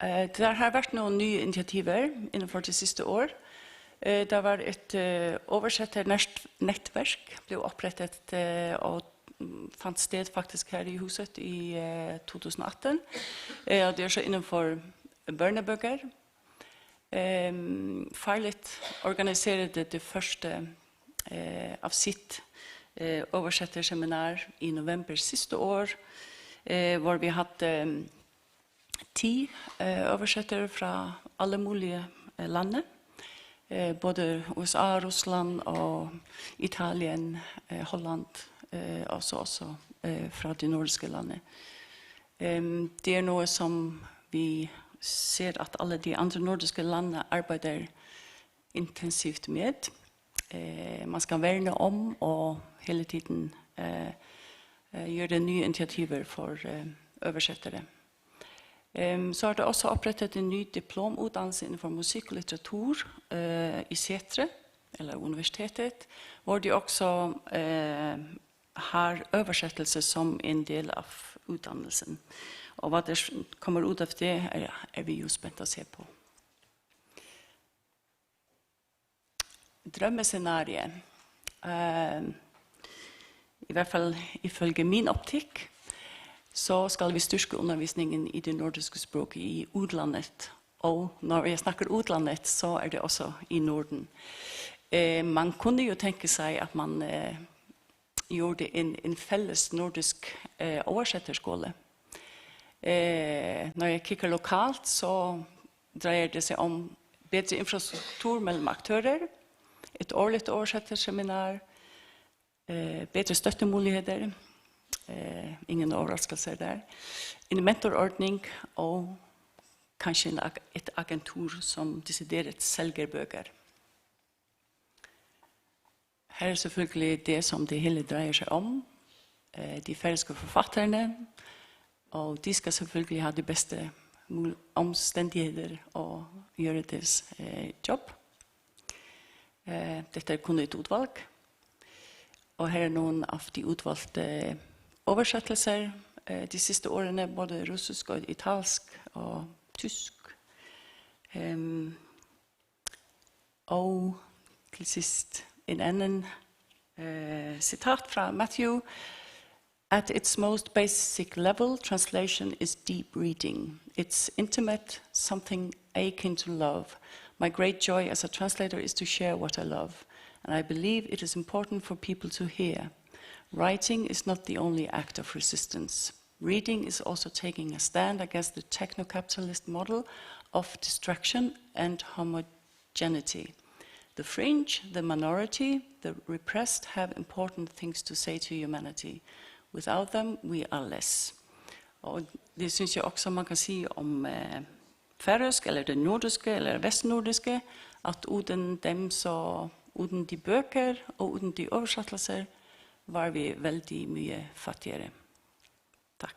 Det har vært noen nye initiativer innenfor det siste år. Det var et oversetternettverk, ble opprettet og fant sted faktisk her i huset i 2018. Og det er så innenfor børnebøker. Farligt organiserte det første av sitt oversetterseminar i november siste år, hvor vi hadde 10 oversettere fra alle mulige lande. Både USA, Russland og Italien, Holland, også fra de nordiske landene. Det er noe som vi ser at alle de andre nordiske landene arbeider intensivt med. Man skal verne om og hele tiden gjøre nye initiativer for oversettere. Så har det også opprettet en ny diplomutdannelse innenfor musikk og litteratur i Setre, eller universitetet, hvor de også har oversettelse som en del av utdannelsen. Og hva det kommer ut av det er vi jo spent å se på. Drømmescenariet, i hvert fall ifølge min optikk, så skal vi styrke undervisningen i det nordiske språket i utlandet. Og når jeg snakker utlandet, så er det også i Norden. Man kunne jo tenke seg at man gjorde en felles nordisk oversetterskole. Når jeg kikker lokalt, så dreier det seg om bedre infrastruktur mellom aktører, et årligt oversetterseminar, bedre støttemuligheter, ingen overraskelser der, en mentorordning og kanskje et agentur som desideret selger bøker. Her er selvfølgelig det som det hele dreier seg om, de færøyske forfatterne, og de skal selvfølgelig ha de beste omstendigheter og gjøre deres jobb. Dette er kun et utvalg, og her er noen av de utvalgte oversettelser de siste årene, både russisk og italsk og tysk. Og til sist en annen citat fra Matthew. At its most basic level, translation is deep reading. It's intimate, something akin to love. My great joy as a translator is to share what I love. And I believe it is important for people to hear. Writing is not the only act of resistance. Reading is also taking a stand against the techno-capitalist model of destruction and homogeneity. The fringe, the minority, the repressed have important things to say to humanity. Without them, we are less. Og det synes jeg også, man kan sige om færøsk, eller det nordiske, eller vestnordiske, at uden dem, så uden de bøker og uden de oversættelser, var vi veldig mye fattigere. Tak.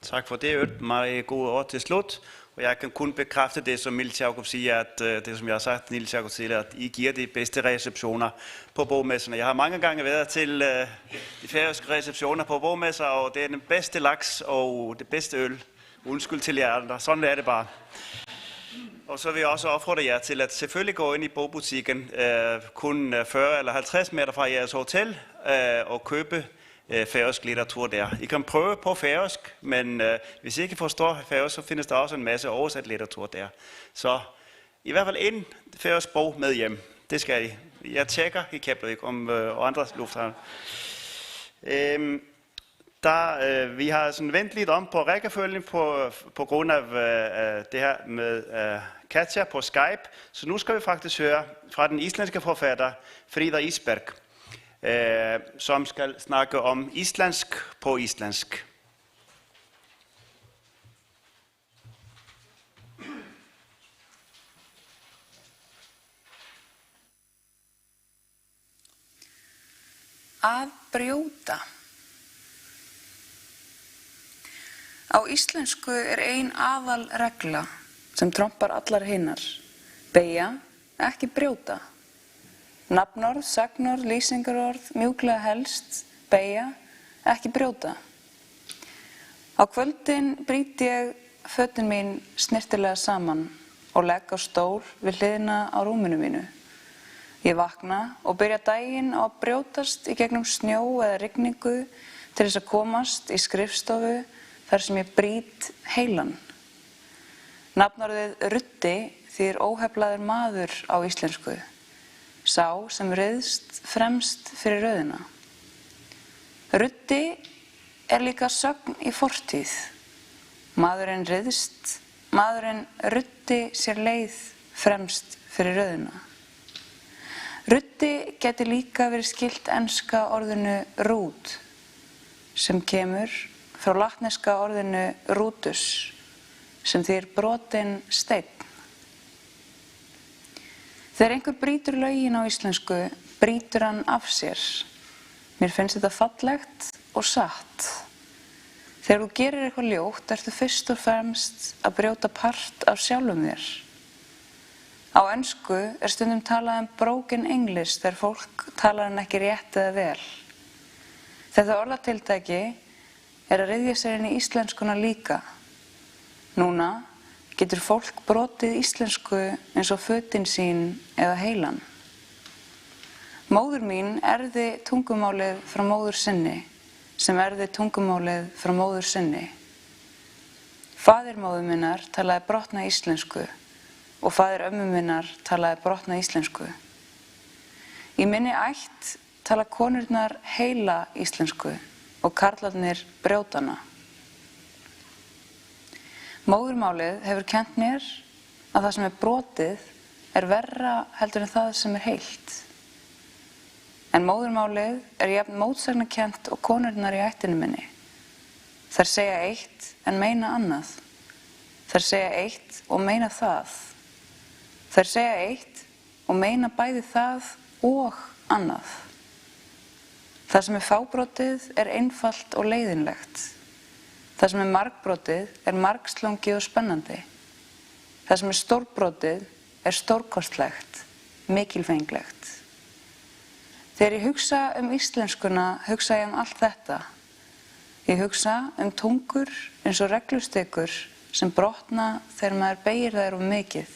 Tak for det, et meget gode ord til slut. Og jeg kan kun bekræfte det, som Niels Jakob siger, at det, som jeg har sagt, Niels Jakob siger, at I giver de bedste receptioner på bogmesserne. Jeg har mange gange været til de færøske receptioner på bogmesser, og det er den bedste laks og det bedste øl. Undskyld til jer andre. Sådan er det bare. Og så vil jeg også opfordre jer til at selvfølgelig gå ind i bogbutikken kun 40 eller 50 meter fra jeres hotel og købe færøsk litteratur der. I kan prøve på færøsk, men hvis I ikke forstår færøsk, så findes der også en masse oversat litteratur der. Så i hvert fald en færøsk bog med hjem. Det skal I. Jeg tjekker i Keflavik om andre lufthavne. Vi har sådan ventet lidt om på rækkefølgen på grund af det her med Katja på Skype. Så nu skal vi faktisk høre fra den islandske forfatter Frida Isberg, som skal snakke om islandsk på islandsk. Að brjóta. Á íslensku ein aðal regla sem trompar allar hinnar. Beygja, ekki brjóta. Nafnorð, sagnorð, lýsingarorð, mjúklega helst, beygja, ekki brjóta. Á kvöldin brýt ég fötin mín snirtilega saman og legg á stól við hliðina á rúminu mínu. Ég vakna og byrja daginn á að brjótast í gegnum snjó eða rigningu til þess að komast í skrifstofu þar sem ég brýt heilan. Nafnorðið ruddi þýðir óheflaður maður á íslensku. Sá sem ryðst fremst fyrir röðina. Ruddi líka sögn í fortíð. Maðurinn ryðst, maðurinn ruddi sér leið fremst fyrir röðina. Ruddi geti líka verið skylt enska orðinu rút, sem kemur frá latneska orðinu rútus, sem þýðir brotinn steinn. Þegar einhver brýtur lögin á íslensku, brýtur hann af sér. Mér finnst þetta fallegt og satt. Þegar þú gerir eitthvað ljótt, ertu fyrst og fremst að brjóta part af sjálfum þér. Á ensku stundum talað broken English þegar fólk talar hann ekki rétt eða vel. Þetta orðatiltæki að ryðja sér inn í íslenskuna líka. Núna getur fólk brotið íslensku eins og fötin sín eða heilan. Móður mín erfði tungumálið frá móður sinni, sem erfði tungumálið frá móður sinni. Faðir móður minnar talaði brotna íslensku og faðir ömmu minnar talaði brotna íslensku. Í minni ætt tala konurnar heila íslensku og karlarnir brjótana. Móðurmálið hefur kennt mér að það sem brotið verra heldur en það sem heilt. En móðurmálið jafn mótsagnakennt og konurnar í ættinu minni. Þær segja eitt en meina annað. Þær segja eitt og meina það. Þær segja eitt og meina bæði það og annað. Það sem fábrotið einfalt og leiðinlegt. Það sem margbrotið margslungið og spennandi. Það sem stórbrotið stórkostlegt, mikilfenglegt. Þegar ég hugsa íslenskuna, hugsa ég allt þetta. Ég hugsa tungur eins og reglustikur sem brotna þegar maður beygir þær of mikið.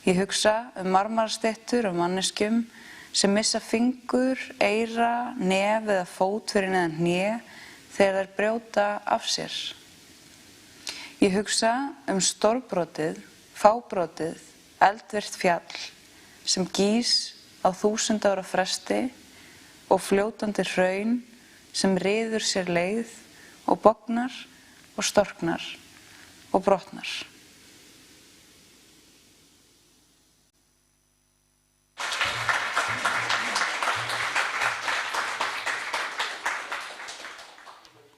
Ég hugsa marmarasteyttur af manneskjum sem missa fingur, eyra, nef eða fót fyrir neðan hné þegar þær brjóta af sér. Ég hugsa stórbrotið, fábrotið, eldvirkt fjall sem gís á 1000 ára fresti og fljótandi hraun sem ryður sér leið og bognar og storknar og brotnar.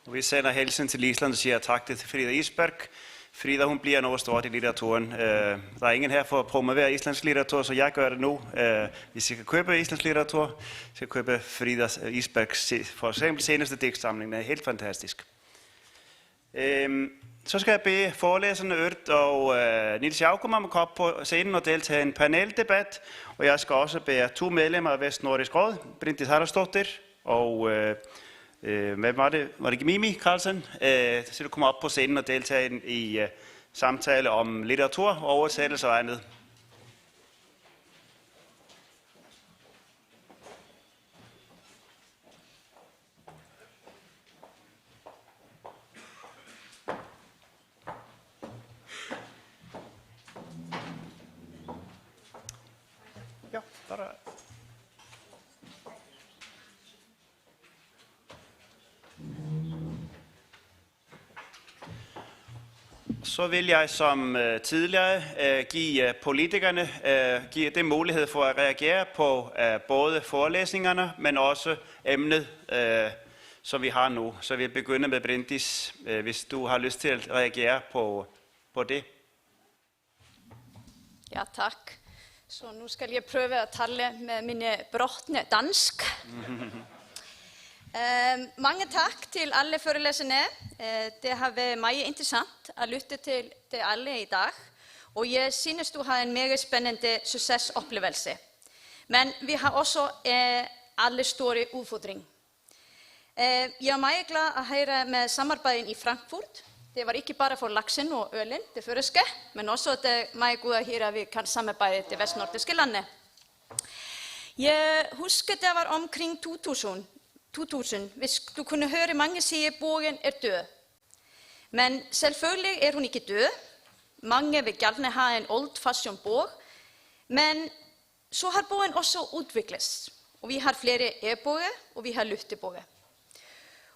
Vi sender hilsen til Island og siger tak til Frida Isberg. Frida, hun bliver noget stort i litteraturen. Der er ingen her for at promovere islandsk litteratur, så jeg gør det nu. Hvis I kan købe islandsk litteratur, så kan købe Frida Isbergs for eksempel seneste digtsamling. Den er helt fantastisk. Så skal jeg bede forelæserne Ørt og Niels Jakob om at komme op på scenen og deltage i en paneldebat. Og jeg skal også bede 2 medlemmer af Vestnordisk Råd, Bryndís Haraldsdóttir og hvad var det? Var det Mimi Karlsen? Så du kommer op på scenen og deltage i samtale om litteratur, oversættelse og andet. Ja, bare så vil jeg som tidligere give politikerne give dem mulighed for at reagere på både forelæsningerne, men også emnet, som vi har nu. Så vi begynder med Bryndís, hvis du har lyst til at reagere på det. Ja, tak. Så nu skal jeg prøve at tale med mine brotne dansk. Mange tak til alle foreleserne. Det har været meget interessant at lytte til alle i dag, og jeg synes, du har en mega spændende succesoplevelse. Men vi har også alle store udfordringer. Jeg er meget glad at høre med samarbejden i Frankfurt. Det var ikke bare for laksen og ølen, det føreske, men også det er meget godt at høre, at vi kan samarbejde til vestnordiske lande. Jeg husker, det var omkring 2000, hvis du kunne høre mange sige, at bogen er død. Men selvfølgelig er hun ikke død. Mange vil gerne have en old-fashion bog. Men så har bogen også udviklet. Og vi har flere e-boger, og vi har lytteboger.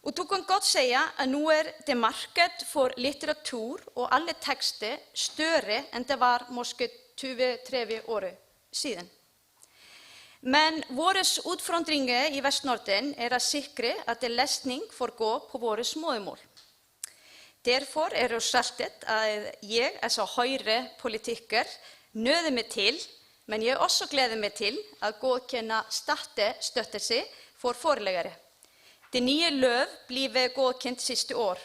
Og du kan godt sige, at nu er det marked for litteratur og alle tekster større, end det var måske 20-30 år siden. Men vores udfordringer i Vestnorden er at sikre, at læsning foregår på vores modermål. Derfor er det særligt, at jeg, altså højre politiker, nøder mig til, men jeg også glæder mig til at godkende støttelse for forelæggere. Det nye løv bliver godkendt sidste år.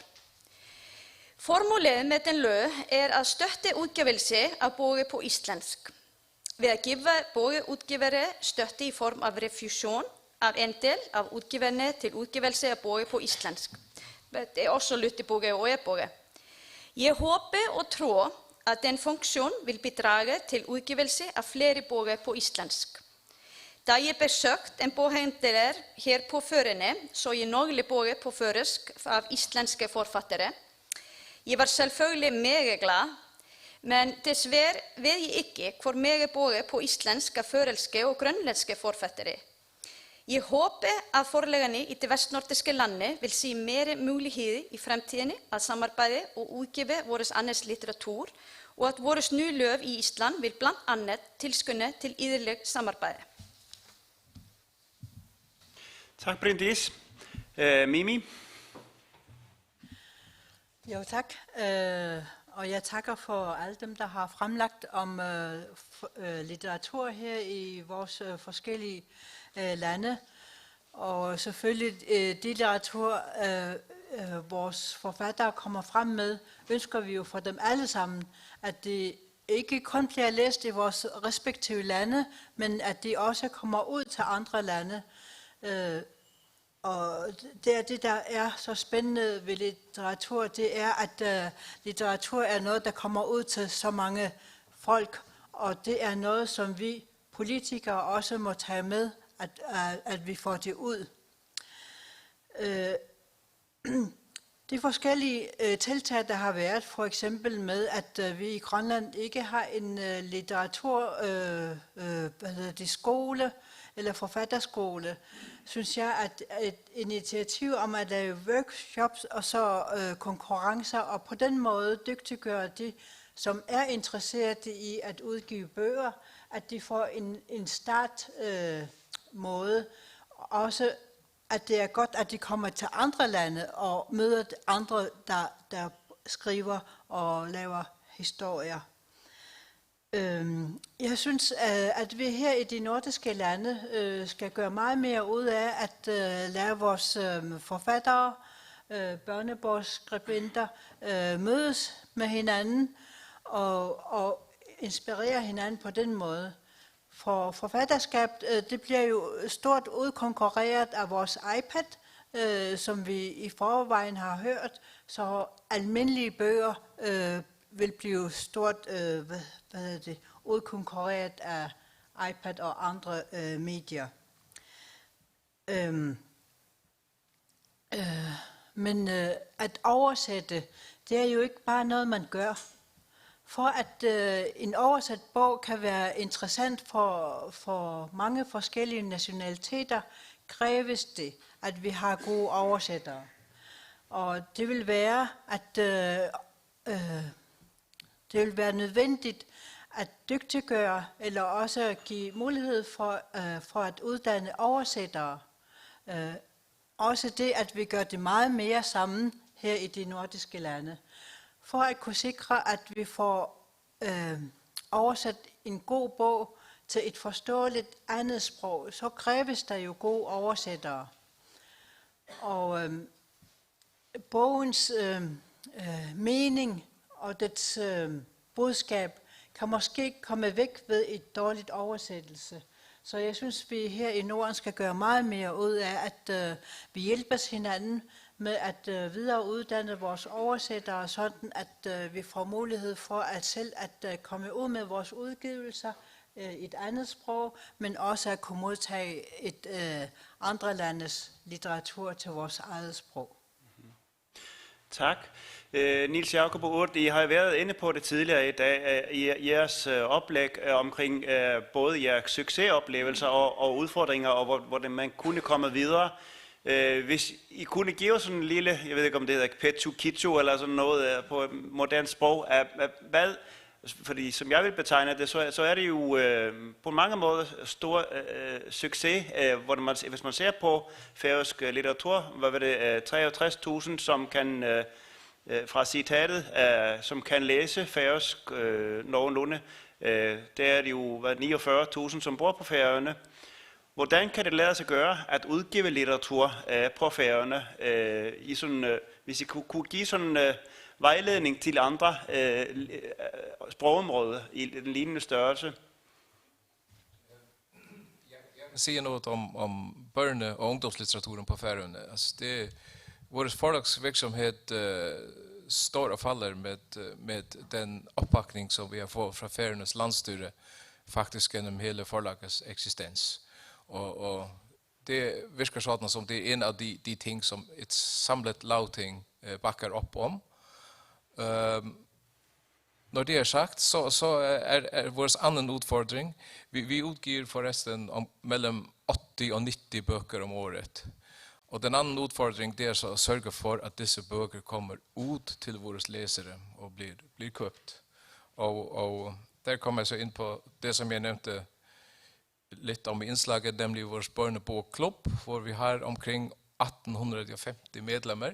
Formålet med den løv er at støtte udgivelse af bøger på islandsk. Ved at give bogudgivere støtte i form af refusion af en del af udgiverne til udgivelse af bøger på islandsk. Det er også lytteboger og e-boger. Jeg håber og tror, at den funktion vil bidrage til udgivelse af flere bøger på islandsk. Da jeg besøgte en boghandler her på Førene, så jeg nogle bøger på føresk af islandske forfattere. Jeg var selvfølgelig mega glad, men desværre ved jeg ikke, hvor mega bøger på islandske, førelske og grønlandske forfattere. Jeg håber, at forlæggerne i det vestnordiske lande vil se mere muligheder i fremtiden at samarbejde og udgive vores andres litteratur, og at vores nye løv i Island vil blandt andet tilskynde til yderligere samarbejde. Tak, Bryndís. Mimi? Jo, tak. Og jeg takker for alle dem, der har fremlagt om litteratur her i vores forskellige lande. Og selvfølgelig de litteratur, vores forfattere kommer frem med, ønsker vi jo for dem alle sammen, at det ikke kun bliver læst i vores respektive lande, men at de også kommer ud til andre lande. Og det er det, der er så spændende ved litteratur, det er, at litteratur er noget, der kommer ud til så mange folk, og det er noget, som vi politikere også må tage med, at vi får det ud. De forskellige tiltag, der har været, for eksempel med, at vi i Grønland ikke har en skole eller forfatterskole, synes jeg, at et initiativ om at lave workshops og så konkurrencer, og på den måde dygtiggøre de, som er interesseret i at udgive bøger, at de får en startmåde. Også at det er godt, at de kommer til andre lande og møder andre, der skriver og laver historier. Jeg synes, at vi her i de nordiske lande skal gøre meget mere ud af at lade vores forfattere, børnebogsskribenter mødes med hinanden og inspirere hinanden på den måde. For forfatterskab, det bliver jo stort udkonkurreret af vores iPad, som vi i forvejen har hørt, så almindelige bøger vil blive stort udkonkurreret af iPad og andre medier. Men at oversætte, det er jo ikke bare noget, man gør. For at en oversat bog kan være interessant for mange forskellige nationaliteter, kræves det, at vi har gode oversættere. Og det vil være, at det vil være nødvendigt at dygtiggøre, eller også give mulighed for at uddanne oversættere. Også det, at vi gør det meget mere sammen her i de nordiske lande. For at kunne sikre, at vi får oversat en god bog til et forståeligt andet sprog, så kræves der jo gode oversættere. Og bogens mening og dets budskab kan måske komme væk ved et dårligt oversættelse. Så jeg synes, vi her i Norden skal gøre meget mere ud af, at vi hjælpes hinanden med at videreuddanne vores oversættere, sådan at vi får mulighed for at selv at komme ud med vores udgivelser i et andet sprog, men også at kunne modtage et andre landes litteratur til vores eget sprog. Tak. Niels Jakob og Urt, I har været inde på det tidligere i dag, i jeres oplæg omkring både jeres succesoplevelser og udfordringer, og hvordan man kunne komme videre. Hvis I kunne give sådan en lille, jeg ved ikke om det hedder Petu Kitsu eller sådan noget på et modernt sprog, hvad, fordi som jeg vil betegne det, så er det jo på mange måder stor succes, hvor hvis man ser på færøsk litteratur, hvad var det, 63.000, som kan, fra citatet, som kan læse færøsk nogenlunde, der er det jo 49.000, som bor på Færøerne. Hvordan kan det lade sig gøre at udgive litteratur på Færøerne? Hvis I kunne give sådan vejledning til andre sprogområder i den lignende størrelse? Jeg kan sige noget om børne- og ungdomslitteraturen på Færøerne. Altså vores forlagsvirksomhed står og falder med den oppakning som vi har fået fra Færøernes landstyre, faktisk gennem hele forlagets eksistens. Og det virker sådan som det er en af de ting som et samlet lavting bakker op om. Når det er sagt, så er vores anden udfordring, vi udgiver forresten om mellem 80 og 90 bøker om året. Og den anden udfordring det er så at sørge for at disse bøker kommer ud til vores læsere og bliver købt. Og der kommer jeg så ind på det som jeg nævnte lidt om indslaget, nemlig vores børnebokklub, hvor vi har omkring 1850 medlemmer,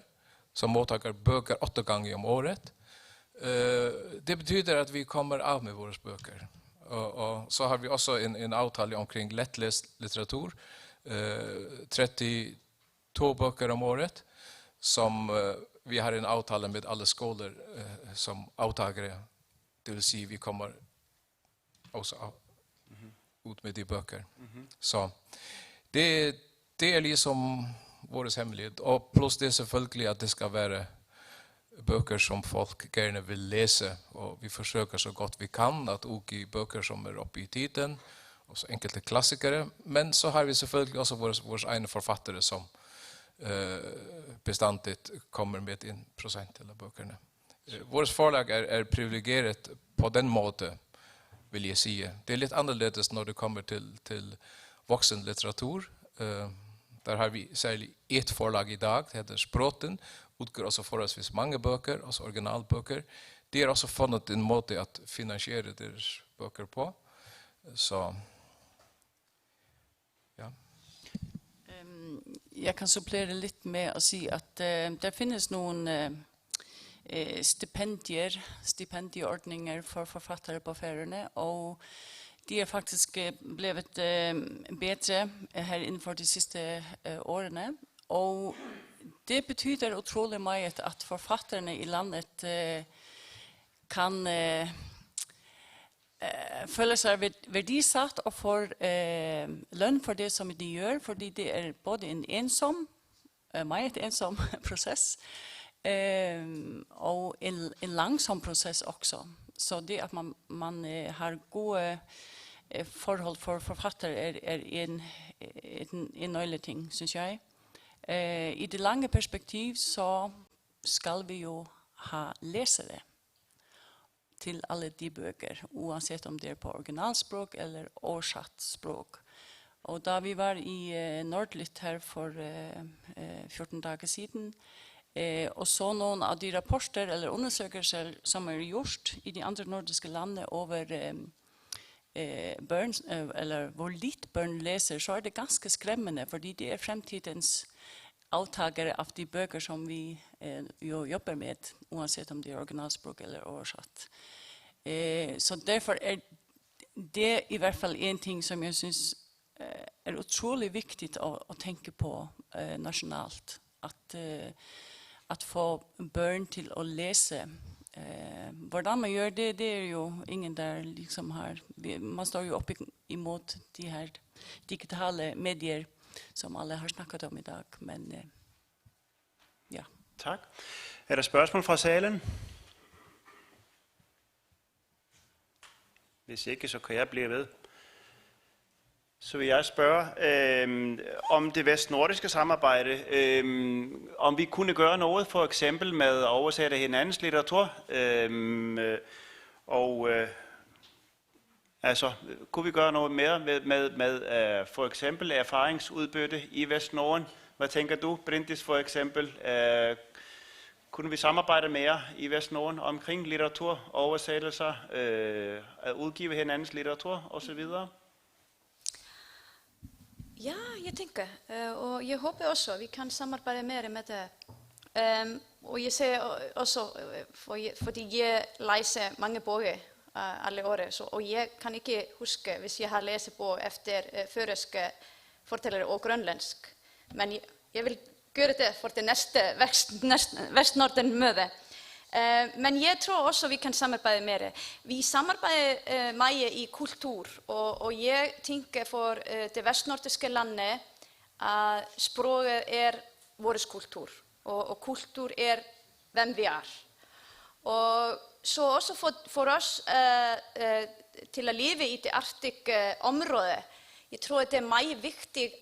som modtager bøker 8 gange om året. Det betyder at vi kommer av med vores bøker. Og så har vi også en aftale omkring lettlæst litteratur, 32 bøker om året, som vi har en aftale med alle skoler som avtagere. Det vil sige, vi kommer også ud med de bøker. Så det er liksom vores hemmelighed. Og plus det selvfølgelig, at det skal være bøker som folk gerne vil læse, og vi forsøger så godt vi kan at udgive bøker som er oppe i tiden, og så enkelte klassikere, men så har vi selvfølgelig også vores egne forfattere som bestandigt kommer med 1% av böckerna. Vårt förlag är privilegierat på den måten, vill jag säga. Det är lite annorlunda när det kommer till vuxenlitteratur. Där har vi särskilt ett förlag idag, det heter Språten, utgår också förhållandevis många böcker, alltså originalböcker. Det är också funnit en måte att finansiera deras böcker på. Så, ja. Jag kan supplera lite med att säga att det finns någon stipendieordningar för författare på Färöarna och de har faktiskt blivit bättre här inför de sista åren och det betyder otroligt mycket att författarna i landet kan føler sig værdisatt og får lønn for det som de gjør, fordi det er både en meget ensom prosess, og en langsom prosess også. Så det at man har gode forhold for forfattere er en nøgleting, synes jeg. I det lange perspektiv så skal vi jo ha læsere till alla de böcker, oavsett om det är på originalspråk eller översatt språk. Och då vi var i Nordlytt här för 14 dagar sedan och så någon av de rapporter eller undersökelser som är gjort i de andra nordiska länderna över barn eller hvor lite barn läser, så är det ganska skrämmande för det är framtidens avtagare av de böcker som vi jobbar med, oavsett om det är originalspråk eller översatt. Så därför är det i hvert fall en ting som jag syns är otroligt viktigt att tänka på nationellt. Att få barn till att läsa. Hvordan man gör det, det är ju ingen där liksom har. Man står ju upp emot de här digitala medier som alla har snakket om idag, men ja. Tak. Er der spørgsmål fra salen? Hvis ikke, så kan jeg blive ved. Så vil jeg spørge om det vestnordiske samarbejde, om vi kunne gøre noget for eksempel med at oversætte hinandens litteratur, altså, kunne vi gøre noget mere med for eksempel erfaringsudbytte i Vestnorden? Hvad tænker du, Bryndis, for eksempel? Kunne vi samarbejde mere i Vestnorden omkring litteratur, oversættelser, at udgive hinandens litteratur osv.? Ja, jeg tænker, og jeg håber også, vi kan samarbejde mere med det. Og jeg ser også, fordi jeg læser mange bøger alle året, og jeg kan ikke huske, hvis jeg har læst bog efter færøske fortællere og grønlandsk. Men jeg vil gøre det for det næste Vestnorden-møde. Men jeg tror også, vi kan samarbejde mere. Vi samarbejder meget i kultur, og jeg tænker for det vestnordiske landet, at sproget er vores kultur, og kultur er hvem vi er. Og så også for os til at leve i det arktiske område, jeg tror, at det er meget vigtigt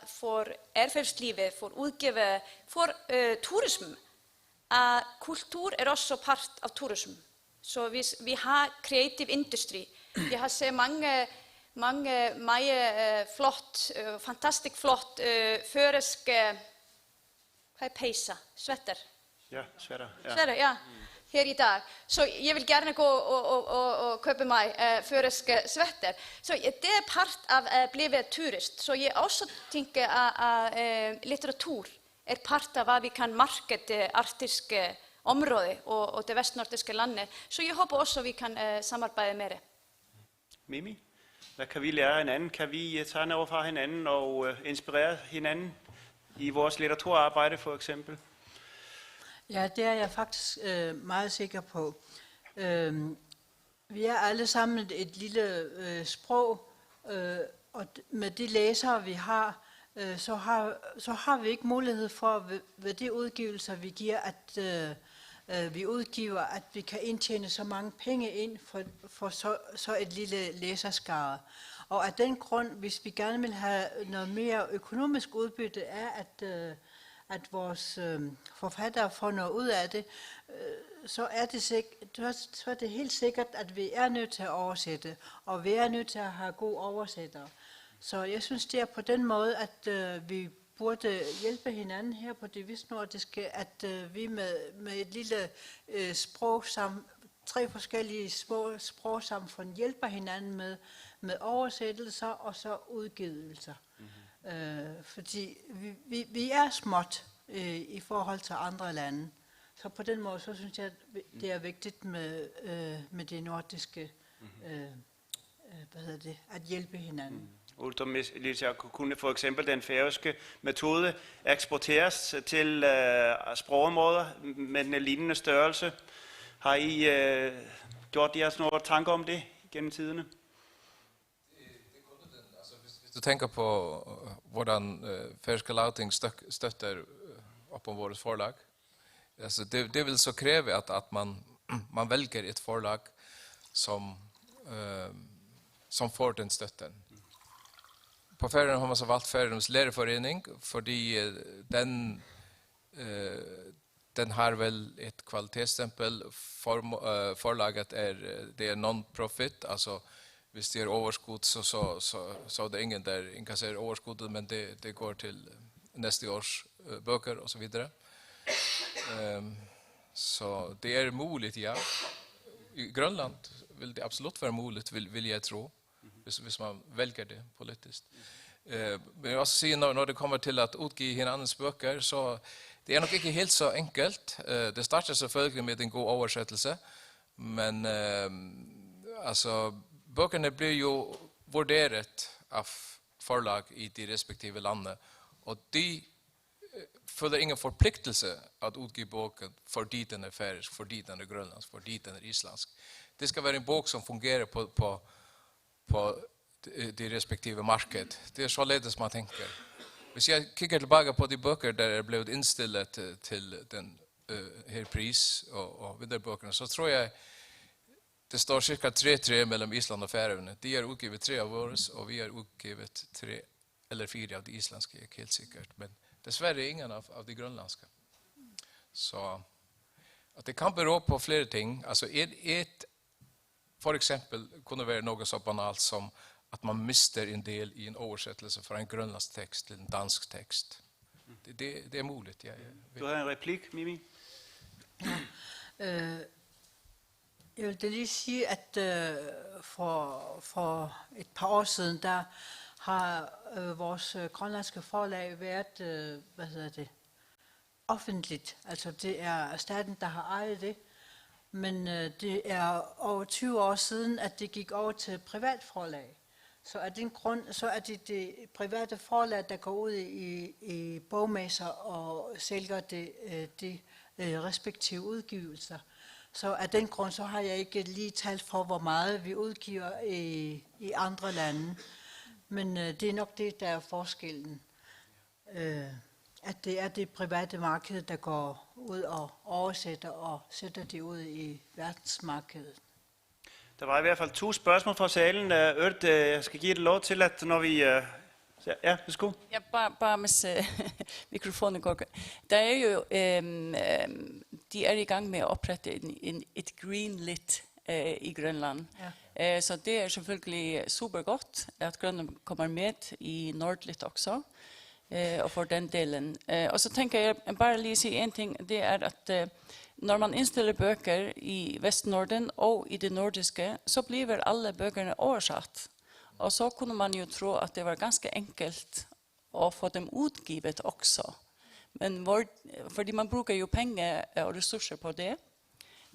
for erhvervslivet, for udgive, for turisme. Kultur er også part av turisme. Så hvis vi har kreativ industri, jeg har set mange meget flott, fantastisk flott færøske, hvad er pejser? Sweater? Ja, sweater. Sweater, ja. Her i dag. Så jeg vil gerne gå og købe mig færøske sweater. Så det er part av at blive turist. Så jeg også tænker, at litteratur er part av hvad vi kan markede det arktiske område og det vestnordiske landet. Så jeg håber også, at vi kan samarbejde med det. Mimi, hvad kan vi lære hinanden? Kan vi tage noget fra hinanden og inspirere hinanden i vores litteraturarbejde for eksempel? Ja, det er jeg faktisk meget sikker på. Vi er alle sammen et lille sprog, og med de læsere, vi har, så har vi ikke mulighed for, ved de udgivelser, vi giver, at vi udgiver, at vi kan indtjene så mange penge ind for så et lille læserskare. Og af den grund, hvis vi gerne vil have noget mere økonomisk udbytte, er, at vores forfattere får noget ud af det, så er det helt sikkert, at vi er nødt til at oversætte, og vi er nødt til at have gode oversættere. Så jeg synes, det er på den måde, at vi burde hjælpe hinanden her på det vestnordiske, at vi med et lille tre forskellige små sprogsamfund hjælper hinanden med oversættelser og så udgivelser. Fordi vi er småt i forhold til andre lande. Så på den måde, så synes jeg, det er vigtigt med det nordiske, at hjælpe hinanden. Uldum Elisha, kunne for eksempel den færøske metode eksporteres til sprogområder med en lignende størrelse? Har I gjort jeres nogle tanker om det gennem tiderne? Hvis du tænker på, hvordan færøske lagting støtter op om vores forlag, altså det vil så kræve, at man vælger et forlag, som får den støtten. På Færøerne har man så valgt Færøernes lærerforening, fordi den har vel et kvalitetsstempel. Forlaget det er non-profit, altså hvis det er overskud, så er det ingen der inkasserer overskuddet, men det går til næste års bøker og så videre. Så det er muligt, ja. I Grønland vil det absolut være muligt, vil jeg tro, hvis man vælger det politisk. Men jeg også sige, når det kommer til at udgive hinandens bøker, så det er nok ikke helt så enkelt. Det starter selvfølgelig med en god oversættelse, men altså, bøkerne bliver jo vurderet af forlag i de respektive lande, og de føler ingen forpligtelse at udgive boken, fordi den er færøsk, fordi den er grønlandsk, fordi den er islandsk. Det skal være en bok som fungerer på det respektive marked. Det er således man tænker. Hvis jeg kigger tilbage på de bøker, der er blevet indstillet til den her pris og vinterbøkerne, så tror jeg, det står cirka 3-3 mellem Island og Færøerne. De har udgivet 3 av vores, og vi har udgivet 3 eller 4 av de islandske, ikke helt sikkert. Men desværre ingen av de grønlandske. Så at det kan bero på flere ting. Altså for eksempel kunne være noget så banalt som at man mister en del i en oversættelse fra en grønlandsk tekst til en dansk tekst. Det er muligt. Ja. Du har en replik, Mimi? Jeg vil da lige sige, at for et par år siden, der har vores grønlandske forlag været, offentligt. Altså det er staten, der har ejet det. Men det er over 20 år siden, at det gik over til privat forlag. Så af den grund, så er det private forlag, der går ud i bogmesser og sælger de respektive udgivelser. Så af den grund, så har jeg ikke lige talt for, hvor meget vi udgiver i andre lande. Men det er nok det, der er forskellen. At det er det private marked, der går ud og oversætter og sætter det ud i verdensmarkedet. Der var i hvert fald 2 spørgsmål fra salen. Jeg skal give det lov til, at når vi... Ja, værsgo. Ja, bare med mikrofonen går. Der er jo... de er i gang med at oprette et greenlit i Grønland. Ja. Så det er selvfølgelig super godt, at Grønland kommer med i Nordlit også. Og for den delen. Og så tænker jeg bare lige sige en ting, det er at når man indstiller bøker i Vestnorden og i det nordiske, så bliver alle bøkerne oversat. Og så kunne man jo tro at det var ganske enkelt at få dem udgivet også. Men fordi man bruger jo penge og ressourcer på det,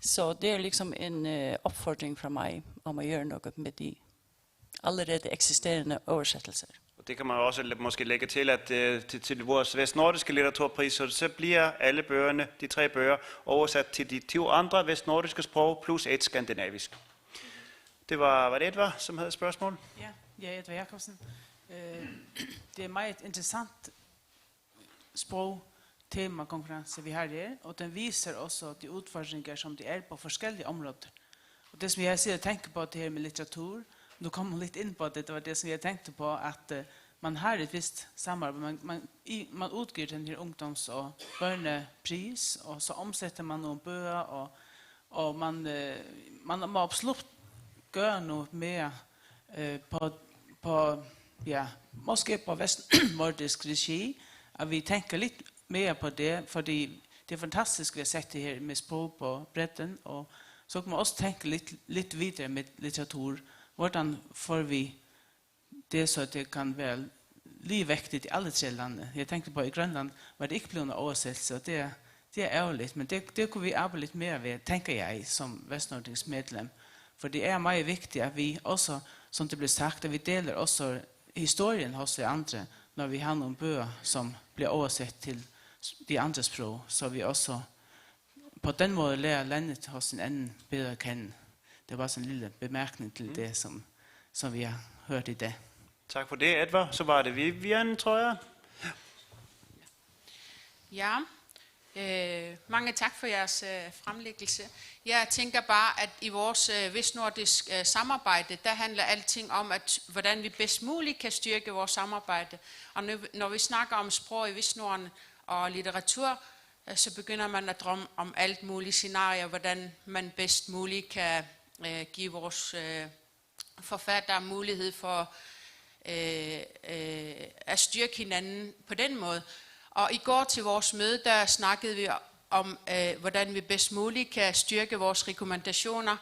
så det er liksom en opfordring fra mig om at gøre noget med de allerede eksisterende oversættelser. Det kan man også måske lægge til, at til vores vestnordiske litteraturpris, så bliver alle bøgerne, de 3 bøger, oversat til de 20 andre vestnordiske sprog, plus et skandinavisk. Det var det Edvard, som havde spørgsmål? Ja, Edvard Jacobsen. Det er meget interessant sprog-tema-konference vi har her, og den viser også de udfordringer som de er på forskellige områder. Og det som jeg sidder og tænker på det her med litteratur, nu kommer man litt inn på det, det var det som jeg tenkte på, at man har ett visst samarbete, man utger den här ungdoms- och barnepris och så omsätter man någon böcker och man må absolut göra något mer på ja, måske på vestnordisk regi, at vi tænker lidt mere på det, fordi det er fantastisk, vi har sett det her med sprog på bredden, og så kan man også tænke lidt videre med litteratur. Hvordan får vi det, så det kan være lige vægtigt i alle tre lande? Jeg tænkte på, i Grønland var det ikke blevet en oversættelse, og det er ærgerligt, men det kunne vi arbejde lidt mere ved, tænker jeg, som vestnordisk medlem. For det er meget vigtigt, at vi også, som det blev sagt, at vi deler også historien hos de andre, når vi har nogle bøger, som bliver oversat til de andre sprog, så vi også på den måde lærer landet hos en anden bedre at kende. Det var sådan en lille bemærkning til det, som vi har hørt i dag. Tak for det, Edvard. Så var det Vivian, tror jeg. Ja, mange tak for jeres fremlæggelse. Jeg tænker bare, at i vores vestnordisk samarbejde, der handler alting om, at hvordan vi bedst muligt kan styrke vores samarbejde. Og når vi snakker om sprog i Vestnorden og litteratur, så begynder man at drømme om alt muligt scenarier, hvordan man bedst muligt kan give vores forfattere mulighed for at styrke hinanden på den måde. Og i går til vores møde, der snakkede vi om, hvordan vi bedst muligt kan styrke vores rekommendationer,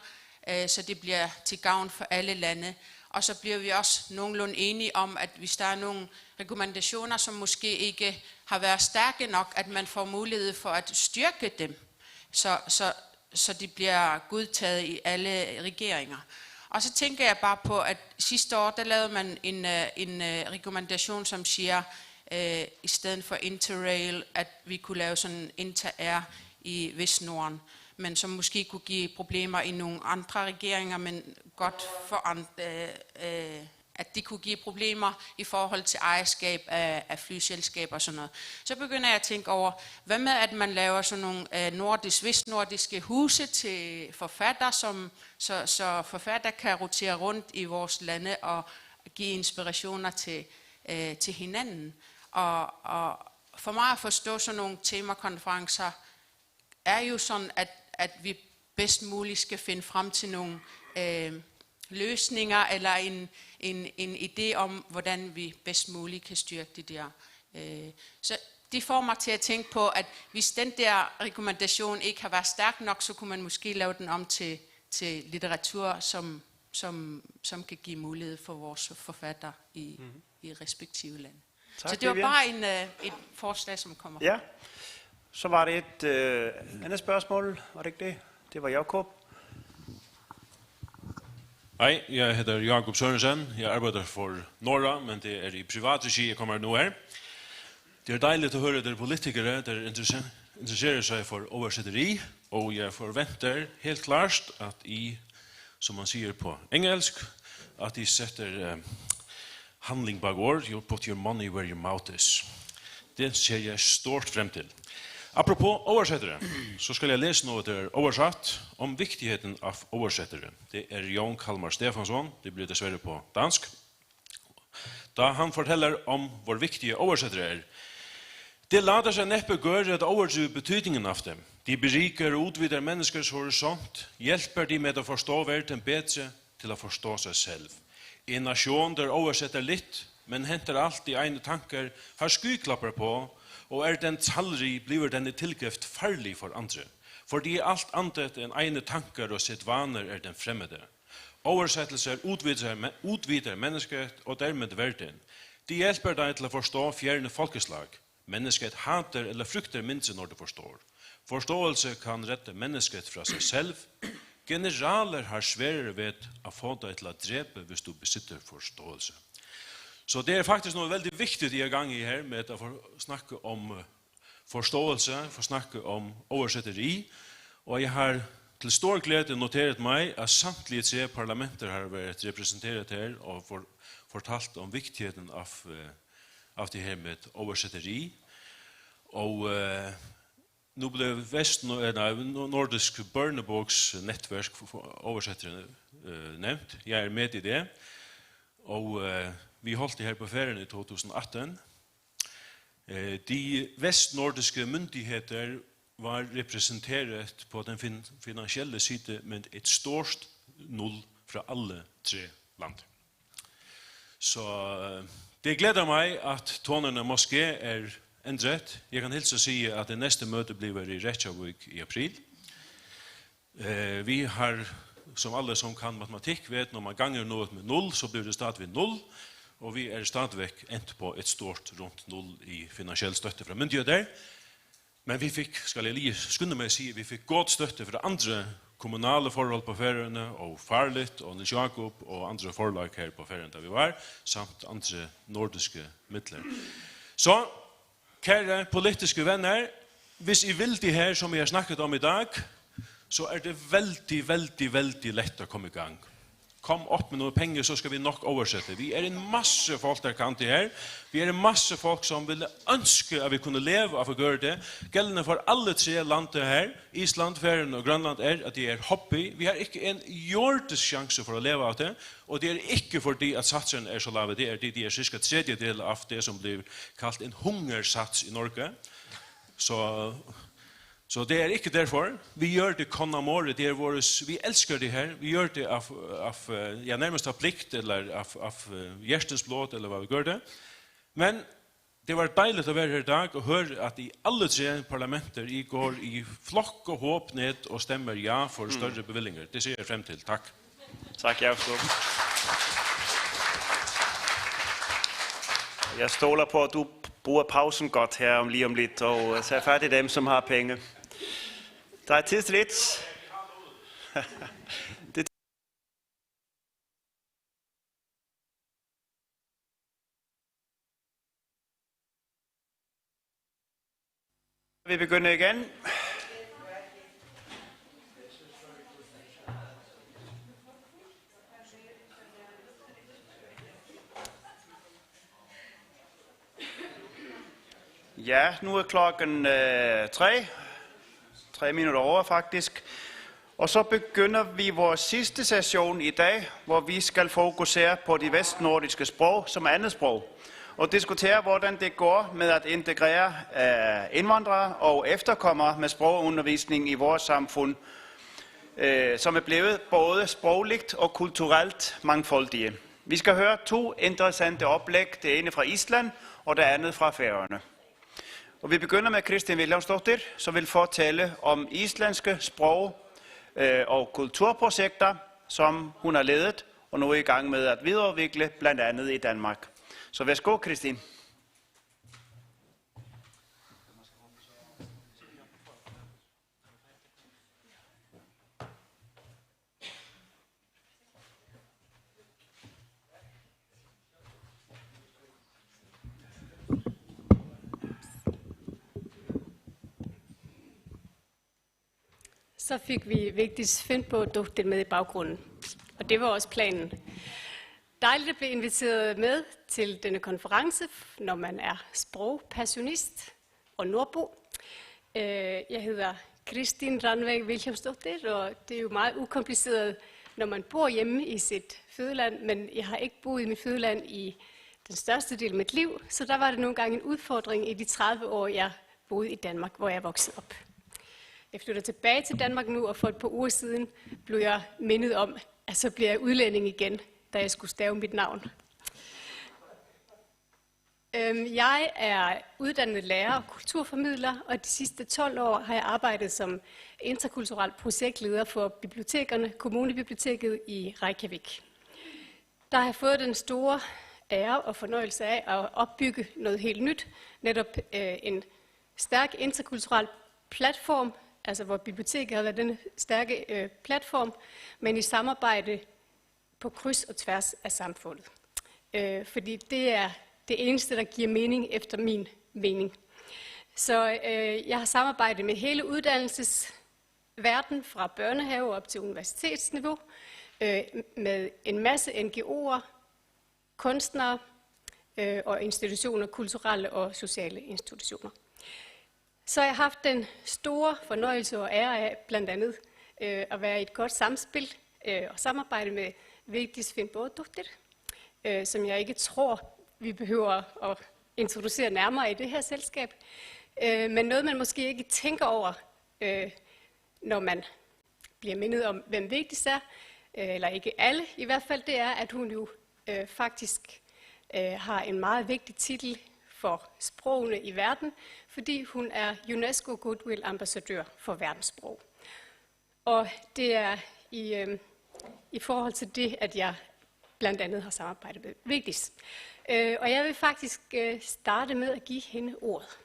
så det bliver til gavn for alle lande. Og så bliver vi også nogenlunde enige om, at hvis der er nogle rekommendationer, som måske ikke har været stærke nok, at man får mulighed for at styrke dem, så de bliver godtaget i alle regeringer. Og så tænker jeg bare på, at sidste år, der lavede man en rekommendation, som siger, i stedet for Interrail, at vi kunne lave sådan Inter-Air i Vestnorden, men som måske kunne give problemer i nogle andre regeringer, men godt for at det kunne give problemer i forhold til ejerskab af flyselskaber og sådan noget. Så begynder jeg at tænke over, hvad med at man laver sådan nogle vestnordiske huse til forfatter, så forfatter kan rotere rundt i vores lande og give inspirationer til hinanden. Og for mig at forstå sådan nogle temakonferencer er jo sådan, at vi bedst muligt skal finde frem til nogle løsninger eller en idé om, hvordan vi bedst muligt kan styrke det der. Så det får mig til at tænke på, at hvis den der rekommendation ikke har været stærk nok, så kunne man måske lave den om til litteratur, som kan give mulighed for vores forfatter i respektive lande. Tak, så det var Vivian. bare et forslag, som kommer. Ja, så var det et andet spørgsmål, var det ikke det? Det var Jakob. Hej, jeg heter Jakob Sørensen. Jeg arbejder for Norra, men det er i privat regi, jeg kommer nu her. Det er dejligt at høre, at der er politikere, der interesserer sig for oversætteri, og jeg forventer helt klart, at I, som man siger på engelsk, at I sætter handling bak ord, you put your money where your mouth is. Det ser jeg stort frem til. Apropos oversættere, så skal jeg læse noget, der er oversatt om viktigheten av oversættere. Det er Jon Kalmar Stefansson, det blir dessverre på dansk. Da han forteller om hvor viktige oversættere er, det lader seg neppe gøre at overdrive betydningen av dem. De beriker og utvider menneskers horisont, hjelper de med å forstå verden bedre til å forstå seg selv. En nasjon der oversetter litt, men henter alltid egne tanker, har skyklapper på, og er den tallri, blir denne tilgift farlig for andre. Fordi alt annet enn egne tanker og sitt vaner er den fremmede. Oversettelser utvider mennesket og dermed verden. De hjelper deg til å forstå fjerne folkeslag. Mennesket hater eller frykter mindre når det forstår. Forståelse kan rette mennesket fra seg selv. Generaler har sværere ved å få deg til å drepe hvis du besitter forståelse. Så det er faktisk noe veldig viktig i gang i her med å snakke om forståelse, snakke om oversetteri, og jeg har til stor glede noteret meg at samtlige tre parlamenter har vært representeret her og fortalt om viktigheten av det her med oversetteri. Og nu ble Nordisk Børneboksnettverk for oversettere nevnt. Jeg er med i det. Og vi holdt det her på ferien i 2018. De vestnordiske myndigheter var representeret på den finansielle side med et stort null fra alle 3 land. Så det gleder meg at tonene måske endret. Jeg kan hilse si at det neste møte blir i Reykjavik i april. Vi har, som alle som kan matematikk, vet når man ganger noe med 0, så blir det stadig 0. Og vi stadigvæk endt på et stort rundt 0 i finansiell støtte fra myndigheter. Men vi fikk, skal jeg lige skynde meg å si, vi fikk godt støtte fra andre kommunale forhold på Færøyene, og Farligt, og Nils Jakob, og andre forlag her på Færøyene der vi var, samt andre nordiske midler. Så, kære politiske venner, hvis I vil det her som vi har snakket om i dag, så det veldig lett å komme i gang. Kom opp med noen penger, så skal vi nok oversette. Vi en masse folk der kan det her. Vi en masse folk som vil ønske at vi kunne leve av å gjøre det. Gjeldende for alle 3 lander her, Island, Færøyene og Grønland, at de hobby. Vi har ikke en jordisk sjanse for å leve av det, og det ikke fordi at satsen så lave. Det de cirka 3 del av det som blir kalt en hungersats i Norge. Så det ikke derfor. Vi gjør det konamore, det vi elsker det her. Vi gjør det nærmest av plikt, eller av hjertens blod, eller hva vi gjør det. Men det var deilig å være her i dag og høre at i alle 3 parlamenter I går I flokk og håp ned og stemmer ja for større bevillinger. Det ser jeg frem til. Takk. Takk, Jakob. Jeg stoler på, at du bruger pausen godt her lige om lidt, og tager fat I dem, som har penge. Der tid til lidt. Vi begynder igen. Ja, nu klokken 3 minutter over faktisk. Og så begynder vi vores sidste session I dag, hvor vi skal fokusere på de vestnordiske sprog som andet sprog. Og diskutere, hvordan det går med at integrere indvandrere og efterkommere med sprogundervisning I vores samfund, som blevet både sprogligt og kulturelt mangfoldige. Vi skal høre 2 interessante oplæg, det ene fra Island og det andet fra Færøerne. Og vi begynder med Kristin Vilhelmsdottir, som vil fortælle om islandske sprog og kulturprojekter, som hun har ledet og nu I gang med at videreudvikle, blandt andet I Danmark. Så værsgo, Kristin. Så fik vi Vigdis Finnbogadóttir med I baggrunden, og det var også planen. Dejligt at blive inviteret med til denne konference, når man sprogpassionist og nordbo. Jeg hedder Kristin Randveig Vilhelmsdottir, og det jo meget ukompliceret, når man bor hjemme I sit fødeland, men jeg har ikke boet I mit fødeland I den største del af mit liv, så der var det nogle gange en udfordring I de 30 år, jeg boede I Danmark, hvor jeg voksede op. Jeg flytter tilbage til Danmark nu, og for et par uger siden blev jeg mindet om, at så bliver jeg udlænding igen, da jeg skulle stave mit navn. Jeg uddannet lærer og kulturformidler, og de sidste 12 år har jeg arbejdet som interkulturel projektleder for bibliotekerne, kommunebiblioteket I Reykjavik. Der har jeg fået den store ære og fornøjelse af at opbygge noget helt nyt, netop en stærk interkulturel platform, altså hvor biblioteket har været denne stærke platform, men I samarbejde på kryds og tværs af samfundet. Fordi det det eneste, der giver mening efter min mening. Så jeg har samarbejdet med hele uddannelsesverden, fra børnehave op til universitetsniveau, med en masse NGO'er, kunstnere og institutioner, kulturelle og sociale institutioner. Så jeg har haft den store fornøjelse og ære af blandt andet at være i et godt samspil og samarbejde med Vigdis Finnbogadóttir, som jeg ikke tror, vi behøver at introducere nærmere i det her selskab. Men noget, man måske ikke tænker over, når man bliver mindet om, hvem vigtigst er, eller ikke alle i hvert fald, det er, at hun jo faktisk har en meget vigtig titel for sprogene i verden, fordi hun er UNESCO Goodwill Ambassadør for verdenssprog. Og det er i forhold til det, at jeg blandt andet har samarbejdet med Vigdis. Og jeg vil faktisk starte med at give hende ordet.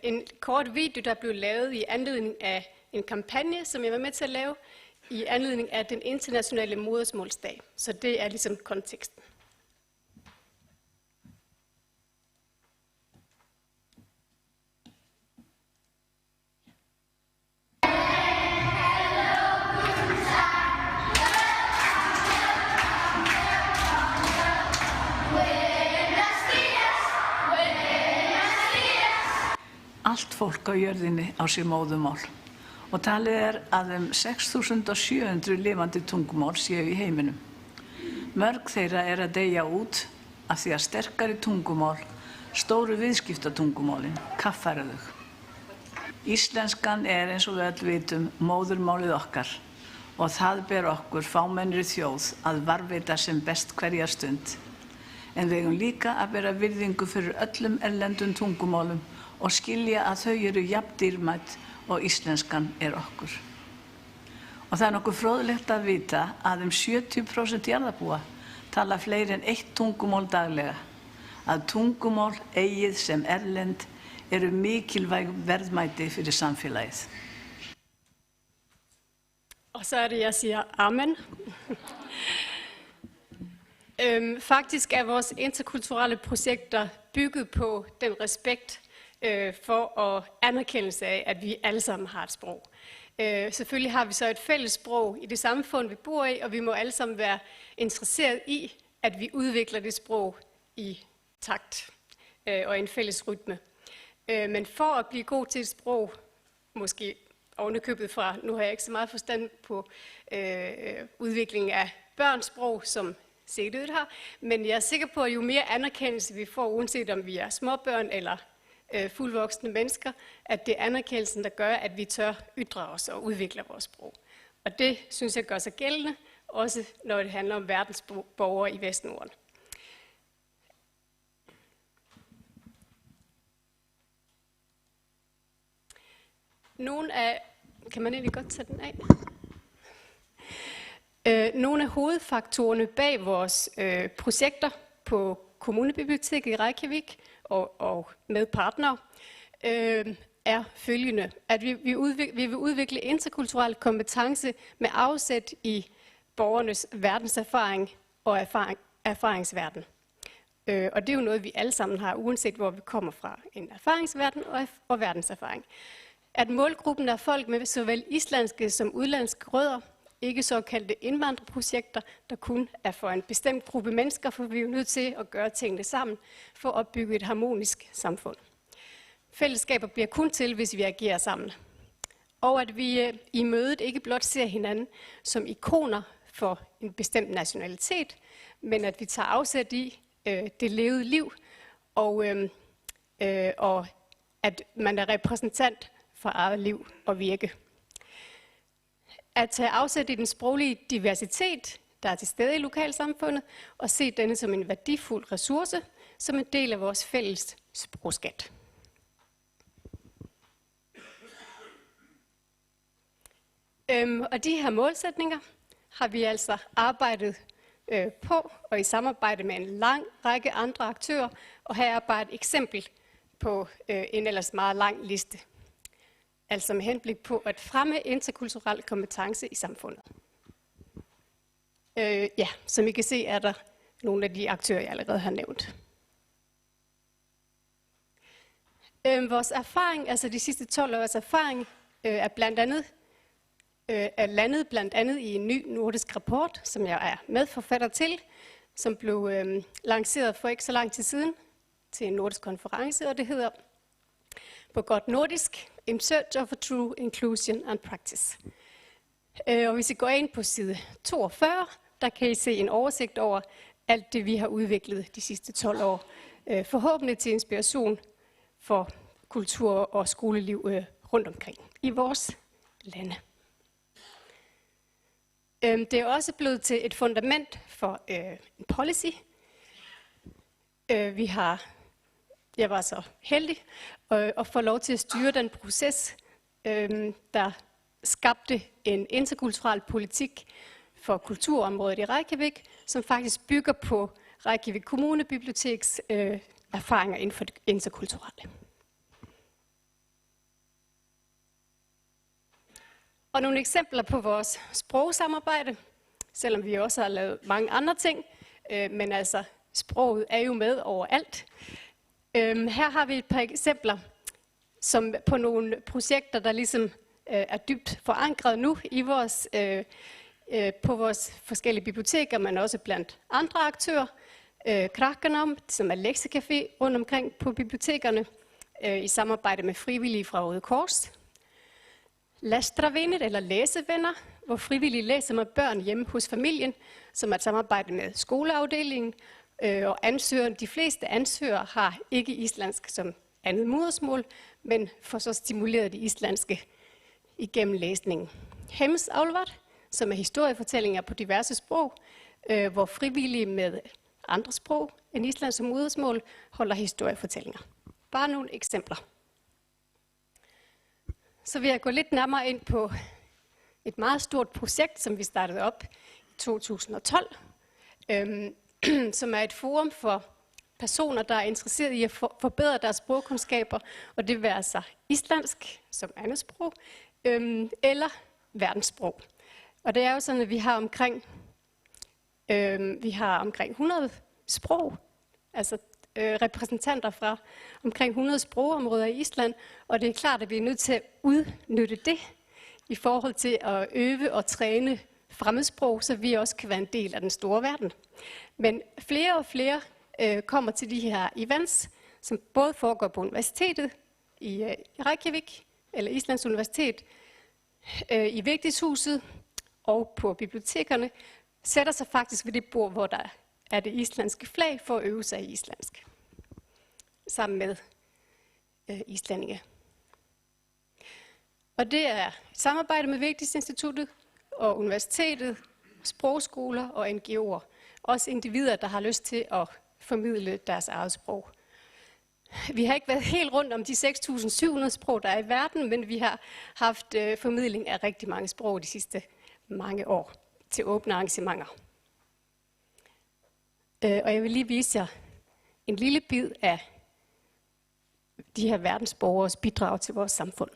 En kort video, der blev lavet i anledning af en kampagne, som jeg var med til at lave, i anledning af den internationale modersmålsdag. Så det er ligesom konteksten. Allt folk á jörðinni á sér móðurmál og talið að 6.700 lifandi tungumál séu í heiminum. Mörg þeirra að deyja út af því að sterkari tungumál, stóru viðskiptatungumálin, kaffæra þau. Íslenskan eins og við öll vitum móðurmálið okkar og það ber okkur fámennri þjóð að varðveita sem best hverja stund. En við eigum líka að bera virðingu fyrir öllum erlendum tungumálum og skilja að þau eru jafn dýrmæt og íslenskan okkur. Og það nokkuð fróðlegt að vita að 70% jarðarbúa tala fleiri en eitt tungumál daglega. Að tungumál eigið sem erlend eru mikilvæg verðmæti fyrir samfélagið. Og så det, jeg siger amen. Faktisk er vores interkulturelle projekter bygget på den respekt for at anerkendelse af, at vi alle sammen har et sprog. Selvfølgelig har vi så et fælles sprog i det samfund, vi bor i, og vi må alle sammen være interesseret i, at vi udvikler det sprog i takt og en fælles rytme. Men for at blive god til et sprog, måske ovenikøbet fra, nu har jeg ikke så meget forstand på udviklingen af børns sprog, som Sigrid har, men jeg er sikker på, at jo mere anerkendelse vi får, uanset om vi er småbørn eller fuldvoksne mennesker, at det er anerkendelsen, der gør, at vi tør ytre os og udvikle vores sprog. Og det synes jeg gør sig gældende, også når det handler om verdens borgere i Vestnorden. Nogle af, kan man egentlig godt tage den af? Nogle af hovedfaktorerne bag vores projekter på Kommunebiblioteket i Reykjavik og med partnere er følgende, at vi vil udvikle interkulturel kompetence med afsæt i borgernes verdenserfaring og erfaringsverden. Og det er jo noget, vi alle sammen har, uanset hvor vi kommer fra, en erfaringsverden og verdenserfaring. At målgruppen er folk med såvel islandske som udlandske rødder, ikke såkaldte indvandrerprojekter, der kun er for en bestemt gruppe mennesker, for vi er jo nødt til at gøre tingene sammen for at opbygge et harmonisk samfund. Fællesskaber bliver kun til, hvis vi agerer sammen. Og at vi i mødet ikke blot ser hinanden som ikoner for en bestemt nationalitet, men at vi tager afsæt i det levede liv, og at man er repræsentant for eget liv og virke. At tage afsæt i den sproglige diversitet, der er til stede i lokalsamfundet, og se denne som en værdifuld ressource, som en del af vores fælles sprogskat. Og de her målsætninger har vi altså arbejdet på, og i samarbejde med en lang række andre aktører, og her er bare et eksempel på en ellers meget lang liste. Altså med henblik på at fremme interkulturel kompetence i samfundet. Ja, som I kan se, er der nogle af de aktører, jeg allerede har nævnt. Vores erfaring, altså de sidste 12 års erfaring, er landet blandt andet i en ny nordisk rapport, som jeg er medforfatter til, som blev lanceret for ikke så lang tid siden til en nordisk konference, og det hedder på godt nordisk, In Search of a True Inclusion and Practice. Og hvis I går ind på side 42, der kan I se en oversigt over alt det, vi har udviklet de sidste 12 år. Forhåbentlig til inspiration for kultur og skoleliv rundt omkring i vores lande. Det er også blevet til et fundament for en policy. Jeg var så heldig at få lov til at styre den proces, der skabte en interkulturel politik for kulturområdet i Reykjavik, som faktisk bygger på Reykjavik Kommunebiblioteks erfaringer inden for det interkulturelle. Og nogle eksempler på vores sprogsamarbejde, selvom vi også har lavet mange andre ting, men altså sproget er jo med overalt. Her har vi et par eksempler som på nogle projekter, der ligesom er dybt forankret nu i vores, på vores forskellige biblioteker, men også blandt andre aktører. Krakkanam, som er lektiecafé rundt omkring på bibliotekerne, i samarbejde med frivillige fra Røde Kors. Lestravenner eller læsevenner, hvor frivillige læser med børn hjemme hos familien, som er et samarbejde med skoleafdelingen. Og de fleste ansøgere har ikke islandsk som andet modersmål, men får så stimuleret det islandske igennem læsningen. Heimsálvar, som er historiefortællinger på diverse sprog, hvor frivillige med andre sprog end islandsk som modersmål holder historiefortællinger. Bare nogle eksempler. Så vil jeg gå lidt nærmere ind på et meget stort projekt, som vi startede op i 2012, som er et forum for personer, der er interesseret i at forbedre deres sprogkundskaber, og det vil sig islandsk som andet sprog, eller verdenssprog. Og det er jo sådan, at vi har omkring 100 sprog, altså repræsentanter fra omkring 100 sprogområder i Island, og det er klart, at vi er nødt til at udnytte det i forhold til at øve og træne fremmedsprog, så vi også kan være en del af den store verden. Men flere og flere kommer til de her events, som både foregår på universitetet i Reykjavik, eller Islands Universitet, i Vigdishuset og på bibliotekerne, sætter sig faktisk ved det bord, hvor der er det islandske flag for at øve sig i islandsk, sammen med islændinge. Og det er samarbejde med Vigdisinstituttet og universitetet, sprogskoler og NGO'er. Også individer, der har lyst til at formidle deres eget sprog. Vi har ikke været helt rundt om de 6.700 sprog, der er i verden, men vi har haft formidling af rigtig mange sprog de sidste mange år til åbne arrangementer. Og jeg vil lige vise jer en lille bid af de her verdensborgeres bidrag til vores samfund.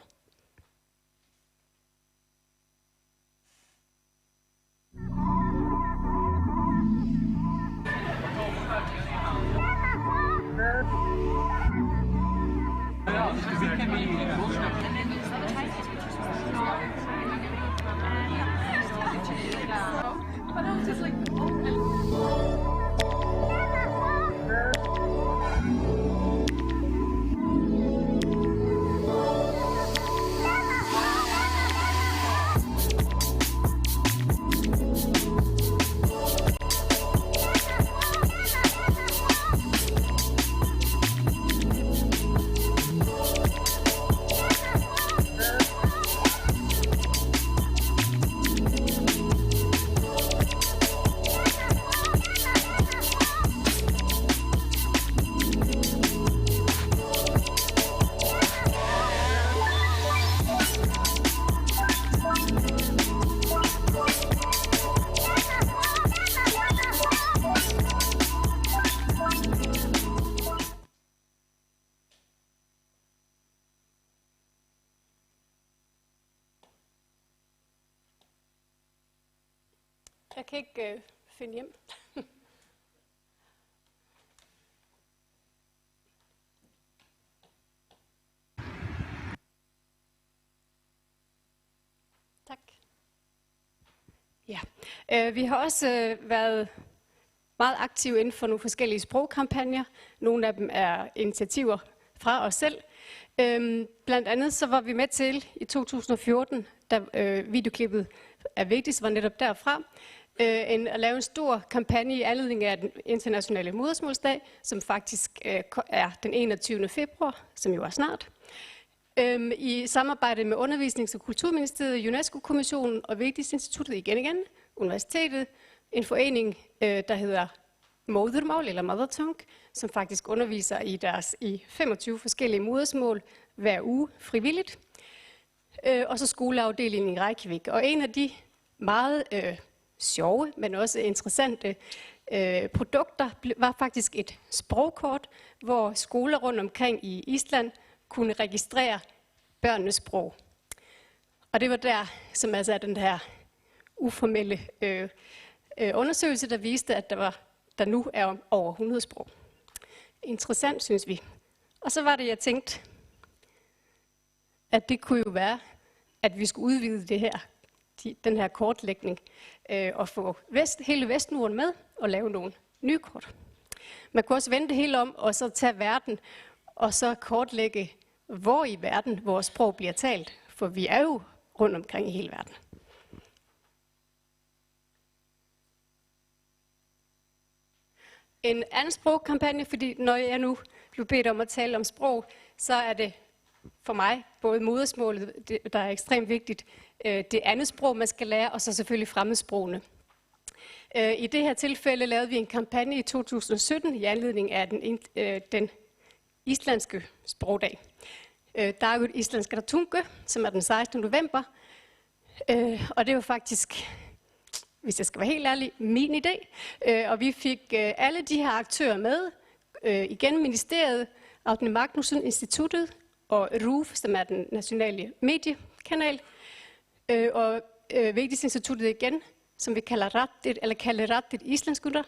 Jeg kan ikke finde hjem. Tak. Ja, vi har også været meget aktive inden for nogle forskellige sprogkampagner. Nogle af dem er initiativer fra os selv. Blandt andet så var vi med til i 2014, da videoklippet af Vigdis var netop derfra, at lave en stor kampagne i anledning af den internationale modersmålsdag, som faktisk er den 21. februar, som jo er snart. I samarbejde med Undervisnings- og Kulturministeriet, UNESCO-kommissionen og Vigtisinstituttet igen, universitetet, en forening, der hedder Modermål eller Mother Tongue, som faktisk underviser i 25 forskellige modersmål hver uge frivilligt. Og så skoleafdelingen i Reykjavik. Og en af de meget sjove, men også interessante produkter var faktisk et sprogkort, hvor skoler rundt omkring i Island kunne registrere børnenes sprog. Og det var der, som altså er den her uformelle undersøgelse, der viste, at der nu er over 100 sprog. Interessant, synes vi. Og så var det, jeg tænkte, at det kunne jo være, at vi skulle udvide den her kortlægning og få hele Vestnorden med og lave nogle nye kort. Man kunne også vende det hele om og så tage verden og så kortlægge, hvor i verden vores sprog bliver talt. For vi er jo rundt omkring i hele verden. En anden sprogkampagne, fordi når jeg nu blev bedt om at tale om sprog, så er det for mig både modersmålet, der er ekstremt vigtigt, det andet sprog, man skal lære, og så selvfølgelig fremmedsprogene. I det her tilfælde lavede vi en kampagne i 2017 i anledning af den islandske sprogdag. Der er jo et islandske tunge, som er den 16. november, og det var faktisk, hvis jeg skal være helt ærlig, min idé. Og vi fik alle de her aktører med, igen ministeriet, Árni Magnússon Instituttet og RÚV, som er den nationale mediekanal, og Vigtisinstituttet igen, som vi kalder Rattir Íslenskunnar.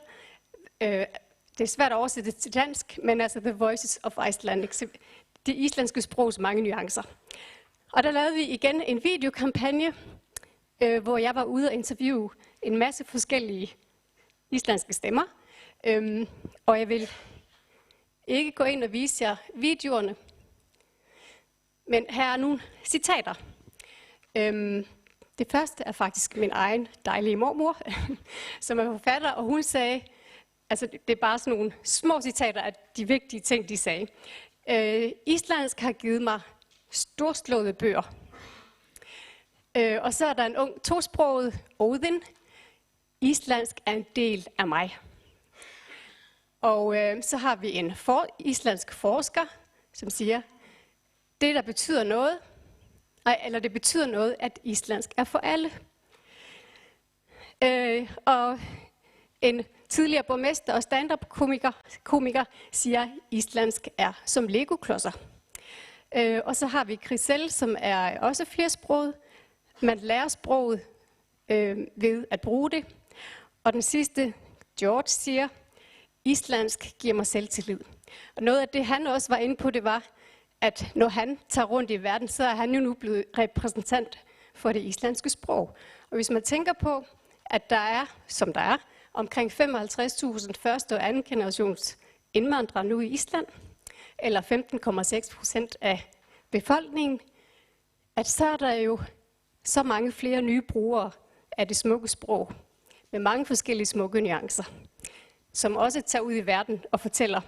Det er svært at oversætte det til dansk, men altså The Voices of Icelandic, det islandske sprogs mange nuancer. Og der lavede vi igen en videokampagne, hvor jeg var ude og interviewe en masse forskellige islandske stemmer. Og jeg vil ikke gå ind og vise jer videoerne, men her er nogle citater. Det første er faktisk min egen dejlige mormor, som er forfatter, og hun sagde, altså det er bare sådan nogle små citater af de vigtige ting, de sagde. Islandsk har givet mig storslåede bøger. Og så er der en ung tosproget Odin. Islandsk er en del af mig. Og så har vi en islandsk forsker, som siger, det der betyder noget, det betyder noget, at islandsk er for alle. Og en tidligere borgmester og stand-up-komiker siger, islandsk er som legoklodser. Og så har vi Grisel, som er også flersproget. Man lærer sproget ved at bruge det. Og den sidste, George, siger, islandsk giver mig selvtillid. Og noget af det, han også var inde på, det var, at når han tager rundt i verden, så er han jo nu blevet repræsentant for det islandske sprog. Og hvis man tænker på, at der er, som der er, omkring 55.000 første og anden generations indvandrere nu i Island, eller 15,6% af befolkningen, at så er der jo så mange flere nye brugere af det smukke sprog, med mange forskellige smukke nuancer, som også tager ud i verden og fortæller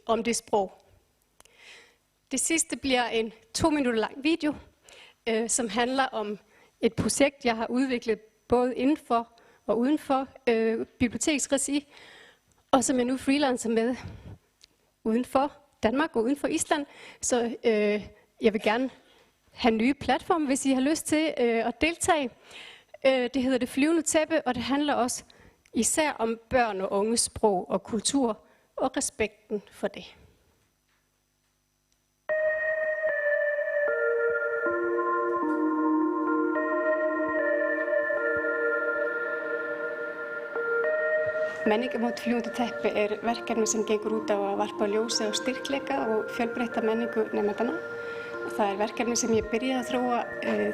om det sprog. Det sidste bliver en 2 minutter lang video, som handler om et projekt, jeg har udviklet både indenfor og udenfor biblioteksregi, og som jeg nu freelancer med uden for Danmark og uden for Island. Så jeg vil gerne have nye platforme, hvis I har lyst til at deltage. Det hedder Det Flyvende Tæppe, og det handler også især om børn og unges sprog og kultur og respekten for det. Menning mot fljúgandi teppi verkefni sem gengur út á að varpa ljósi á styrkleika og fjölbreytta menningu nemendanna. Það verkefni sem ég byrjaði að þróa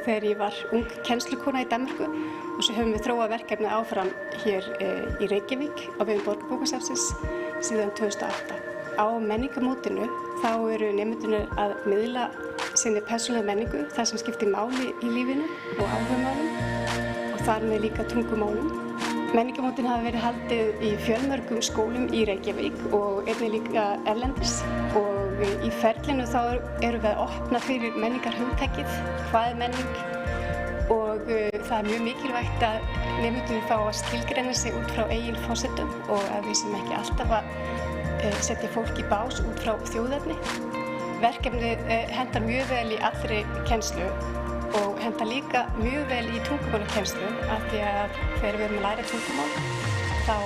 þegar ég var ung kennslukona í Danmörku og svo höfum við þróað verkefni áfram hér í Reykjavík á vegum Borgarbókasafnsins síðan 2008. Á menningamótinu þá eru nemendurnir að miðla sinni persónulega menningu, það sem skiptir máli í lífinu og áhugamálum og þar með líka tungumálum. Menningarmótin hafa verið haldið í fjölmörgum skólum í Reykjavík og einnig líka erlendis og í ferlinu þá erum við að opna fyrir menningarhugtakið, hvað menning og það mjög mikilvægt að nemendurnir fá að skilgreina sig út frá eigin forsetum og að við sem ekki alltaf að setja fólk í bás út frá þjóðerni. Verkefnið hendar mjög vel í allri kennslu og henda líka mjög vel í tungumálakennslu af því að þegar við erum að læra tungumál þá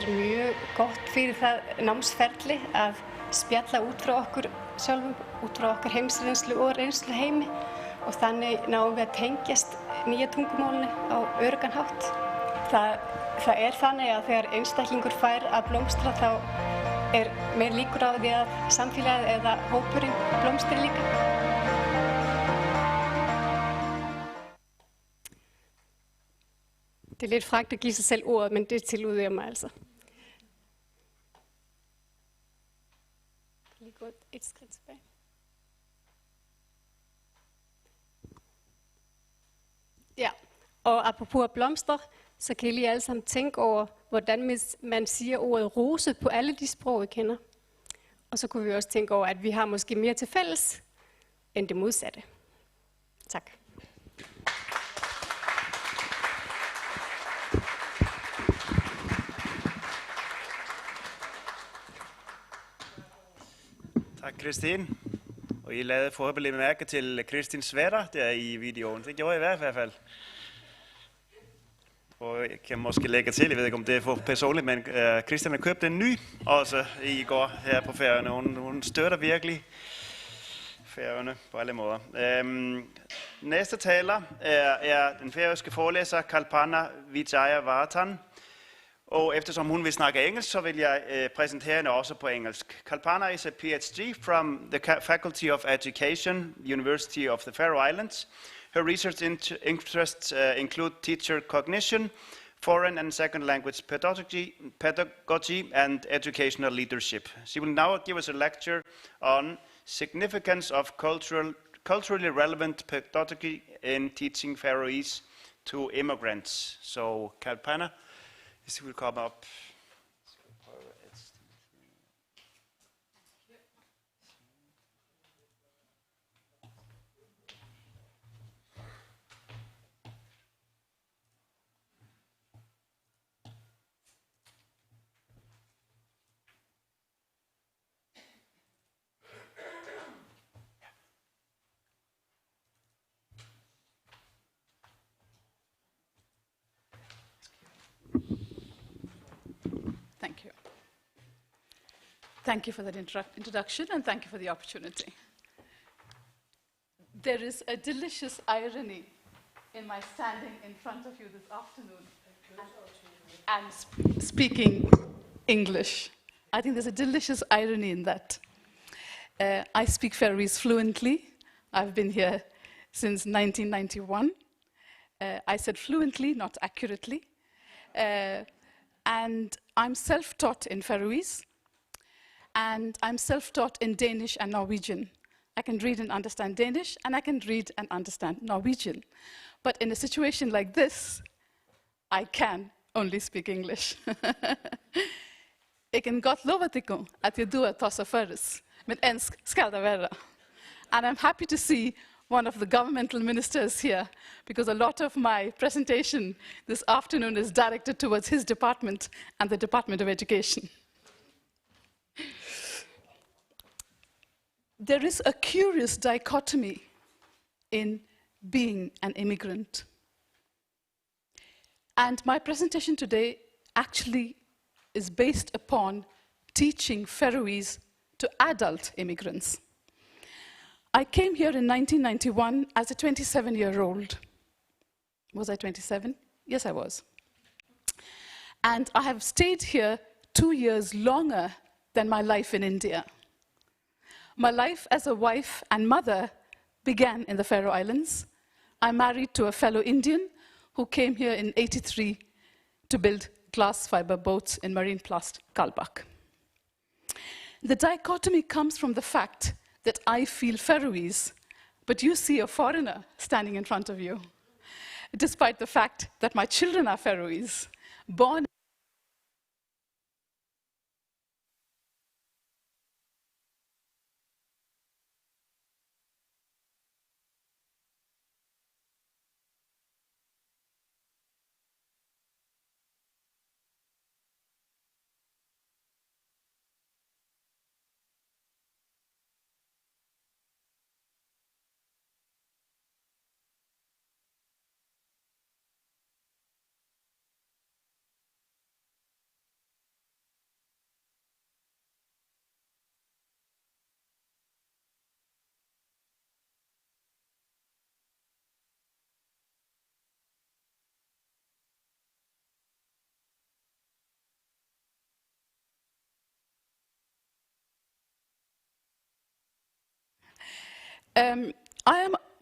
mjög gott fyrir það námsferli að spjalla út frá okkur sjálfum, út frá okkar heimsreynslu og reynslu heimi og þannig náum við að tengjast nýja tungumálinu á öruggan hátt. Það þannig að þegar einstaklingur fær að blómstra þá meir líkur á því að samfélagið eða hópurinn blómstri líka. Det lidt fragt at give sig selv ordet, men det tillod jeg mig altså. Lige gå et skridt tilbage. Ja, og apropos at blomstre, så kan I lige alle sammen tænke over, hvordan man siger ordet rose på alle de sprog, I kender. Og så kunne vi også tænke over, at vi har måske mere til fælles, end det modsatte. Tak. Tak, Kristin. Og I lavede forhåbentlig mærke til Kristin sweater der i videoen. Det gjorde jeg i hvert fald. Og jeg kan måske lægge til, jeg ved ikke om det er for personligt, men Kristin har købt en ny også i går her på Færøerne. Hun støtter virkelig Færøerne på alle måder. Næste taler er den færøske forelæser Kalpana Vijayavardhan. Og eftersom hun vil snakke engelsk, så vil jeg præsentere hende også på engelsk. Kalpana is a PhD from the Faculty of Education, University of the Faroe Islands. Her research interests include teacher cognition, foreign and second language pedagogy and educational leadership. She will now give us a lecture on significance of culturally relevant pedagogy in teaching Faroese to immigrants. So, Kalpana, if you will come up. Thank you. Thank you for that introduction, and thank you for the opportunity. There is a delicious irony in my standing in front of you this afternoon and speaking English. I think there's a delicious irony in that. I speak Faroese fluently. I've been here since 1991. I said fluently, not accurately. And I'm self-taught in Faroese, and I'm self-taught in Danish and Norwegian. I can read and understand Danish, and I can read and understand Norwegian. But in a situation like this, I can only speak English. Jeg kan godt love dig, at jeg duer tossa føres, men ensk skal det være. And I'm happy to see one of the governmental ministers here, because a lot of my presentation this afternoon is directed towards his department and the Department of Education. There is a curious dichotomy in being an immigrant. And my presentation today actually is based upon teaching Faroese to adult immigrants. I came here in 1991 as a 27-year-old. Was I 27? Yes, I was. And I have stayed here 2 years longer than my life in India. My life as a wife and mother began in the Faroe Islands. I married to a fellow Indian who came here in '83 to build glass fiber boats in Marine Plast, Kalbak. The dichotomy comes from the fact that I feel Faroese, but you see a foreigner standing in front of you. despite the fact that my children are Faroese, born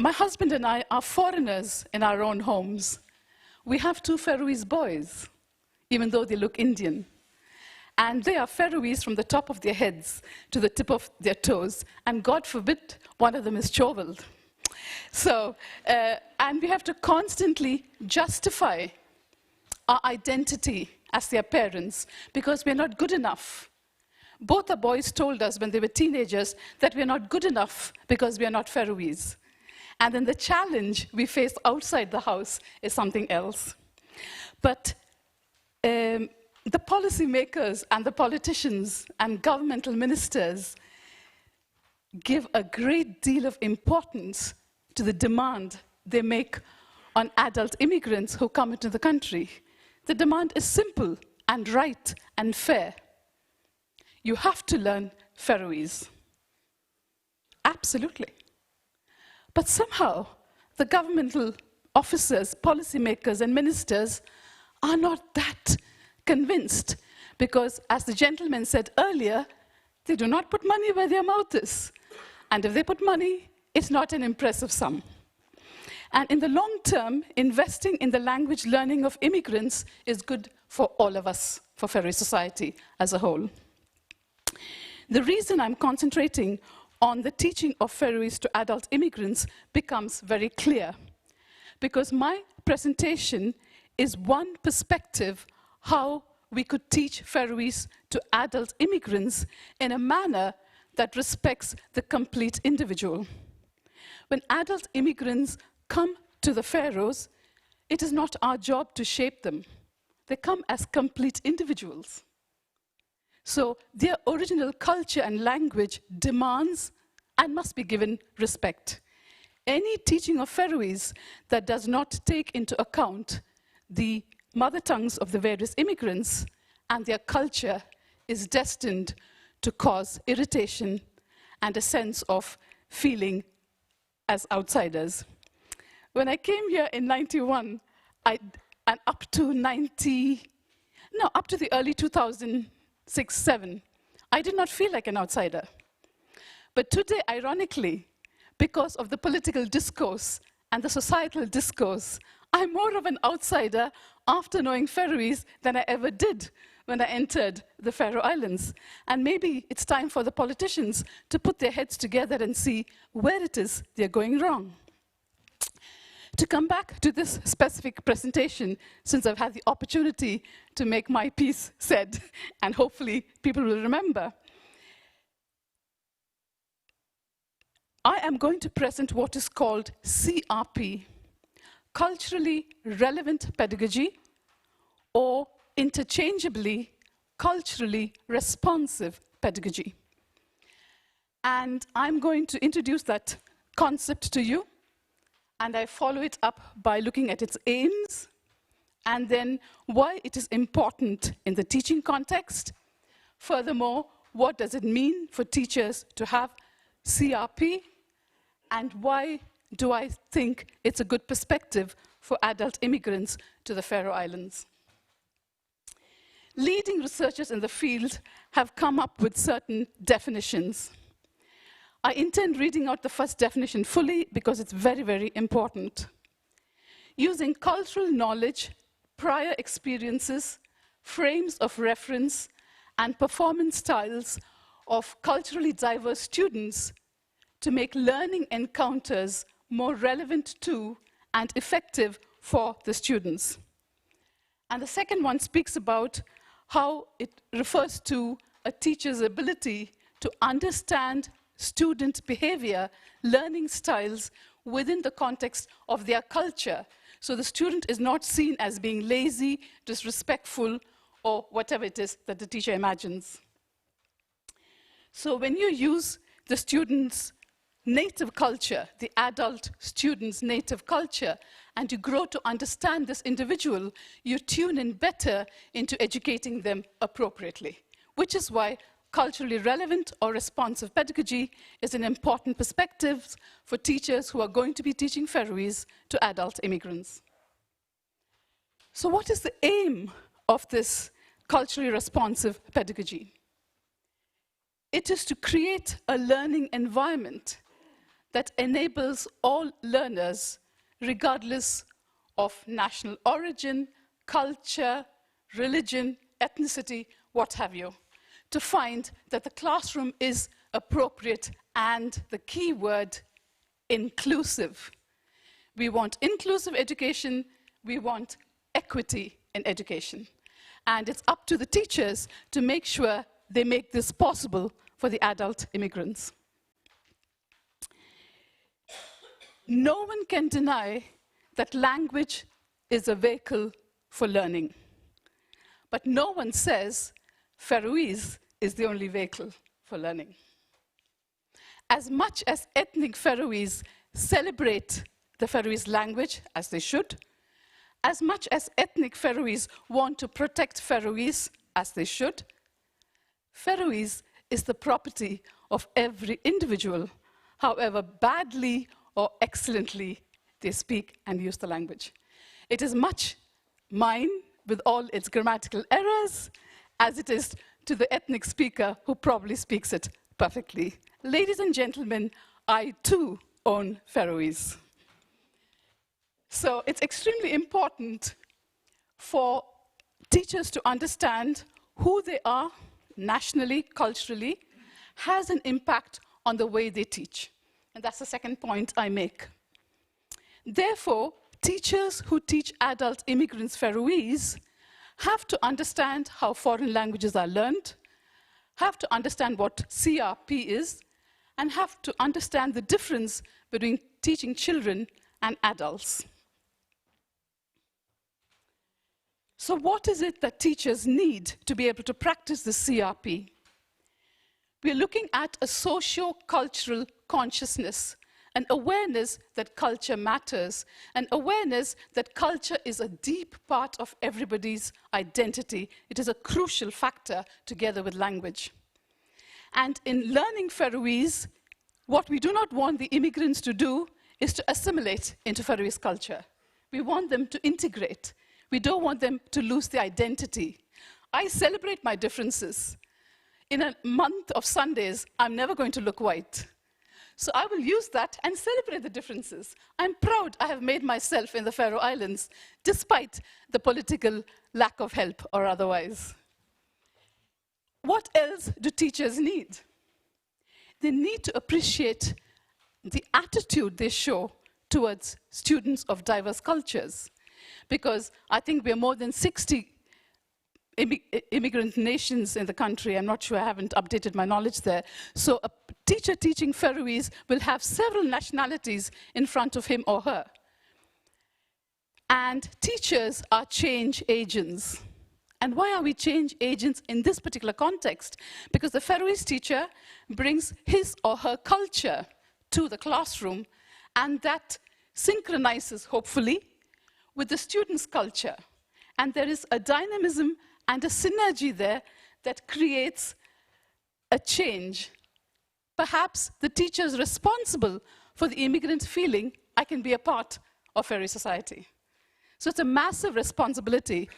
my husband and I are foreigners in our own homes. We have 2 Faroese boys, even though they look Indian. And they are Faroese from the top of their heads to the tip of their toes. And God forbid, one of them is Chowald. So, and we have to constantly justify our identity as their parents because we're not good enough. Both the boys told us when they were teenagers that we're not good enough because we are not Faroese. And then the challenge we face outside the house is something else. But the policymakers and the politicians and governmental ministers give a great deal of importance to the demand they make on adult immigrants who come into the country. The demand is simple and right and fair. You have to learn Faroese. Absolutely. But somehow, the governmental officers, policymakers, and ministers are not that convinced because, as the gentleman said earlier, they do not put money where their mouth is. And if they put money, it's not an impressive sum. And in the long term, investing in the language learning of immigrants is good for all of us, for Faroese society as a whole. The reason I'm concentrating on the teaching of Faroese to adult immigrants becomes very clear, because my presentation is one perspective how we could teach Faroese to adult immigrants in a manner that respects the complete individual. When adult immigrants come to the Faroes, it is not our job to shape them. They come as complete individuals. So their original culture and language demands and must be given respect. Any teaching of Faroese that does not take into account the mother tongues of the various immigrants and their culture is destined to cause irritation and a sense of feeling as outsiders. When I came here in 91, and up to the early 2006-07, I did not feel like an outsider. But today, ironically, because of the political discourse and the societal discourse, I'm more of an outsider after knowing Faroese than I ever did when I entered the Faroe Islands. And maybe it's time for the politicians to put their heads together and see where it is they're going wrong. To come back to this specific presentation, since I've had the opportunity to make my piece said, and hopefully people will remember, I am going to present what is called CRP, Culturally Relevant Pedagogy, or interchangeably, Culturally Responsive Pedagogy. And I'm going to introduce that concept to you, and I follow it up by looking at its aims, and then why it is important in the teaching context. Furthermore, what does it mean for teachers to have CRP, and why do I think it's a good perspective for adult immigrants to the Faroe Islands? Leading researchers in the field have come up with certain definitions. I intend reading out the first definition fully because it's very, very important. Using cultural knowledge, prior experiences, frames of reference, and performance styles of culturally diverse students to make learning encounters more relevant to and effective for the students. And the second one speaks about how it refers to a teacher's ability to understand student behavior, learning styles within the context of their culture. So the student is not seen as being lazy, disrespectful, or whatever it is that the teacher imagines. So when you use the student's native culture, the adult student's native culture, and you grow to understand this individual, you tune in better into educating them appropriately, which is why culturally relevant or responsive pedagogy is an important perspective for teachers who are going to be teaching Faroese to adult immigrants. So what is the aim of this culturally responsive pedagogy? It is to create a learning environment that enables all learners, regardless of national origin, culture, religion, ethnicity, what have you, to find that the classroom is appropriate and, the key word, inclusive. We want inclusive education, we want equity in education. And it's up to the teachers to make sure they make this possible for the adult immigrants. No one can deny that language is a vehicle for learning. But no one says Faroese is the only vehicle for learning. As much as ethnic Faroese celebrate the Faroese language, as they should, as much as ethnic Faroese want to protect Faroese, as they should, Faroese is the property of every individual, however badly or excellently they speak and use the language. It is much mine, with all its grammatical errors, as it is to the ethnic speaker who probably speaks it perfectly. Ladies and gentlemen, I too own Faroese. So it's extremely important for teachers to understand who they are nationally, culturally, has an impact on the way they teach. And that's the second point I make. Therefore, teachers who teach adult immigrants Faroese have to understand how foreign languages are learned, have to understand what CRP is, and have to understand the difference between teaching children and adults. So what is it that teachers need to be able to practice the CRP? We're looking at a socio-cultural consciousness, an awareness that culture matters, an awareness that culture is a deep part of everybody's identity. It is a crucial factor together with language. And in learning Faroese, what we do not want the immigrants to do is to assimilate into Faroese culture. We want them to integrate. We don't want them to lose their identity. I celebrate my differences. In a month of Sundays, I'm never going to look white. So I will use that and celebrate the differences. I'm proud I have made myself in the Faroe Islands, despite the political lack of help or otherwise. What else do teachers need? They need to appreciate the attitude they show towards students of diverse cultures. Because I think we're more than 60 immigrant nations in the country. I'm not sure, I haven't updated my knowledge there. So a teacher teaching Faroese will have several nationalities in front of him or her. And teachers are change agents. And why are we change agents in this particular context? Because the Faroese teacher brings his or her culture to the classroom, and that synchronizes, hopefully, with the student's culture. And there is a dynamism and a synergy there that creates a change. Perhaps the teacher is responsible for the immigrant feeling, I can be a part of Faroese society. So it's a massive responsibility.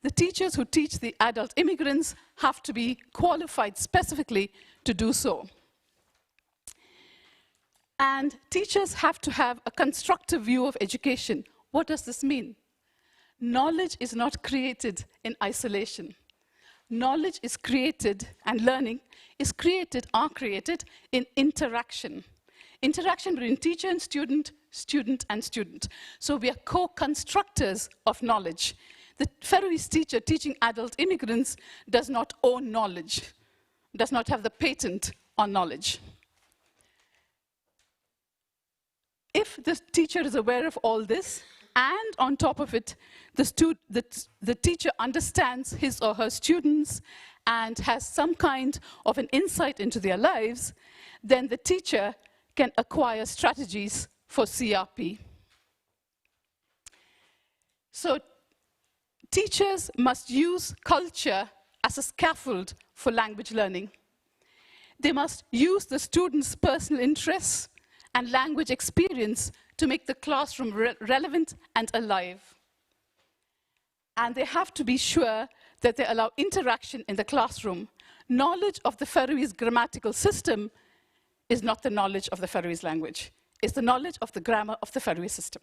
The teachers who teach the adult immigrants have to be qualified specifically to do so. And teachers have to have a constructive view of education. What does this mean? Knowledge is not created in isolation. Knowledge is created, and learning are created in interaction. Interaction between teacher and student, student, and student. So we are co-constructors of knowledge. The Faroese teacher teaching adult immigrants does not own knowledge, does not have the patent on knowledge. If the teacher is aware of all this, and on top of it, the teacher understands his or her students and has some kind of an insight into their lives, then the teacher can acquire strategies for CRP. So teachers must use culture as a scaffold for language learning. They must use the students' personal interests and language experience to make the classroom relevant and alive. And they have to be sure that they allow interaction in the classroom. Knowledge of the Faroese grammatical system is not the knowledge of the Faroese language. It's the knowledge of the grammar of the Faroese system.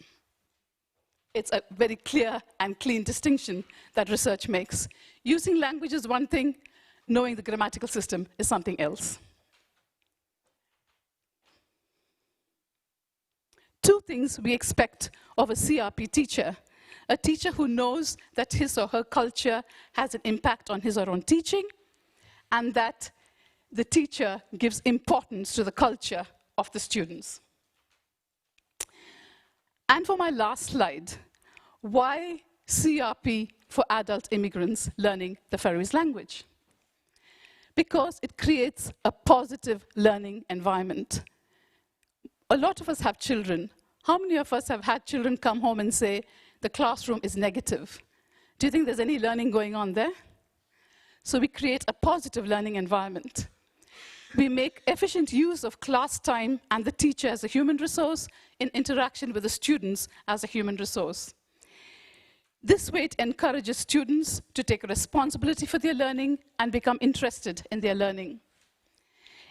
It's a very clear and clean distinction that research makes. Using language is one thing, knowing the grammatical system is something else. Two things we expect of a CRP teacher. A teacher who knows that his or her culture has an impact on his or her own teaching, and that the teacher gives importance to the culture of the students. And for my last slide, why CRP for adult immigrants learning the Faroese language? Because it creates a positive learning environment. A lot of us have children. How many of us have had children come home and say, the classroom is negative? Do you think there's any learning going on there? So we create a positive learning environment. We make efficient use of class time and the teacher as a human resource in interaction with the students as a human resource. This way it encourages students to take responsibility for their learning and become interested in their learning.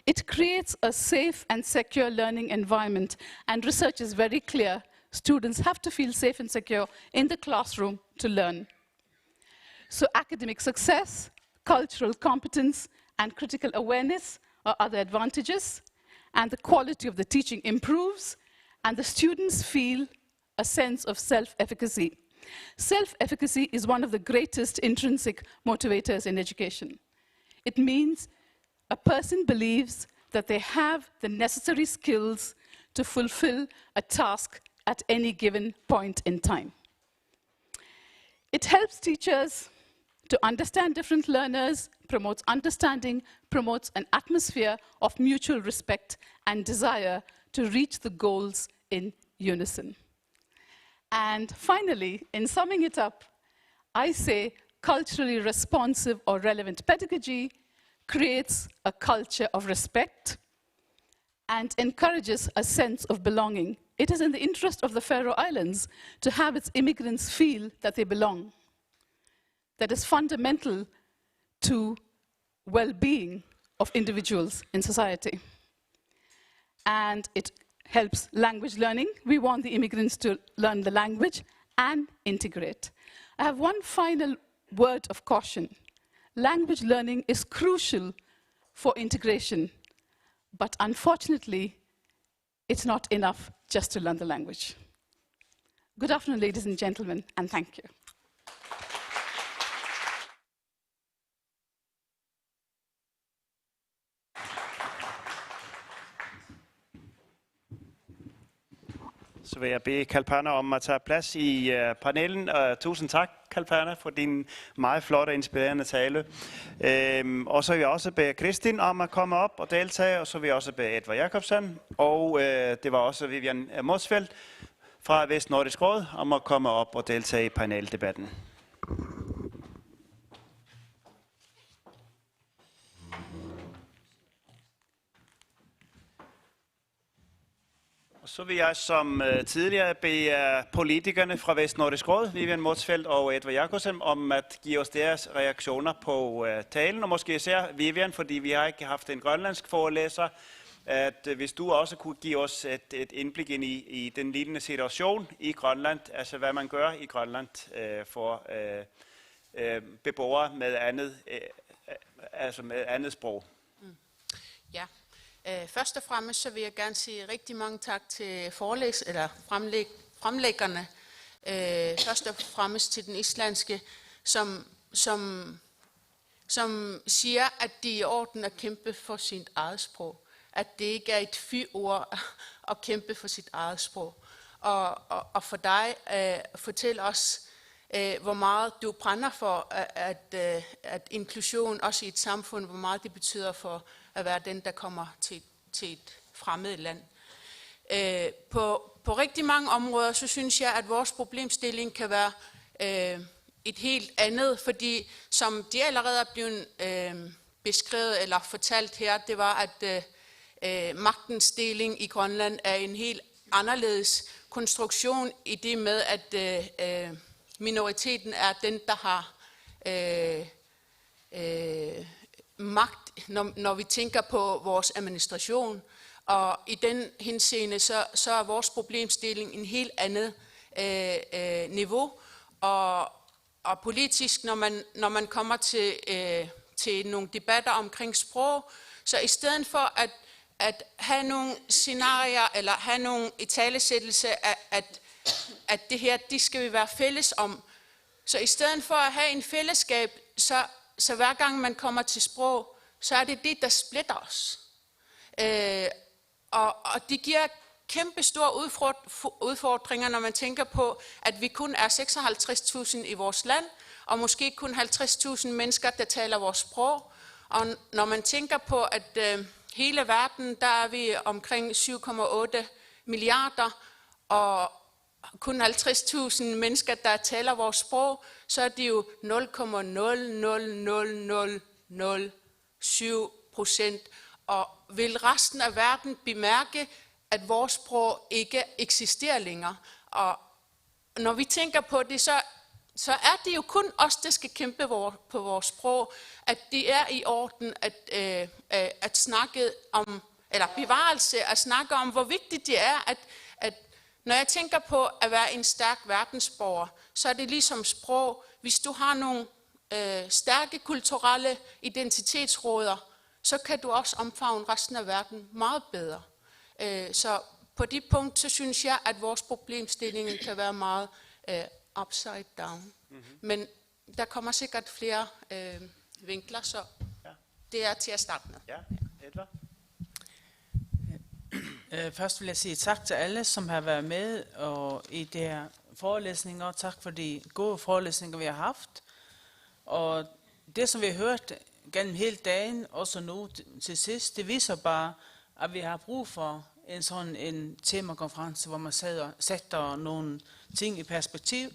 It creates a safe and secure learning environment, and research is very clear. Students have to feel safe and secure in the classroom to learn. So academic success, cultural competence, and critical awareness are other advantages, and the quality of the teaching improves, and the students feel a sense of self-efficacy. Self-efficacy is one of the greatest intrinsic motivators in education. It means a person believes that they have the necessary skills to fulfill a task at any given point in time. It helps teachers to understand different learners, promotes understanding, promotes an atmosphere of mutual respect and desire to reach the goals in unison. And finally, in summing it up, I say culturally responsive or relevant pedagogy creates a culture of respect and encourages a sense of belonging. It is in the interest of the Faroe Islands to have its immigrants feel that they belong. That is fundamental to well-being of individuals in society. And it helps language learning. We want the immigrants to learn the language and integrate. I have one final word of caution. Language learning is crucial for integration, but unfortunately, it's not enough just to learn the language. Good afternoon, ladies and gentlemen, and thank you. Så vil jeg bede Kalpana om at tage plads i panelen. Tusind tak, Kalpana, for din meget flotte og inspirerende tale. Og så vil jeg også bede Kristin om at komme op og deltage, og så vil jeg også bede Edvard Jakobsen. Og det var også Vivian Motzfeldt fra Vestnordisk Råd om at komme op og deltage i paneldebatten. Så vil jeg som tidligere bede politikerne fra Vestnordisk Råd, Vivian Motzfeldt og Edvard Jakobsen, om at give os deres reaktioner på talen, og måske især Vivian, fordi vi har ikke haft en grønlandsk forelæser, at hvis du også kunne give os et indblik ind i den lignende situation i Grønland, altså hvad man gør i Grønland for beboere med andet, altså med andet sprog. Ja. Først og fremmest så vil jeg gerne sige rigtig mange tak til fremlæggerne. Først og fremmest til den islandske, som siger, at det er i orden at kæmpe for sit eget sprog. At det ikke er et fy-ord at kæmpe for sit eget sprog. Og for dig, fortæl os, hvor meget du brænder for, at inklusion også i et samfund, hvor meget det betyder for at være den, der kommer til et fremmed land. På rigtig mange områder, så synes jeg, at vores problemstilling kan være et helt andet, fordi som de allerede er blevet beskrevet eller fortalt her, det var, at magtens deling i Grønland er en helt anderledes konstruktion i det med, at minoriteten er den, der har magt, når vi tænker på vores administration. Og i den henseende, så er vores problemstilling en helt andet niveau. Og politisk, når man kommer til nogle debatter omkring sprog, så i stedet for at have nogle scenarier, eller have nogle italesættelse af, at det her, de skal vi være fælles om. Så i stedet for at have en fællesskab, så hver gang man kommer til sprog, så er det det, der splitter os. Og det giver kæmpe store udfordringer, når man tænker på, at vi kun er 56.000 i vores land, og måske kun 50.000 mennesker, der taler vores sprog. Og når man tænker på, at hele verden, der er vi omkring 7,8 milliarder, og kun 50.000 mennesker, der taler vores sprog, så er det jo 0,00007%. Og vil resten af verden bemærke, at vores sprog ikke eksisterer længere. Og når vi tænker på det, så er det jo kun os, der skal kæmpe på vores sprog, at det er i orden at snakke om, eller bevarelse, at snakke om, hvor vigtigt det er, at når jeg tænker på at være en stærk verdensborger, så er det ligesom sprog. Hvis du har nogle stærke kulturelle identitetsråder, så kan du også omfavne resten af verden meget bedre. Så på det punkt, så synes jeg, at vores problemstilling kan være meget upside down. Mm-hmm. Men der kommer sikkert flere vinkler, så det er til at starte med. Ja, Edvard? Først vil jeg sige tak til alle, som har været med og i de her forelæsninger. Tak for de gode forelæsninger, vi har haft. Og det, som vi har hørt gennem hele dagen, også nu til sidst, det viser bare, at vi har brug for en sådan en temakonference, hvor man sætter nogle ting i perspektiv,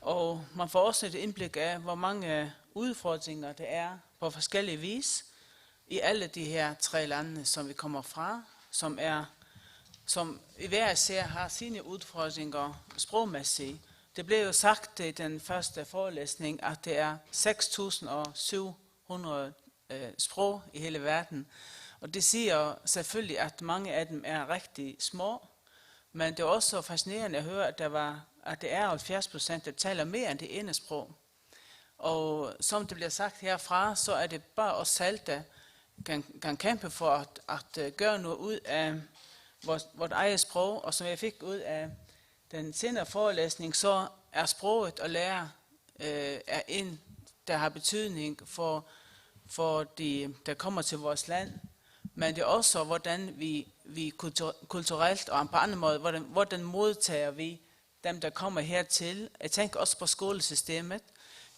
og man får også et indblik af, hvor mange udfordringer det er på forskellige vis i alle de her 3 lande, som vi kommer fra, som i hver især har sine udfordringer sprogmæssigt. Det blev jo sagt i den første forelæsning, at det er 6.700 sprog i hele verden. Og det siger selvfølgelig, at mange af dem er rigtig små, men det er også fascinerende at høre, at det er 70%, der taler mere end det ene sprog. Og som det bliver sagt herfra, så er det bare os selv, der kan kæmpe for at gøre noget ud af vort eget sprog. Og som jeg fik ud af den senere forelæsning, så er sproget at lære er en, der har betydning for de, der kommer til vores land. Men det er også, hvordan vi kulturelt og på andre måder, hvordan modtager vi dem, der kommer hertil. Jeg tænker også på skolesystemet.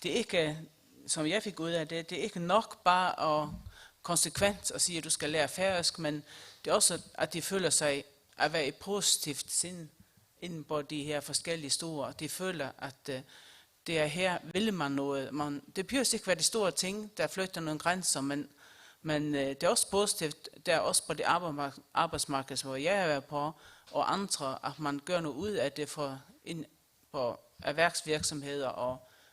Det er ikke, som jeg fik ud af det, det er ikke nok bare at konsekvent at sige, at du skal lære færøsk, men det er også, at de føler sig at være i positivt sind inden på de her forskellige store. De føler, at det er her, vil man noget. Det behøver ikke være de store ting, der flytter nogle grænser, men det er også positivt, der er også på det arbejdsmarked, hvor jeg har været på, og andre, at man gør noget ud af det på erhvervsvirksomheder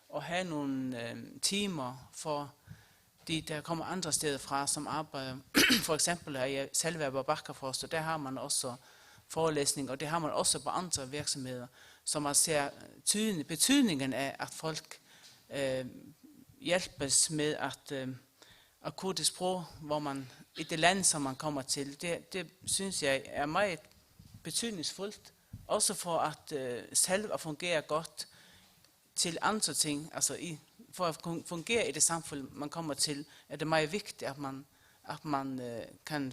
og have nogle timer for de, der kommer andre steder fra, som arbejder. For eksempel er jeg selv været på Bakkerforst, og der har man også forelæsning, og det har man også på andre virksomheder, så man ser betydningen af, at folk hjælpes med at kunne det sprog, hvor man i det land, som man kommer til. Det synes jeg er meget betydningsfuldt, også for at selv at fungere godt til andre ting, altså for at fungere i det samfund, man kommer til, er det meget vigtigt, at man kan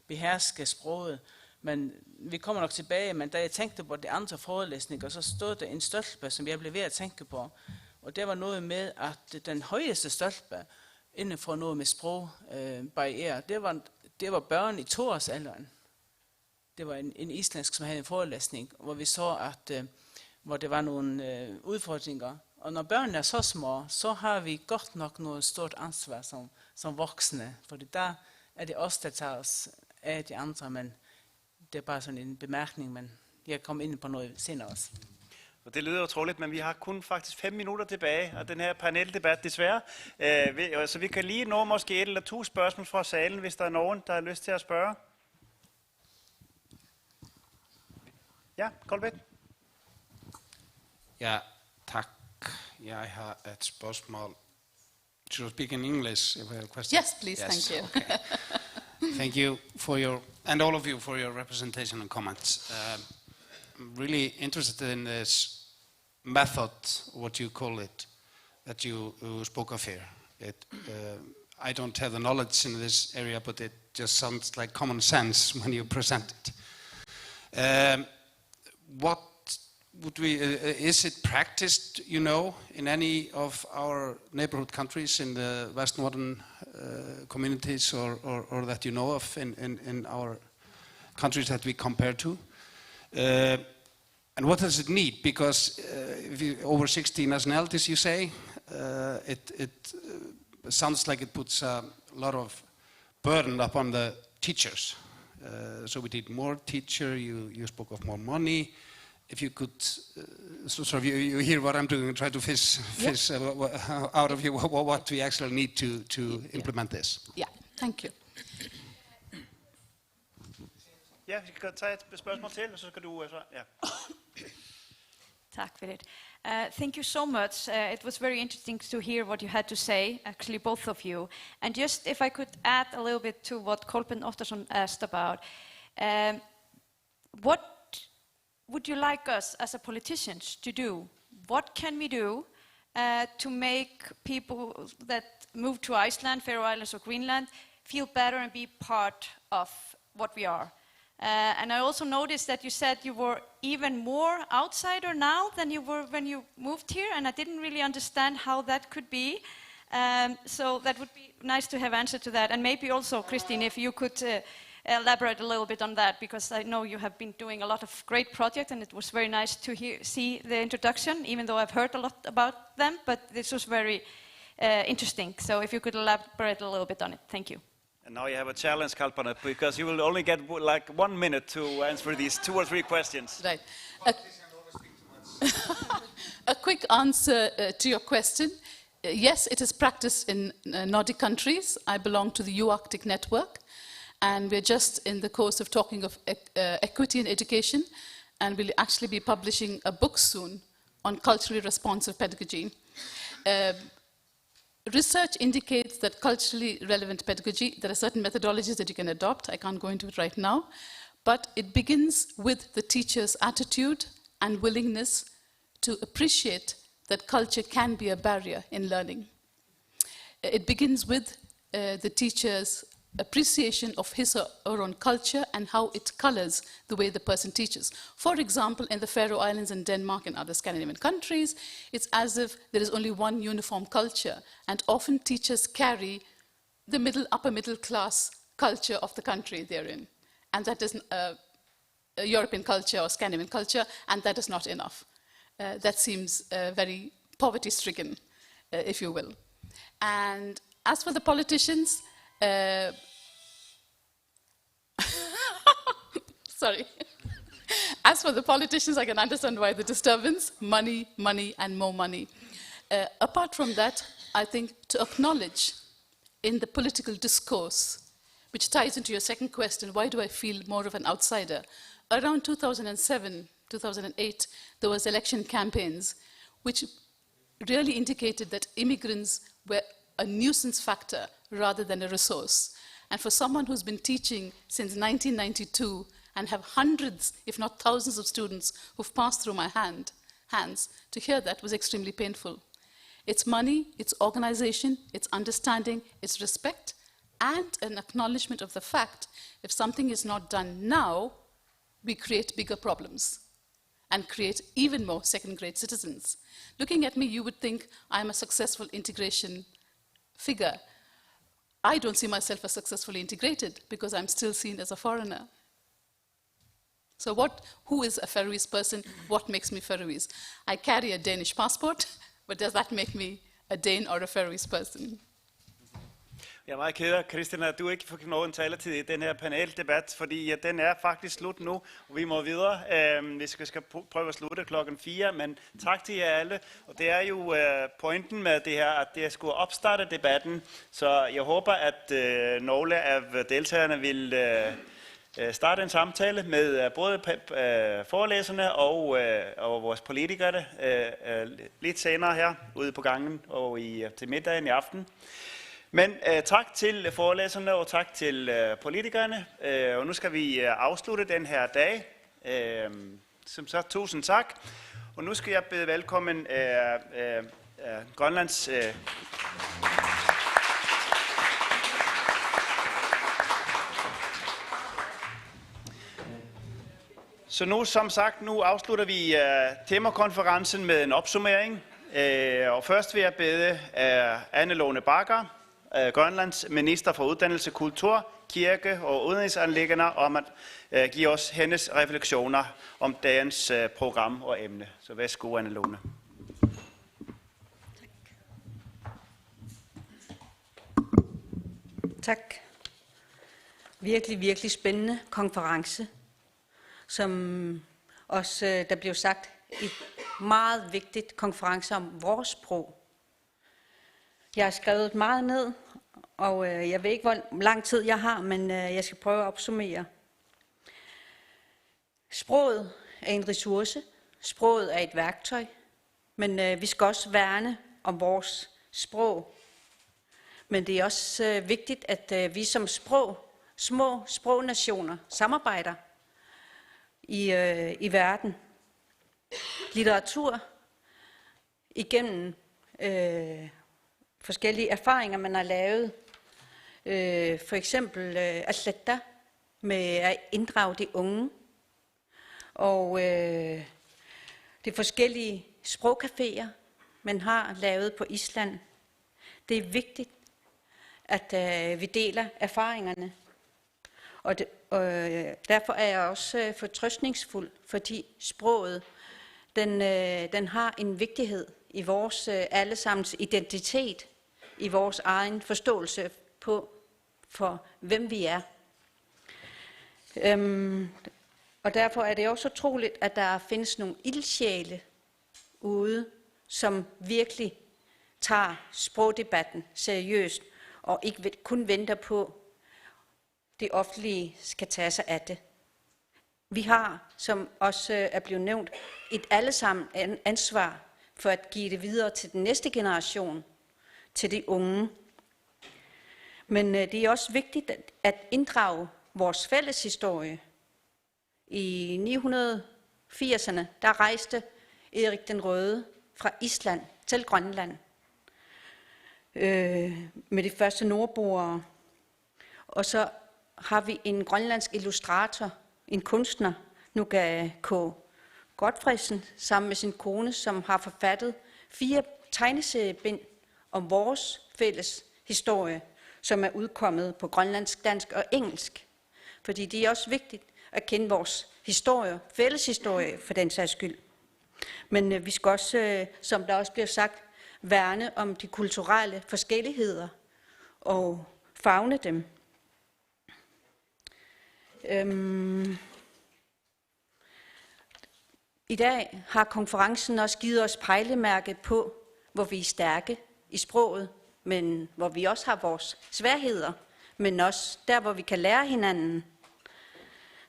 beherske sproget. Men vi kommer nok tilbage, men da jeg tænkte på de andre forelæsninger, så stod der en stolpe, som jeg blev ved at tænke på. Og det var noget med, at den højeste stolpe inden for noget med sprogbarriere, det var børn i 2-årsalderen. Det var en islandsk, som havde en forelæsning, hvor vi så, at hvor det var nogle udfordringer. Og når børnene er så små, så har vi godt nok noget stort ansvar som voksne. For der er det os, der tager os af de andre, men det er bare sådan en bemærkning, men jeg kommer ind på noget senere også. Og det lyder utroligt, men vi har kun faktisk 5 minutter tilbage af den her paneldebat, desværre. Så vi kan lige nå måske 1 eller 2 spørgsmål fra salen, hvis der er nogen, der har lyst til at spørge. Ja, Kolbæk. Ja, tak. Jeg har et spørgsmål. Should I speak in English if I have a question? Yes, please, Yes, thank you. Okay. Thank you for and all of you for your representation and comments. I'm really interested in this method, what you call it, that you spoke of here. I don't have the knowledge in this area, but it just sounds like common sense when you present it. What would we? Is it practiced, you know, in any of our neighborhood countries in the West modern communities, or that you know of in our countries that we compare to? And what does it need? Because if you over 60 nationalities, you say, it sounds like it puts a lot of burden upon the teachers. So we need more teacher. You spoke of more money. If you could, so you hear what I'm doing, try to fish out of you what we actually need to implement this. Yeah, thank you. Ja, vi kan tage et spørgsmål til, og så skal du svare. Ja. Tak for det. Thank you so much. It was very interesting to hear what you had to say, actually both of you. And just if I could add a little bit to what Kolben Ottersson asked about, what would you like us as a politicians to do? What can we do to make people that move to Iceland, Faroe Islands or Greenland feel better and be part of what we are? And I also noticed that you said you were even more outsider now than you were when you moved here, and I didn't really understand how that could be. So that would be nice to have answer to that. And maybe also, Christine, if you could elaborate a little bit on that, because I know you have been doing a lot of great projects, and it was very nice to see the introduction, even though I've heard a lot about them, but this was very interesting. So if you could elaborate a little bit on it. Thank you. And now you have a challenge, Kalpana, because you will only get like 1 minute to answer these 2 or 3 questions. Right. A quick answer to your question. Yes, it is practiced in Nordic countries. I belong to the EU-Arctic network, and we're just in the course of talking of equity in education, and we'll actually be publishing a book soon on culturally responsive pedagogy. Research indicates that culturally relevant pedagogy, there are certain methodologies that you can adopt. I can't go into it right now, but it begins with the teacher's attitude and willingness to appreciate that culture can be a barrier in learning. It begins with the teacher's appreciation of his or her own culture and how it colors the way the person teaches. For example, in the Faroe Islands and Denmark and other Scandinavian countries, it's as if there is only one uniform culture, and often teachers carry the upper middle class culture of the country they're in. And that is a European culture or Scandinavian culture, and that is not enough. That seems very poverty-stricken, if you will. And as for the politicians, sorry. As for the politicians, I can understand why the disturbance, money, money, and more money. Apart from that, I think to acknowledge in the political discourse, which ties into your second question, why do I feel more of an outsider? Around 2007, 2008, there was election campaigns which really indicated that immigrants were a nuisance factor rather than a resource. And for someone who's been teaching since 1992 and have hundreds, if not thousands of students who've passed through my hands, to hear that was extremely painful. It's money, it's organization, it's understanding, it's respect, and an acknowledgement of the fact if something is not done now, we create bigger problems and create even more second-grade citizens. Looking at me, you would think I'm a successful integration figure. I don't see myself as successfully integrated because I'm still seen as a foreigner. So who is a Faroese person? What makes me Faroese? I carry a Danish passport, but does that make me a Dane or a Faroese person? Jeg er meget ked af, Christian, at du ikke får nogen taletid i den her paneldebat, fordi den er faktisk slut nu, og vi må videre. Vi skal prøve at slutte klokken 4, men tak til jer alle. Og det er jo pointen med det her, at det skulle opstarte debatten, så jeg håber, at nogle af deltagerne vil starte en samtale med både forelæserne og vores politikere lidt senere her ude på gangen og til middagen i aften. Men tak til forelæserne og tak til politikerne, og nu skal vi afslutte den her dag. Som sagt, tusind tak. Og nu skal jeg byde velkommen Grønlands Så nu, som sagt, nu afslutter vi temakonferencen med en opsummering. Og først vil jeg bede Anne Lone Bagger, Grønlands minister for uddannelse, kultur, kirke og udenrigsanliggender, om at give os hendes refleksioner om dagens program og emne. Så værsgo, Anne Lone. Tak. Virkelig spændende konference, som også, der blev sagt, et meget vigtigt konference om vores sprog. Jeg har skrevet meget ned, og jeg ved ikke, hvor lang tid jeg har, men jeg skal prøve at opsummere. Sproget er en ressource, sproget er et værktøj, men vi skal også værne om vores sprog. Men det er også vigtigt, at vi som små sprognationer samarbejder i verden. Litteratur igennem forskellige erfaringer, man har lavet. For eksempel Atletta med at inddrage de unge. Og de forskellige sprogcaféer, man har lavet på Island. Det er vigtigt, at vi deler erfaringerne. Og derfor er jeg også fortrøstningsfuld, fordi sproget, den har en vigtighed i vores allesammens identitet, i vores egen forståelse for hvem vi er. Og derfor er det også utroligt, at der findes nogle ildsjæle ude, som virkelig tager sprogdebatten seriøst, og ikke kun venter på, det offentlige skal tage sig af det. Vi har, som også er blevet nævnt, et allesammen ansvar for at give det videre til den næste generation, til de unge. Men det er også vigtigt at inddrage vores fælles historie. I 980'erne, der rejste Erik den Røde fra Island til Grønland med de første nordboere. Og så har vi en grønlandsk illustrator, en kunstner, Nuka K. Godfredsen, sammen med sin kone, som har forfattet 4 tegneseriebind om vores fælles historie, som er udkommet på grønlandsk, dansk og engelsk. Fordi det er også vigtigt at kende vores historie, fælles historie for den sags skyld. Men vi skal også, som der også bliver sagt, værne om de kulturelle forskelligheder og favne dem. I dag har konferencen også givet os pejlemærke på, hvor vi er stærke i sproget, men hvor vi også har vores sværheder, men også der, hvor vi kan lære hinanden.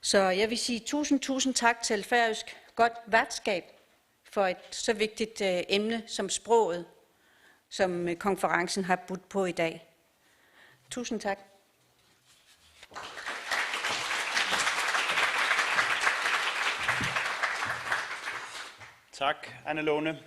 Så jeg vil sige tusind tak til Færøsk godt værtskab for et så vigtigt emne som sproget, som konferencen har budt på i dag. Tusind tak. Tak, Anne-Lone.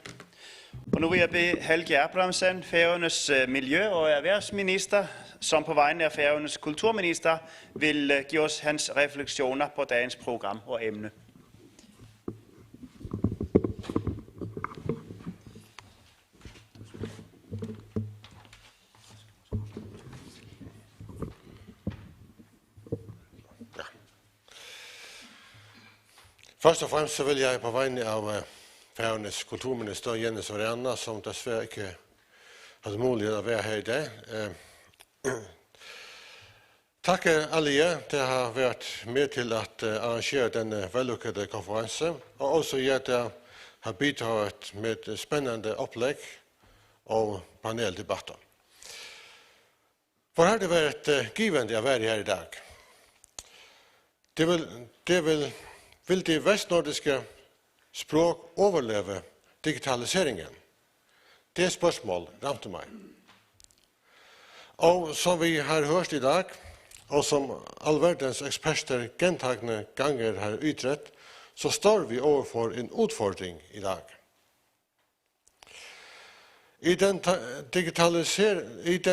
Og nu vil jeg bede Helge Abrahamsen, Færøernes miljø- og erhvervsminister, som på vegne af Færøernes kulturminister vil give os hans refleksioner på dagens program og emne. Først og fremmest så vil jeg på vegne af Færøernes kulturminister Jens Varianna, som desværre ikke havde mulighed at være her i dag, takke alle jer, der har været med til at arrangere denne vellykkede konference, og også jer, der har bidraget med et spændende oplæg og paneldebatter. For har det været givende at være her i dag. Vil det vestnordiske språk overleve digitaliseringen? Det er spørgsmål ramte mig. Og som vi har hørt i dag, og som alverdens eksperter gentagne ganger har ytret, så står vi overfor en udfordring i dag. I den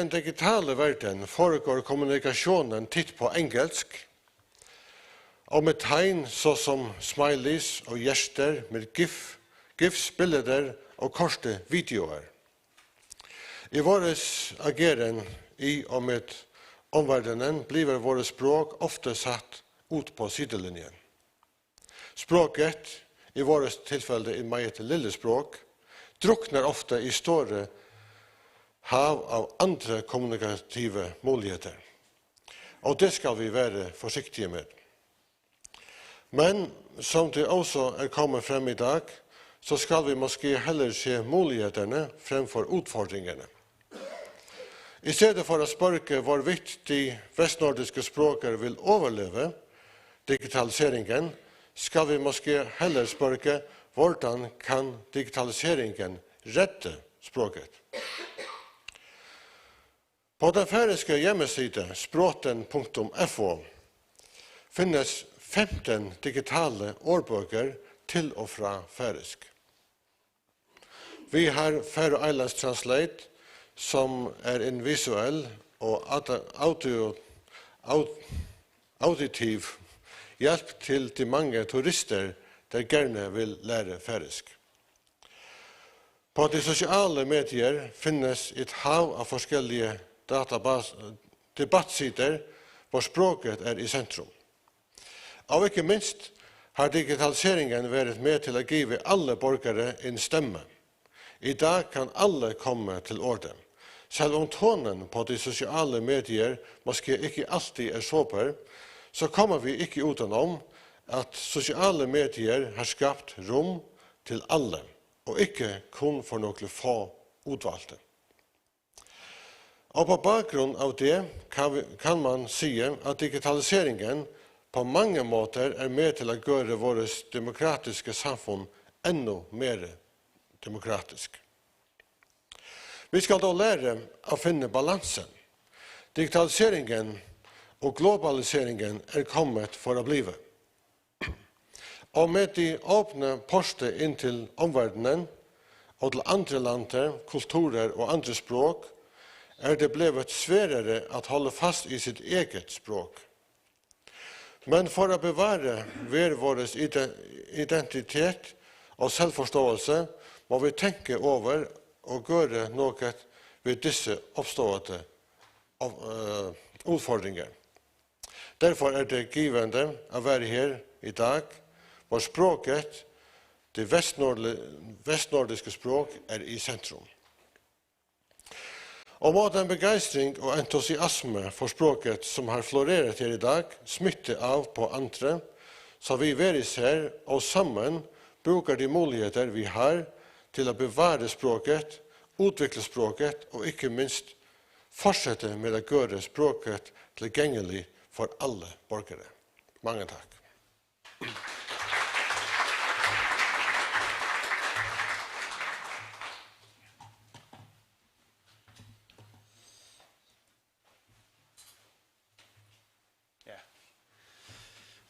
digitale verden foregår kommunikationen tit på engelsk, og med tegn såsom smileys og hjerter med gifs, billeder og korte videoer. I vores ageren i og med omverdenen bliver vores språk ofte satt ut på sidelinjen. Språket, i vores tilfælde et meget lille språk, drukner ofte i store hav av andre kommunikative muligheter. Og det skal vi være forsiktige med. Men som det også er kommet frem i dag, så skal vi måske heller se muligheterne fremfor utfordringene. I stedet for at spørge hvorvidt de vestnordiske språker vil overleve digitaliseringen, skal vi måske heller spørge hvordan kan digitaliseringen redde språket. På den færøske hjemmeside språten.fo finnes 15 digitale ordbøker til og fra færøsk. Vi har Faroe Islands Translate, som er en visuell og auditiv hjælp til de mange turister, der gerne vil lære færøsk. På de sociale medier finnes et hav av forskellige debattsider, hvor språket er i centrum. Og ikke minst har digitaliseringen vært med til å give alle borgere en stemme. I dag kan alle komme til ordet. Selv om tonen på de sociale medier måske ikke alltid er såper, så kommer vi ikke utenom at sociale medier har skapt rom til alle, og ikke kun for noen få utvalgte. Og på bakgrunn av det kan man si at digitaliseringen på mange måter er med til å gjøre vårt demokratiske samfunn enda mer demokratisk. Vi skal da lære å finne balansen. Digitaliseringen og globaliseringen er kommet for å blive. Og med de åpne poster inn til omverdenen og til andre lander, kulturer og andre språk, er det blevet sværere at holde fast i sitt eget språk. Men for å bevare vår identitet og selvforståelse må vi tenke over og gjøre noe ved disse oppstående utfordringer. Derfor er det givende å være her i dag, hvor språket, det vestnordiske språk, er i sentrum. Og må den begeistring og entusiasme for språket som har floreret her i dag smitte av på andre, så vi veriser og sammen bruker de muligheter vi har til å bevare språket, utvikle språket og ikke minst fortsette med å gjøre språket tilgjengelig for alle borgere. Mange takk.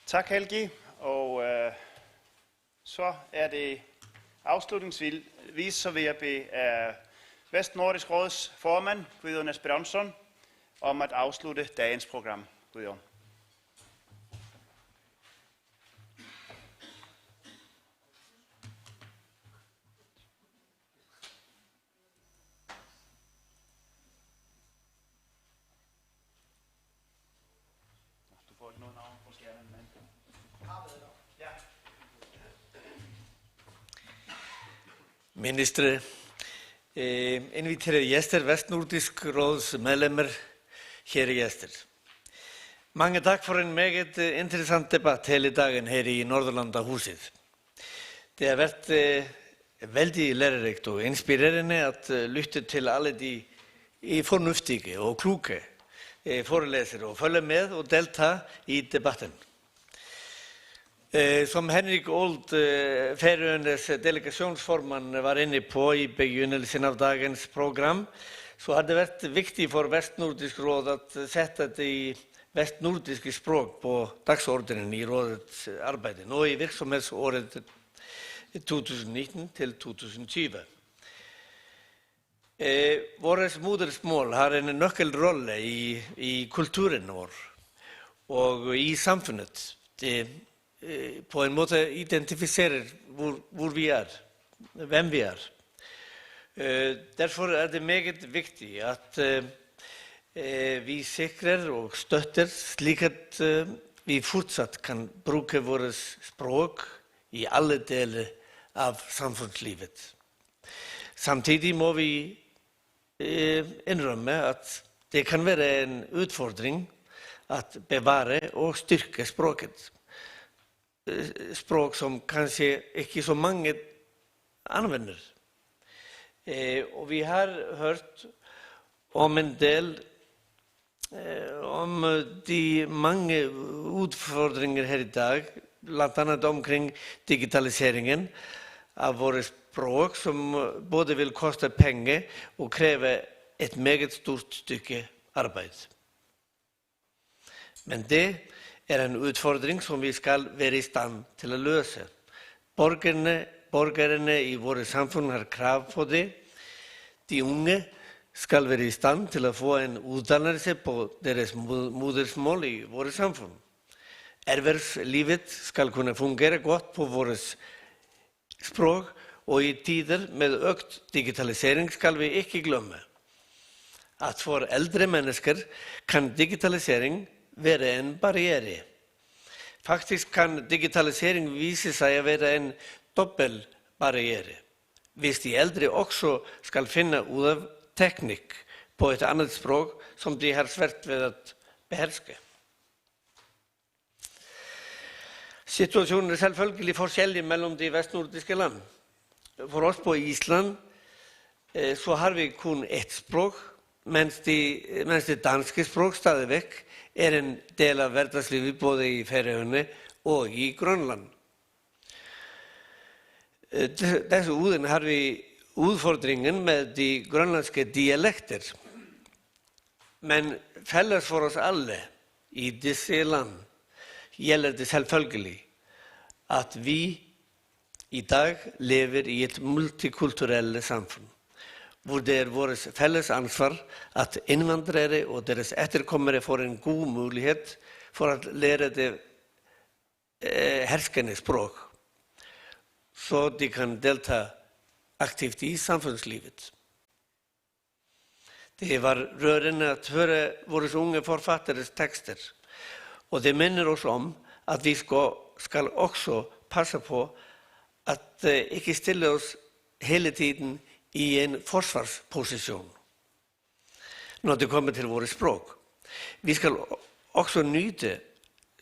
Tak, Helgi. Og så er det Afslutningsvis så vil jeg bede Vestnordisk Råds formand, Gudjon Esperanzon, om at afslutte dagens program. Gudjon. Ministre, inviterer gjester, Vestnordisk Råds medlemmer, kjære gjester. Mange takk for en meget interessant debatt hele dagen her i Nordlandahuset. Det har vært veldig lærerikt og inspirerende at lytte til alle de fornuftige og kloke forelesere og følge med og delta i debatten. Som Henrik Old, Færøernes delegasjonsformann, var inne på i begynnelsen av dagens program, så har det vært viktig for Vestnordisk Råd at sette de vestnordiske språk på dagsordenen i rådets arbeid, nå i virksomhetsåret 2019 til 2020. Vårt modersmål har en nøkkelrolle i kulturen vår og i samfunnet. Det på en måte identifiserer hvor vi hvem vi Derfor det meget viktig at vi sikrer og støtter slik at vi fortsatt kan bruke våre språk i alle deler av samfunnslivet. Samtidig må vi innrømme at det kan være en utfordring at bevare og styrke språket. Språk som kanskje ikke så mange anvender. Og vi har hørt om en del om de mange utfordringer her i dag, blant annet omkring digitaliseringen av våre språk, som både vil koste penger og kreve et meget stort stykke arbeid. Men det en utfordring som vi skal være i stand til å løse. Borgerne i våre samfunn har krav på det. De unge skal være i stand til å få en utdannelse på deres modersmål i våre samfunn. Erhvervslivet skal kunne fungere godt på våre språk, og i tider med økt digitalisering skal vi ikke glemme at for eldre mennesker kan digitalisering være en barriere. Faktisk kan digitalisering vise seg å være en dobbel barriere. Hvis de eldre også skal finne ut av teknikk på et annet språk som de har svært ved å beherske. Situasjonen selvfølgelig forskjellig mellom de vestnordiske land. For oss på Island så har vi kun ett språk, mens det danske språk stadig vekk en del av hverdagslivet både i Færøyene og i Grønland. Dessuten har vi utfordringen med de grønlandske dialekter. Men felles for oss alle i disse land gjelder det selvfølgelig at vi i dag lever i et multikulturelt samfunn, hvor det vårt felles ansvar at innvandrere og deres etterkommere får en god mulighet for å lære det herskende språk, så de kan delta aktivt i samfunnslivet. Det var rørende at høre våre unge forfatteres tekster, og det minner oss om at vi skal også passe på at ikke stille oss hele tiden i en forsvarsposisjon når det kommer til våre språk. Vi skal også nyte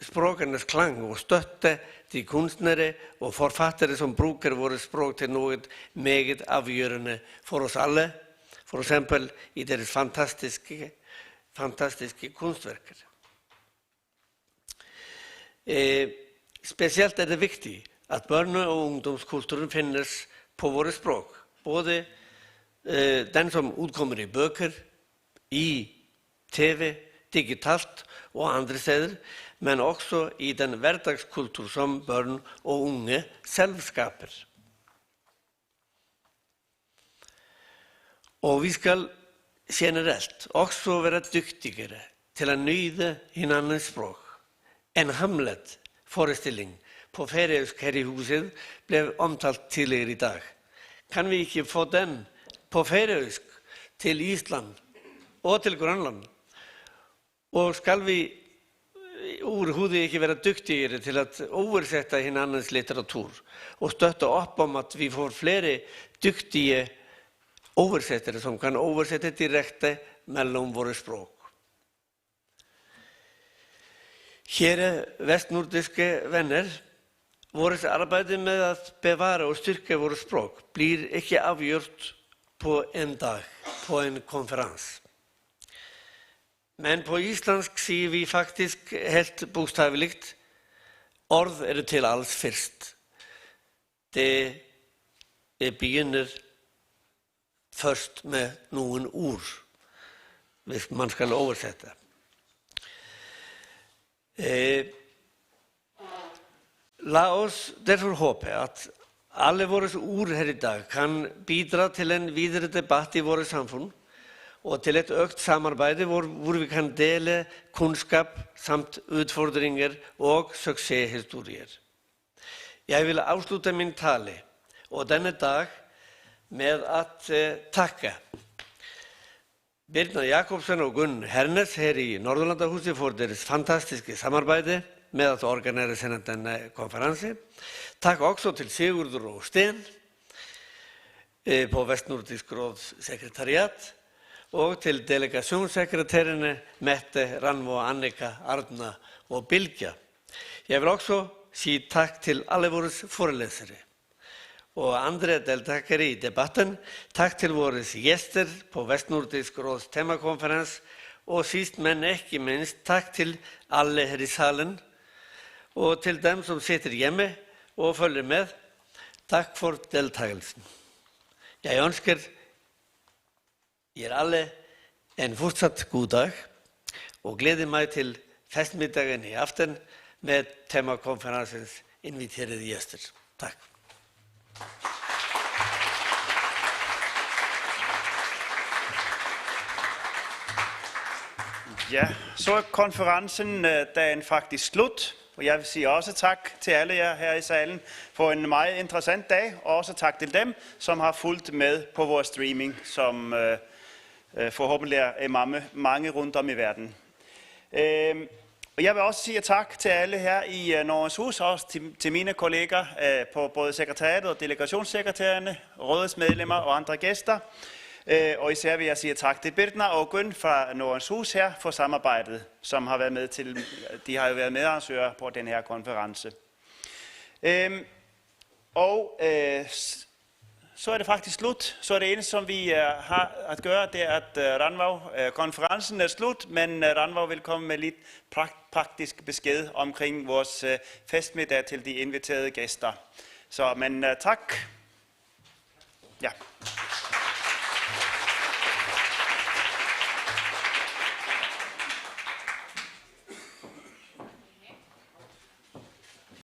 språkenes klang og støtte de kunstnere og forfattere som bruker våre språk til noe meget avgjørende for oss alle, for eksempel i deres fantastiske kunstverker. Spesielt det viktig at barne- og ungdomskulturen finnes på våre språk, både den som utkommer i bøker, i TV, digitalt og andre steder, men også i den hverdagskultur som barn og unge selv skaper. Och vi ska generellt också vara duktigare till att nyda hinannens språk. En Hamlet föreställning på färöisk här i huset blev omtalt till er idag. Kan vi inte få den på färöisk till Island och till Grönland? Och ska vi overhodet inte vara duktigare till att översätta hinannens litteratur och stötta upp om att vi får flera duktiga översättare som kan översätta direkt mellan våra språk. Kära västnordiska vänner, vårt arbete med att bevara och styrka våra språk blir inte avgjort på en dag, på en konferens. Men på islandsk säger vi faktiskt helt bokstavligt, ord är det till alls först. Det begynner först med någon ord, hvis man ska översätta. Låt oss därför hoppa att alla våra ord här idag kan bidra till en vidare debatt i våra samfund och till ett ökt samarbete hvor vi kan dela kunskap samt utfordringar och succéhistorier. Jag vill avsluta min tale och denna dag med att tacka Birna Jakobsen och Gunn Hernes här i Norrlandahuset för deras fantastiska samarbete med att organisera denna konferens. Tack också till Sigurdur och Sten på Västnordisk råds sekretariat och till delegationssekreterarna Mette, Ranvo, Annika, Arna och Bilka. Jag vill också säga tack till alla våra föreläsare och andra deltagare i debatten. Tack till våra gäster på Västnordisk råds temakonferens och sist men inte minst tack till alla här i salen och till dem som sitter hemma och följer med. Tack för deltagelsen. Jag önskar er alla en fortsatt god dag och gläder mig till festmiddagen i afton med temakonferensens inviterade gäster. Tack. Ja, så är konferensen dagen faktiskt slut. Och jag vill säga också tack till alla er här i salen för en mycket intressant dag. Och också tack till dem som har följt med på vår streaming, som förhoppningsvis är många runt om i världen. Och jag vill också säga tack till alla här i Norrens hus, och till mina kollegor på både sekretariatet och delegationssekretärerna, rådets medlemmar och andra gäster. Och især vil jeg sige tak til Birna og Gunn fra Norrens Hus her for samarbejdet, som har været med til, de har jo været medarrangører på den her konference. Så er det faktisk slut. Så er det eneste, som vi har at gøre, det er, at Ranvau-konferencen er slut, men Ranvau vil komme med lidt praktisk besked omkring vores festmiddag til de inviterede gæster. Så, men tak. Ja.